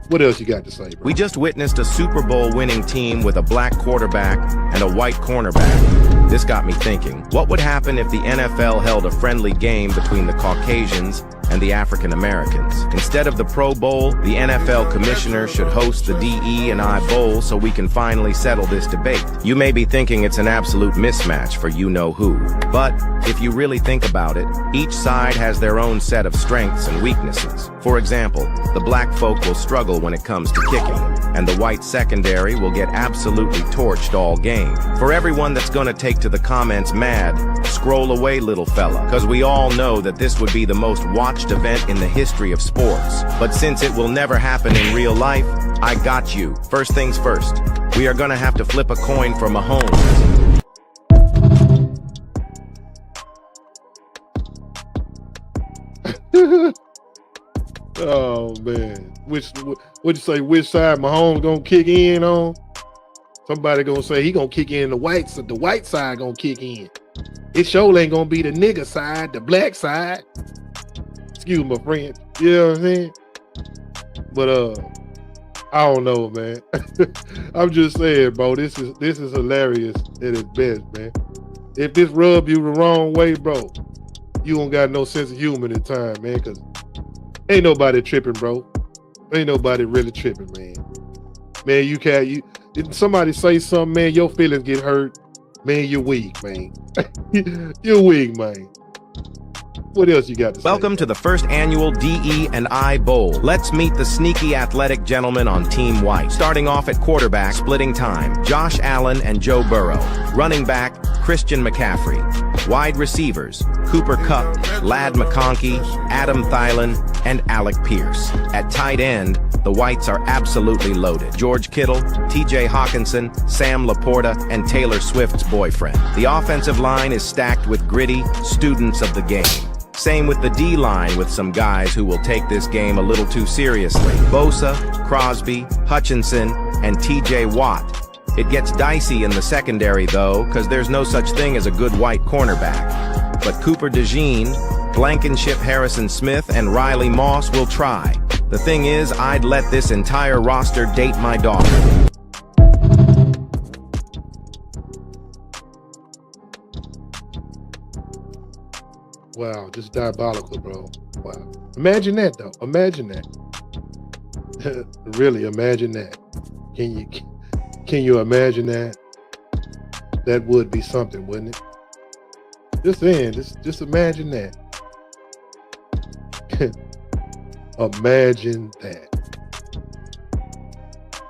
What else you got to say, bro? We just witnessed a Super Bowl winning team with a black quarterback and a white cornerback. This got me thinking, what would happen if the NFL held a friendly game between the Caucasians and the African Americans? Instead of the Pro Bowl, the NFL commissioner should host the DE&I Bowl so we can finally settle this debate. You may be thinking it's an absolute mismatch for you-know-who. But if you really think about it, each side has their own set of strengths and weaknesses. For example, the black folk will struggle when it comes to kicking, and the white secondary will get absolutely torched all game. For everyone that's gonna take to the comments mad, scroll away, little fella, because we all know that this would be the most watched event in the history of sports. But since it will never happen in real life, I got you. First things first, we are gonna have to flip a coin for Mahomes. Oh man, what you say? Which side Mahomes gonna kick in on? Somebody gonna say he gonna kick in the white side gonna kick in. It sure ain't gonna be the nigger side, the black side. Excuse my friend. You know what I'm saying? But I don't know, man. I'm just saying, bro. This is hilarious at its best, man. If this rub you the wrong way, bro, you don't got no sense of humor at the time, man. Cause ain't nobody tripping, bro. Ain't nobody really tripping, man. Man, if somebody say something, man, your feelings get hurt. Man, you're weak, man. You're weak, man. What else you got to say? Welcome to the first annual DE&I Bowl. Let's meet the sneaky athletic gentlemen on Team White. Starting off at quarterback, splitting time, Josh Allen and Joe Burrow. Running back, Christian McCaffrey. Wide receivers, Cooper Kupp, Ladd McConkey, Adam Thielen, and Alec Pierce. At tight end, the Whites are absolutely loaded. George Kittle, TJ Hawkinson, Sam Laporta, and Taylor Swift's boyfriend. The offensive line is stacked with gritty students of the game. Same with the D-line, with some guys who will take this game a little too seriously. Bosa, Crosby, Hutchinson, and TJ Watt. It gets dicey in the secondary, though, because there's no such thing as a good white cornerback. But Cooper DeJean, Blankenship Harrison Smith, and Riley Moss will try. The thing is, I'd let this entire roster date my daughter. Wow, just diabolical, bro. Wow. Imagine that, though. Imagine that. Really, imagine that. Can you imagine that? That would be something, wouldn't it? Just saying, just imagine that. Imagine that.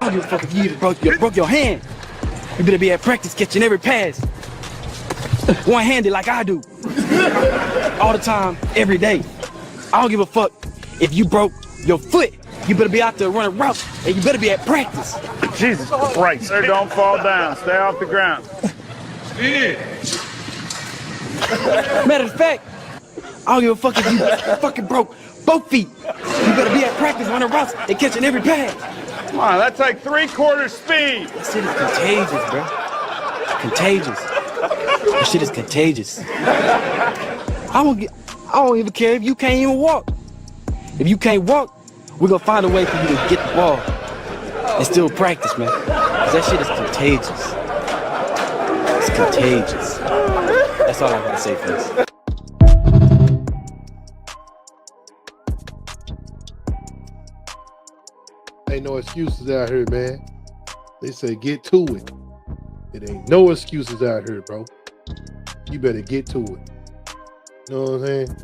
I don't give a fuck if you broke your hand. You better be at practice catching every pass. One-handed like I do. All the time, every day. I don't give a fuck if you broke your foot. You better be out there running routes, and you better be at practice. Jesus Christ. Sir, don't fall down. Stay off the ground. Matter of fact, I don't give a fuck if you fucking broke both feet. You better be at practice running routes and catching every pass. Come on, that's like 3/4 speed. That shit is contagious, bro. Contagious. That shit is contagious. I don't even care if you can't even walk. If you can't walk, we're gonna find a way for you to get the ball and still practice, man. 'Cause that shit is contagious. It's contagious. That's all I gotta say for this. Ain't no excuses out here, man. They say get to it. It ain't no excuses out here, bro. You better get to it. You know what I'm saying?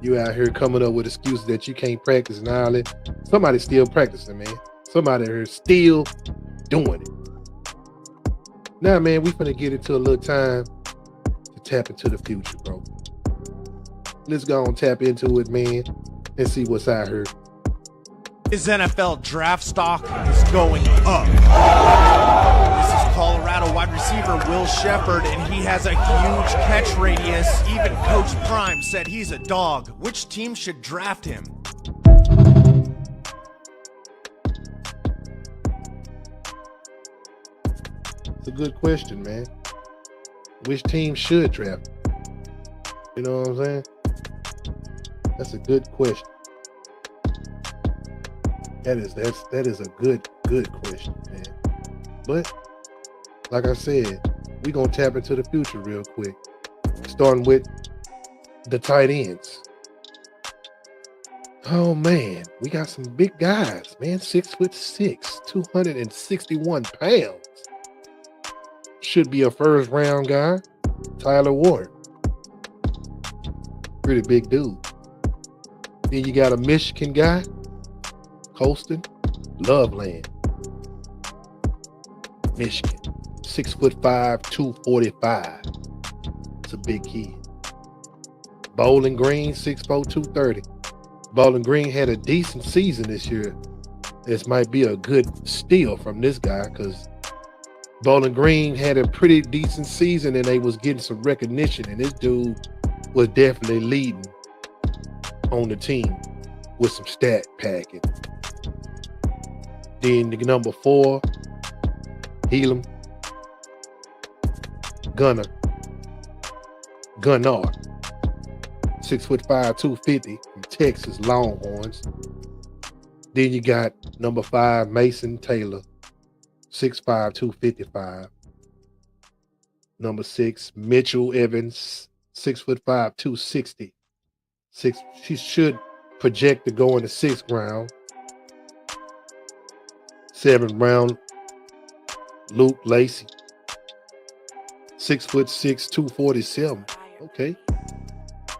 You out here coming up with excuses that you can't practice and all that. Somebody's still practicing, man. Somebody here still doing it. Now, man, we finna get into a little time to tap into the future, bro. Let's go and tap into it, man, and see what's out here. His NFL draft stock is going up. This is Colorado wide receiver Will Shepherd, and he has a huge catch radius. Even Coach Prime said he's a dog. Which team should draft him? It's a good question, man. Which team should draft him? You know what I'm saying? That's a good question. That is a good question, man. But like I said, we're gonna tap into the future real quick. Starting with the tight ends. Oh man, we got some big guys, man. 6'6", 261 pounds. Should be a first round guy. Tyler Ward. Pretty big dude. Then you got a Michigan guy, Colston Loveland. Michigan. 6'5", 245. It's a big kid. Bowling Green, 6'4", 230. Bowling Green had a decent season this year. This might be a good steal from this guy because Bowling Green had a pretty decent season and they was getting some recognition, and this dude was definitely leading on the team with some stat packing. Then the number 4, Elam Gunnar, 6'5", 250 from Texas Longhorns. Then you got number 5, Mason Taylor, 6'5", 255. Number 6, Mitchell Evans, 6'5", 260. She should project to go in the 6th round. 7th round, Luke Lacey, 6'6", 247. Okay,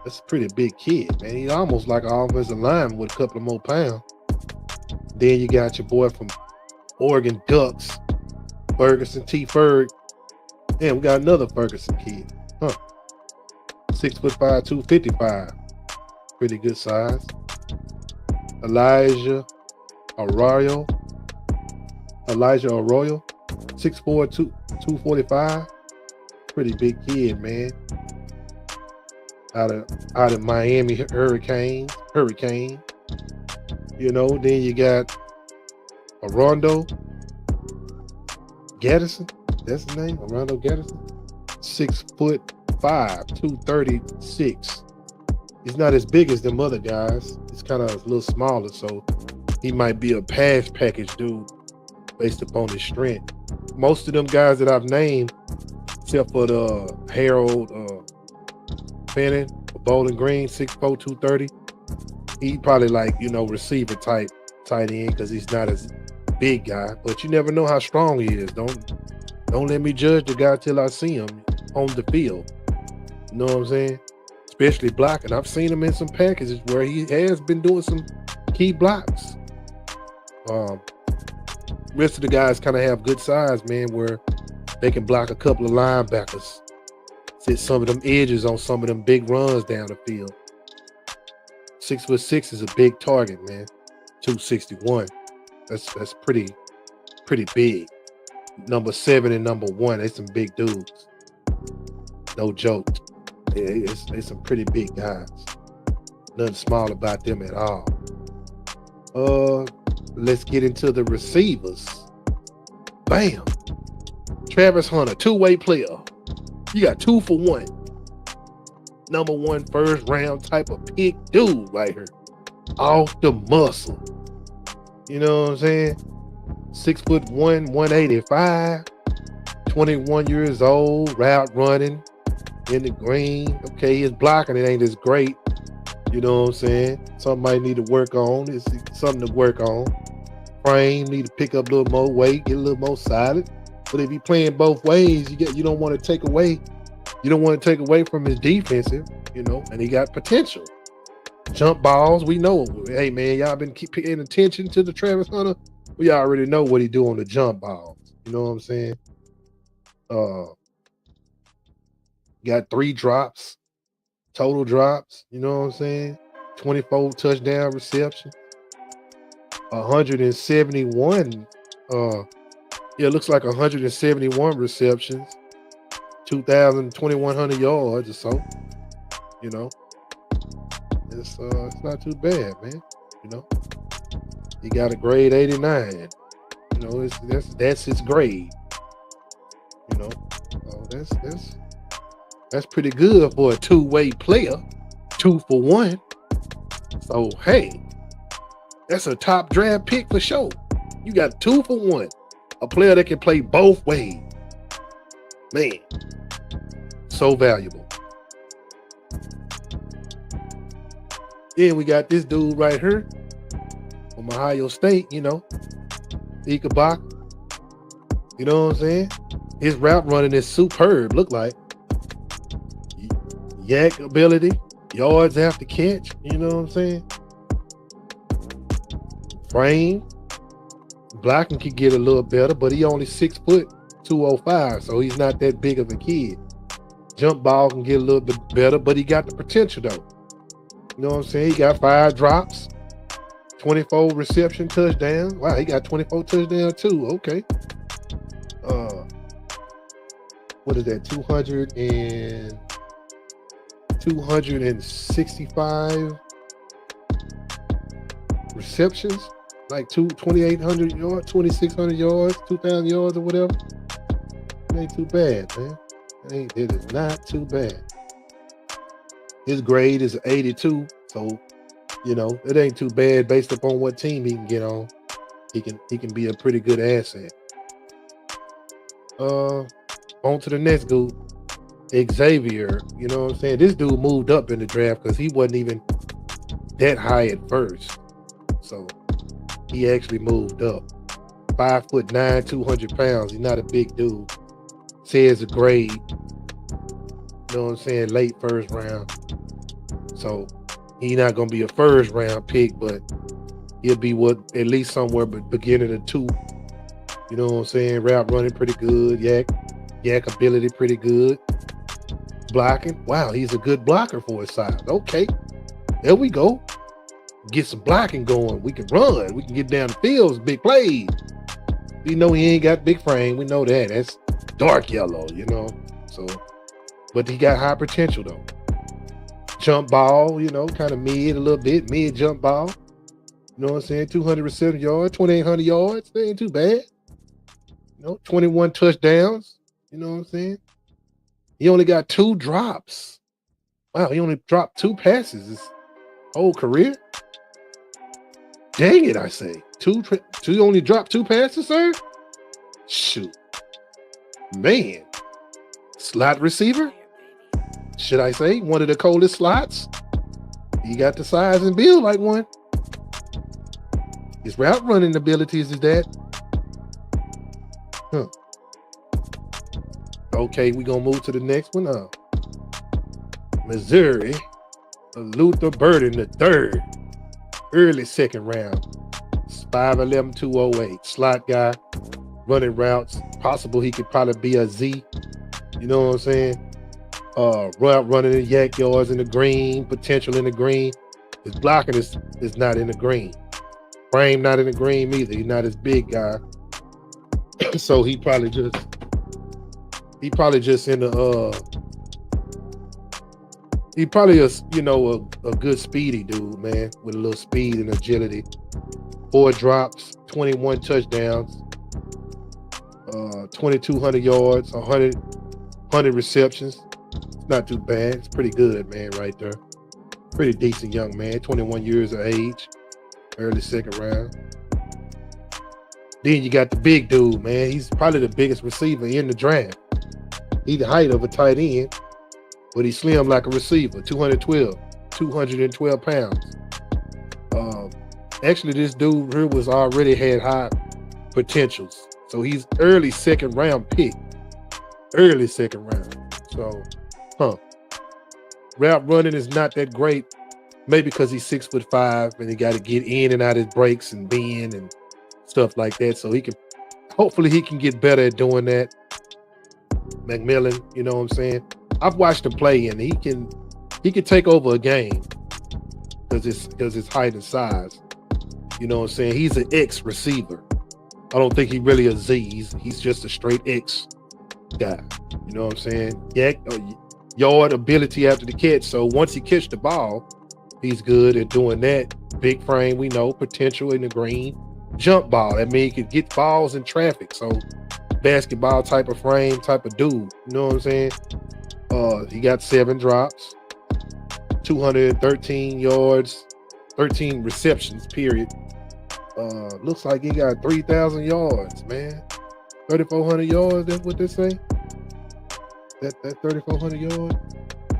that's a pretty big kid, man. He's almost like an offensive lineman with a couple of more pounds. Then you got your boy from Oregon Ducks, Ferguson T. Ferg. Damn, we got another Ferguson kid. 6'5", 255. Pretty good size. Elijah Arroyo, 6'4", 245. Pretty big kid, man. Out of Miami Hurricane. You know, then you got Arondo Gaddison. That's his name, Arondo Gaddison. 6'5", 236. He's not as big as them other guys. He's kind of a little smaller, so he might be a pass package dude based upon his strength. Most of them guys that I've named, except for the Harold Fannin, Bowling Green, 6'4", 230, he probably like, receiver type tight end because he's not as big guy. But you never know how strong he is. Don't let me judge the guy till I see him on the field. You know what I'm saying? Especially blocking. I've seen him in some packages where he has been doing some key blocks. Rest of the guys kind of have good size, man, where they can block a couple of linebackers. Sit some of them edges on some of them big runs down the field. 6'6" is a big target, man. 261. That's pretty big. Number 7 and number 1, they some big dudes. No joke. They some pretty big guys. Nothing small about them at all. Let's get into the receivers. Bam. Travis Hunter, two-way player. You got 2 for 1. Number 1 first round type of pick dude right here. Off the muscle. You know what I'm saying? 6'1", 185. 21 years old, route running in the green. Okay, his blocking, it ain't as great. You know what I'm saying? Something might need to work on. It's something to work on. Frame need to pick up a little more weight, get a little more solid. But if you're playing both ways, you don't want to take away. You don't want to take away from his defensive, and he got potential. Jump balls, we know. Hey, man, y'all been keep paying attention to the Travis Hunter. We already know what he do on the jump balls. You know what I'm saying? Got 3 drops, total drops. You know what I'm saying? 24 touchdown reception. 171. It looks like 171 receptions. 2,100 yards or so. You know, it's not too bad, man. You know, he got a grade 89. You know, that's his grade. You know, that's pretty good for a two-way player. 2 for 1. So hey, that's a top draft pick for sure. You got 2 for 1. A player that can play both ways. Man, so valuable. Then we got this dude right here from Ohio State, you know, Ikebak. You know what I'm saying? His route running is superb, look like. Yak ability, yards after catch, you know what I'm saying? Frame, blocking could get a little better, but he only 6 foot, 205, so he's not that big of a kid. Jump ball can get a little bit better, but he got the potential though. You know what I'm saying? He got 5 drops, 24 reception touchdowns. Wow, he got 24 touchdowns too. Okay. What is that? 265 receptions, like 2,800 yards, 2,600 yards, 2,000 yards or whatever. It ain't too bad, man. It is not too bad. His grade is 82, so you know it ain't too bad based upon what team he can get on. He can be a pretty good asset. On to the next dude, Xavier. You know what I'm saying? This dude moved up in the draft because he wasn't even that high at first, so he actually moved up. 5'9", 200 pounds. He's not a big dude. Says a grade. You know what I'm saying? Late first round. So he's not gonna be a first round pick, but he'll be at least somewhere beginning of 2. You know what I'm saying? Route running pretty good. Yak ability pretty good. Blocking. Wow, he's a good blocker for his size. Okay. There we go. Get some blocking going. We can run. We can get down the field. Big plays. We know he ain't got big frame. We know that. That's dark yellow, you know. So, but he got high potential though. Jump ball, you know, kind of mid a little bit. Mid jump ball. You know what I'm saying? 207 yards, 2,800 yards. That ain't too bad. You know, 21 touchdowns. You know what I'm saying? He only got 2 drops. Wow, he only dropped 2 passes his whole career. Dang it, I say. 2 only dropped 2 passes, sir? Shoot. Man. Slot receiver? Should I say? One of the coldest slots? He got the size and build like one. His route running abilities is that. Huh. Okay, we're going to move to the next one. Missouri. Luther Burden III. Early second round. 5'11", 208. Slot guy. Running routes. Possible he could probably be a Z. You know what I'm saying? Route running in yak yards in the green. Potential in the green. His blocking is not in the green. Frame not in the green either. He's not as big guy. So he probably just in the he probably a good speedy dude, man, with a little speed and agility. 4 drops, 21 touchdowns, 2,200 yards, 100 receptions. It's not too bad. It's pretty good, man, right there. Pretty decent young man, 21 years of age, early second round. Then you got the big dude, man. He's probably the biggest receiver in the draft. He's the height of a tight end, but he's slim like a receiver, 212 pounds. Actually, this dude here already had high potentials. So he's early second round pick. Early second round. So, route running is not that great Maybe because he's 6'5" and he got to get in and out of his breaks and bend and stuff like that. So hopefully he can get better at doing that. McMillan, you know what I'm saying? I've watched him play and he can take over a game because his height and size. You know what I'm saying? He's an X receiver. I don't think he really a Z. He's just a straight X guy. You know what I'm saying? Yard ability after the catch. So once he catch the ball, he's good at doing that. Big frame, we know, potential in the green. Jump ball, that means he could get balls in traffic. So basketball type of frame, type of dude. You know what I'm saying? He got 7 drops, 213 yards, 13 receptions, period. Looks like he got 3,000 yards, man. 3,400 yards, that's what they say? That 3,400 yards?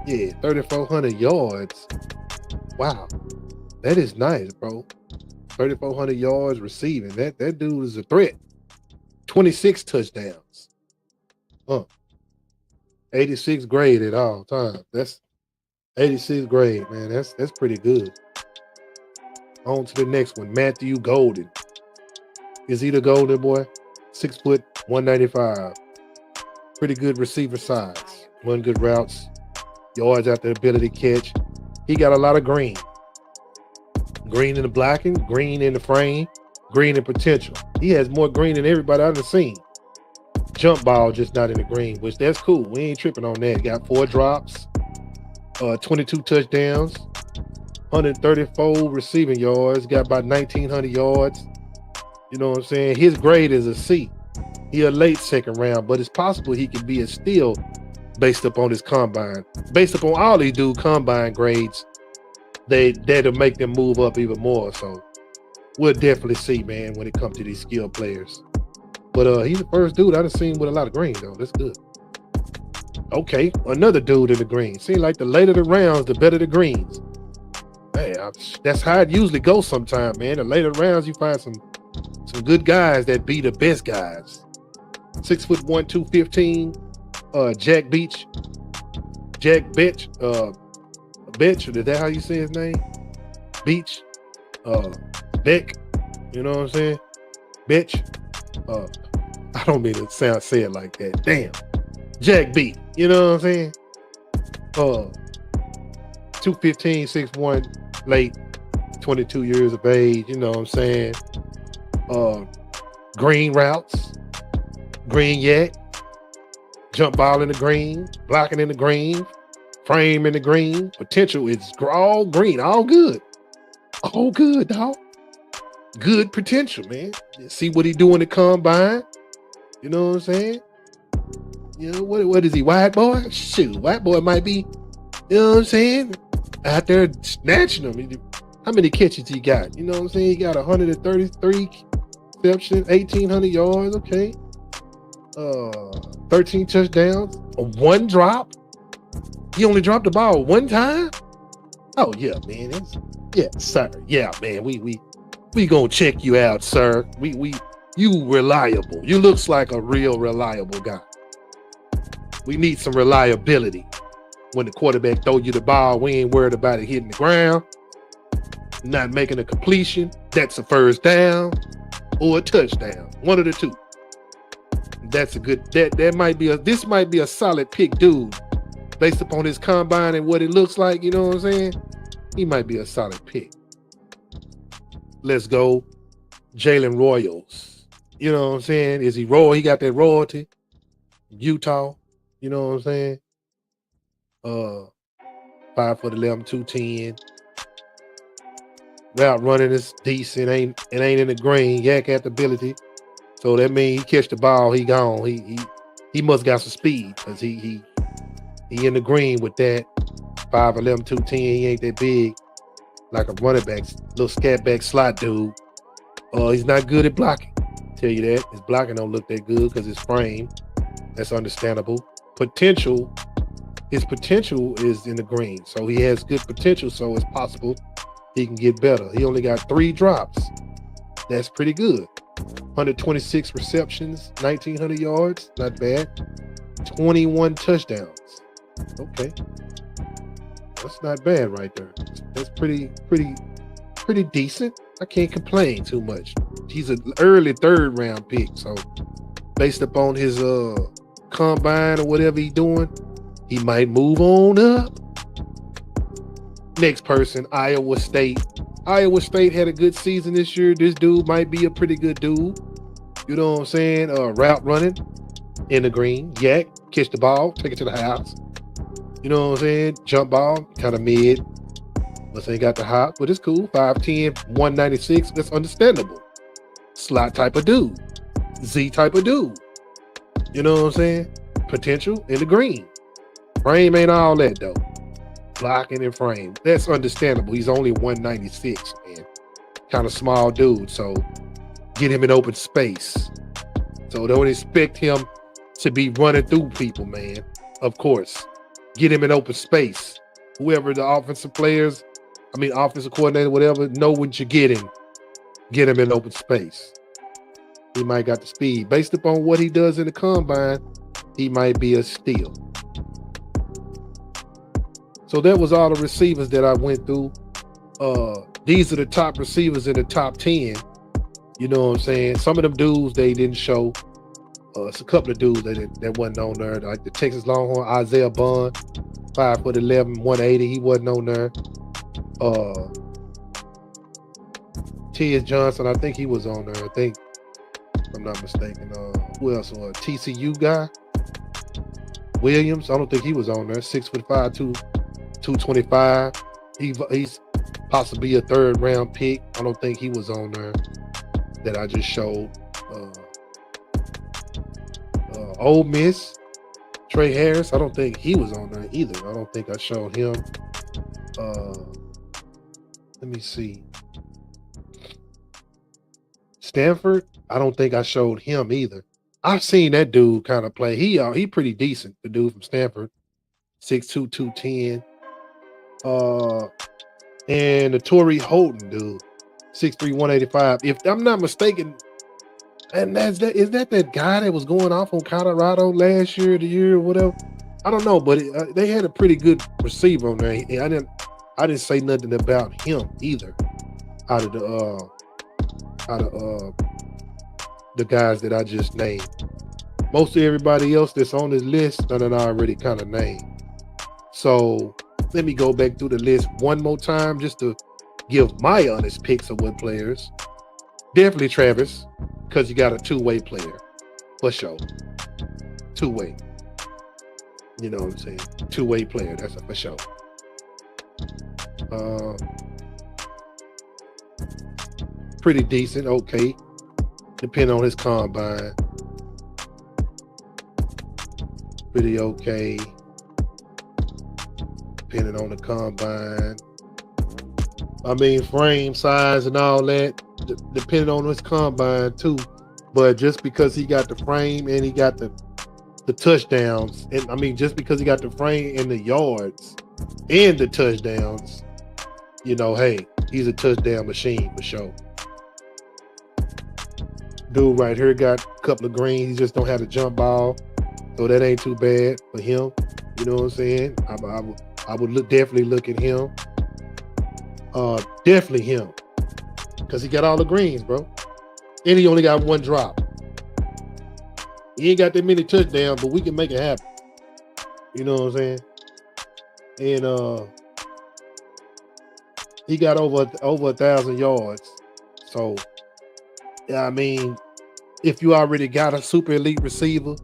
Yeah, 3,400 yards. Wow. That is nice, bro. 3,400 yards receiving. That dude is a threat. 26 touchdowns. 86th grade at all times. That's 86th grade, man. That's pretty good. On to the next one. Matthew Golden. Is he the Golden boy? 6 foot, 195. Pretty good receiver size. Run good routes. Yards after the ability to catch. He got a lot of green. Green in the blocking, green in the frame, green in potential. He has more green than everybody I've seen. Jump ball just not in the green, which that's cool. We ain't tripping on that. Got 4 drops, 22 touchdowns, 134 receiving yards, got about 1,900 yards. You know what I'm saying? His grade is a C. He a late second round, but it's possible he could be a steal based upon his combine. Based upon all these dude combine grades, that'll make them move up even more. So we'll definitely see, man, when it comes to these skilled players. But he's the first dude I've seen with a lot of green, though. That's good. Okay, another dude in the green. Seems like the later the rounds, the better the greens. Hey, that's how it usually goes sometimes, man. The later rounds, you find some good guys that be the best guys. 6'1", 215. Jack Beach. Betch. Is that how you say his name? Beach. Beck. You know what I'm saying? Betch. I don't mean to say it like that. Damn. Jack Beat. You know what I'm saying? 215, 6'1", late, 22 years of age. You know what I'm saying? Green routes. Green yak. Jump ball in the green. Blocking in the green. Frame in the green. Potential is all green. All good. All good, dog. Good potential, man. See what he do in the combine. You know what I'm saying? You know, what is he, white boy? Shoot, white boy might be, you know what I'm saying? Out there snatching them. How many catches he got? You know what I'm saying? He got 133 receptions, 1,800 yards. Okay. 13 touchdowns. 1 drop. He only dropped the ball 1 time? Oh, yeah, man. Yeah, sir. Yeah, man. We gonna check you out, sir. You reliable. You looks like a real reliable guy. We need some reliability. When the quarterback throw you the ball, we ain't worried about it hitting the ground. Not making a completion. That's a first down or a touchdown. One of the two. That's a good, this might be a solid pick, dude. Based upon his combine and what it looks like, you know what I'm saying? He might be a solid pick. Let's go. Jalen Royals. You know what I'm saying? Is he royal? He got that royalty. Utah. You know what I'm saying? 5'11", 210. Route running is decent. Ain't in the green. Yak at the ability. So that means he catch the ball, he gone. He must got some speed because he in the green with that. 5'11", 210. He ain't that big. Like a running back, little scat back slot dude. He's not good at blocking. Tell you that. His blocking don't look that good because his frame. That's understandable. His potential is in the green. So he has good potential, so it's possible he can get better. He only got 3 drops. That's pretty good. 126 receptions, 1,900 yards. Not bad. 21 touchdowns. Okay. That's not bad right there. That's pretty decent. I can't complain too much. He's an early 3rd round pick, so based upon his combine or whatever he's doing, he might move on up. Next person, Iowa State. Iowa State had a good season this year. This dude might be a pretty good dude. You know what I'm saying? Route running in the green. Yak, catch the ball, take it to the house. You know what I'm saying? Jump ball, kind of mid. But ain't got the hop, but it's cool. 5'10", 196. That's understandable. Slot type of dude. Z type of dude. You know what I'm saying? Potential in the green. Frame ain't all that though. Blocking and frame. That's understandable. He's only 196, man. Kind of small dude. So get him in open space. So don't expect him to be running through people, man. Of course. Get him in open space. Whoever the offensive coordinator, whatever, know what you're getting. Get him in open space. He might got the speed. Based upon what he does in the combine, he might be a steal. So that was all the receivers that I went through. These are the top receivers in the top 10. You know what I'm saying? Some of them dudes, they didn't show. It's a couple of dudes that wasn't on there. Like the Texas Longhorn, Isaiah Bond, 5'11", 180. He wasn't on there. T.S. Johnson, I think he was on there. I think, if I'm not mistaken. Who else? TCU guy, Williams. I don't think he was on there. 6'5", 225. He's possibly a 3rd round pick. I don't think he was on there that I just showed. Ole Miss, Trey Harris. I don't think he was on there either. I don't think I showed him. Let me see. Stanford. I don't think I showed him either. I've seen that dude kind of play. He pretty decent. The dude from Stanford, 6'2", 210. And the Torrey Holton dude, 6'3", 185. If I'm not mistaken, and is that guy that was going off on Colorado last year, the year or whatever? I don't know, but they had a pretty good receiver on there. I didn't say nothing about him either. Out of the guys that I just named, most of everybody else that's on this list, that I already kind of named. So let me go back through the list one more time just to give my honest picks of what players. Definitely Travis, because you got a two-way player for sure. Two-way. You know what I'm saying? Two-way player, that's a for sure. Pretty decent, okay. Depending on his combine. Pretty okay. Depending on the combine. I mean, frame size and all that, depending on his combine too. But just because he got the frame and he got the touchdowns, and I mean, just because he got the frame and the yards and the touchdowns, you know, hey, he's a touchdown machine for sure. Dude right here got a couple of greens. He just don't have the jump ball, so that ain't too bad for him. You know what I'm saying? I would definitely look at him. Definitely him, because he got all the greens, bro, and he only got one drop. He ain't got that many touchdowns, but we can make it happen. You know what I'm saying? And he got over 1,000 yards. So, yeah, I mean, if you already got a super elite receiver,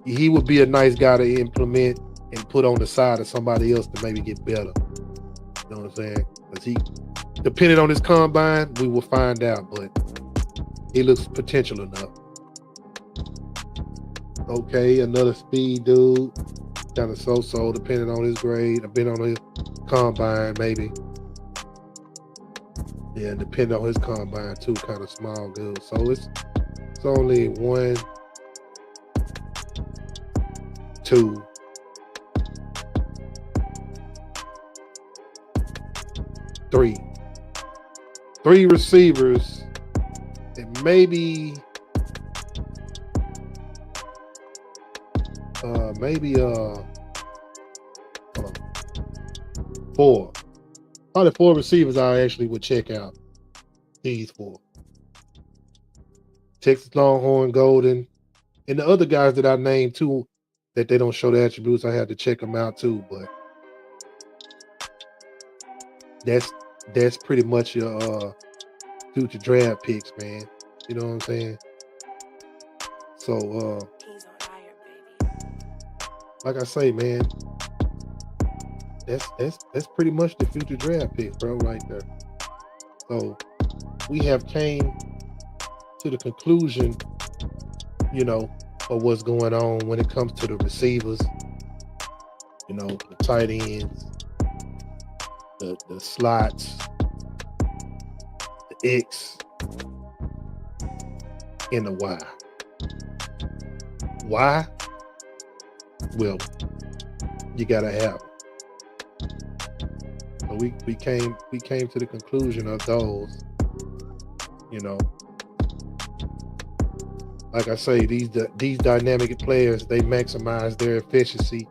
he would be a nice guy to implement and put on the side of somebody else to maybe get better. You know what I'm saying? Because he, depending on his combine, we will find out, but he looks potential enough. Okay, another speed dude, kind of so-so, depending on his grade, depending on his combine, maybe. Yeah, depending on his combine too, kind of small dude. So it's only 1, 2, 3 receivers, and maybe 4. Probably 4 receivers I actually would check out. These 4. Texas Longhorn, Golden, and the other guys that I named too, that they don't show the attributes, I had to check them out too. But that's pretty much your future draft picks, man. You know what I'm saying? So like I say, man, that's pretty much the future draft picks, bro, right there. So we have came to the conclusion, you know, of what's going on when it comes to the receivers, you know, the tight ends, the slots, the X, and the Y. Why? Well, you gotta have it. So we came to the conclusion of those, you know. Like I say, these dynamic players, they maximize their efficiency,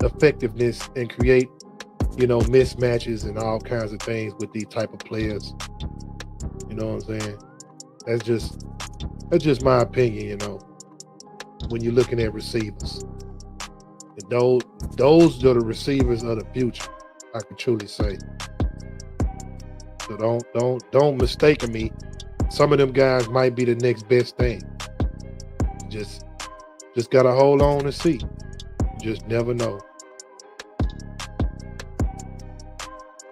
effectiveness, and create, you know, mismatches and all kinds of things with these type of players. You know what I'm saying? That's just my opinion, you know. When you're looking at receivers, and those are the receivers of the future, I can truly say. So don't mistake me. Some of them guys might be the next best thing. Just gotta hold on and see. You just never know.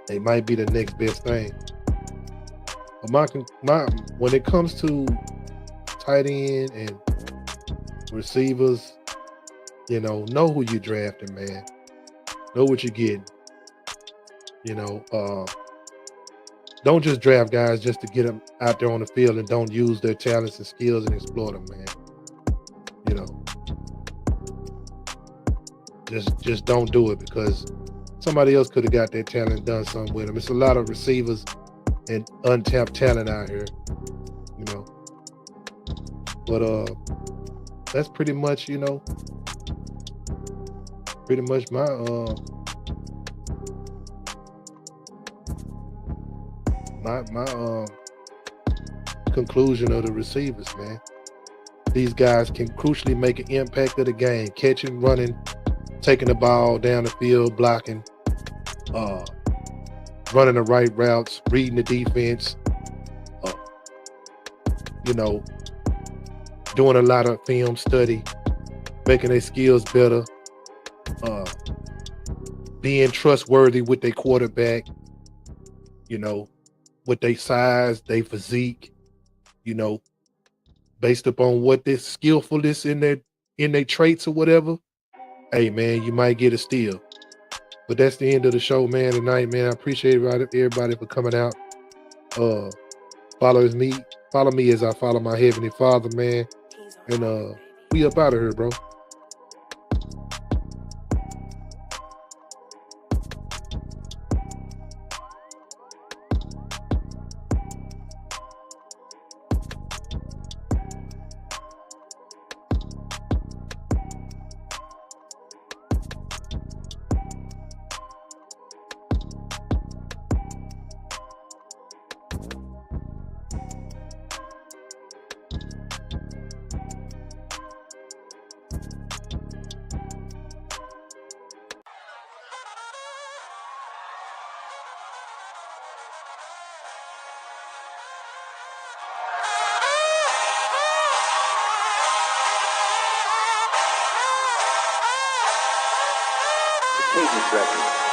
They might be the next best thing. But when it comes to tight end and receivers, you know who you drafting, man. Know what you're getting. You know, don't just draft guys just to get them out there on the field and don't use their talents and skills and exploit them, man. You know, just don't do it, because somebody else could have got their talent and done something with them. It's a lot of receivers and untapped talent out here, you know. But that's pretty much, you know, pretty much my conclusion of the receivers, man. These guys can crucially make an impact of the game, catching, running, taking the ball down the field, blocking, running the right routes, reading the defense, you know, doing a lot of film study, making their skills better, being trustworthy with their quarterback, you know, with their size, their physique, you know, based upon what this skillfulness in their traits or whatever. Hey, man, you might get a steal. But that's the end of the show, man, tonight, man. I appreciate everybody for coming out. Follow me as I follow my Heavenly Father, man. And we up out of here, bro. Cadence Records.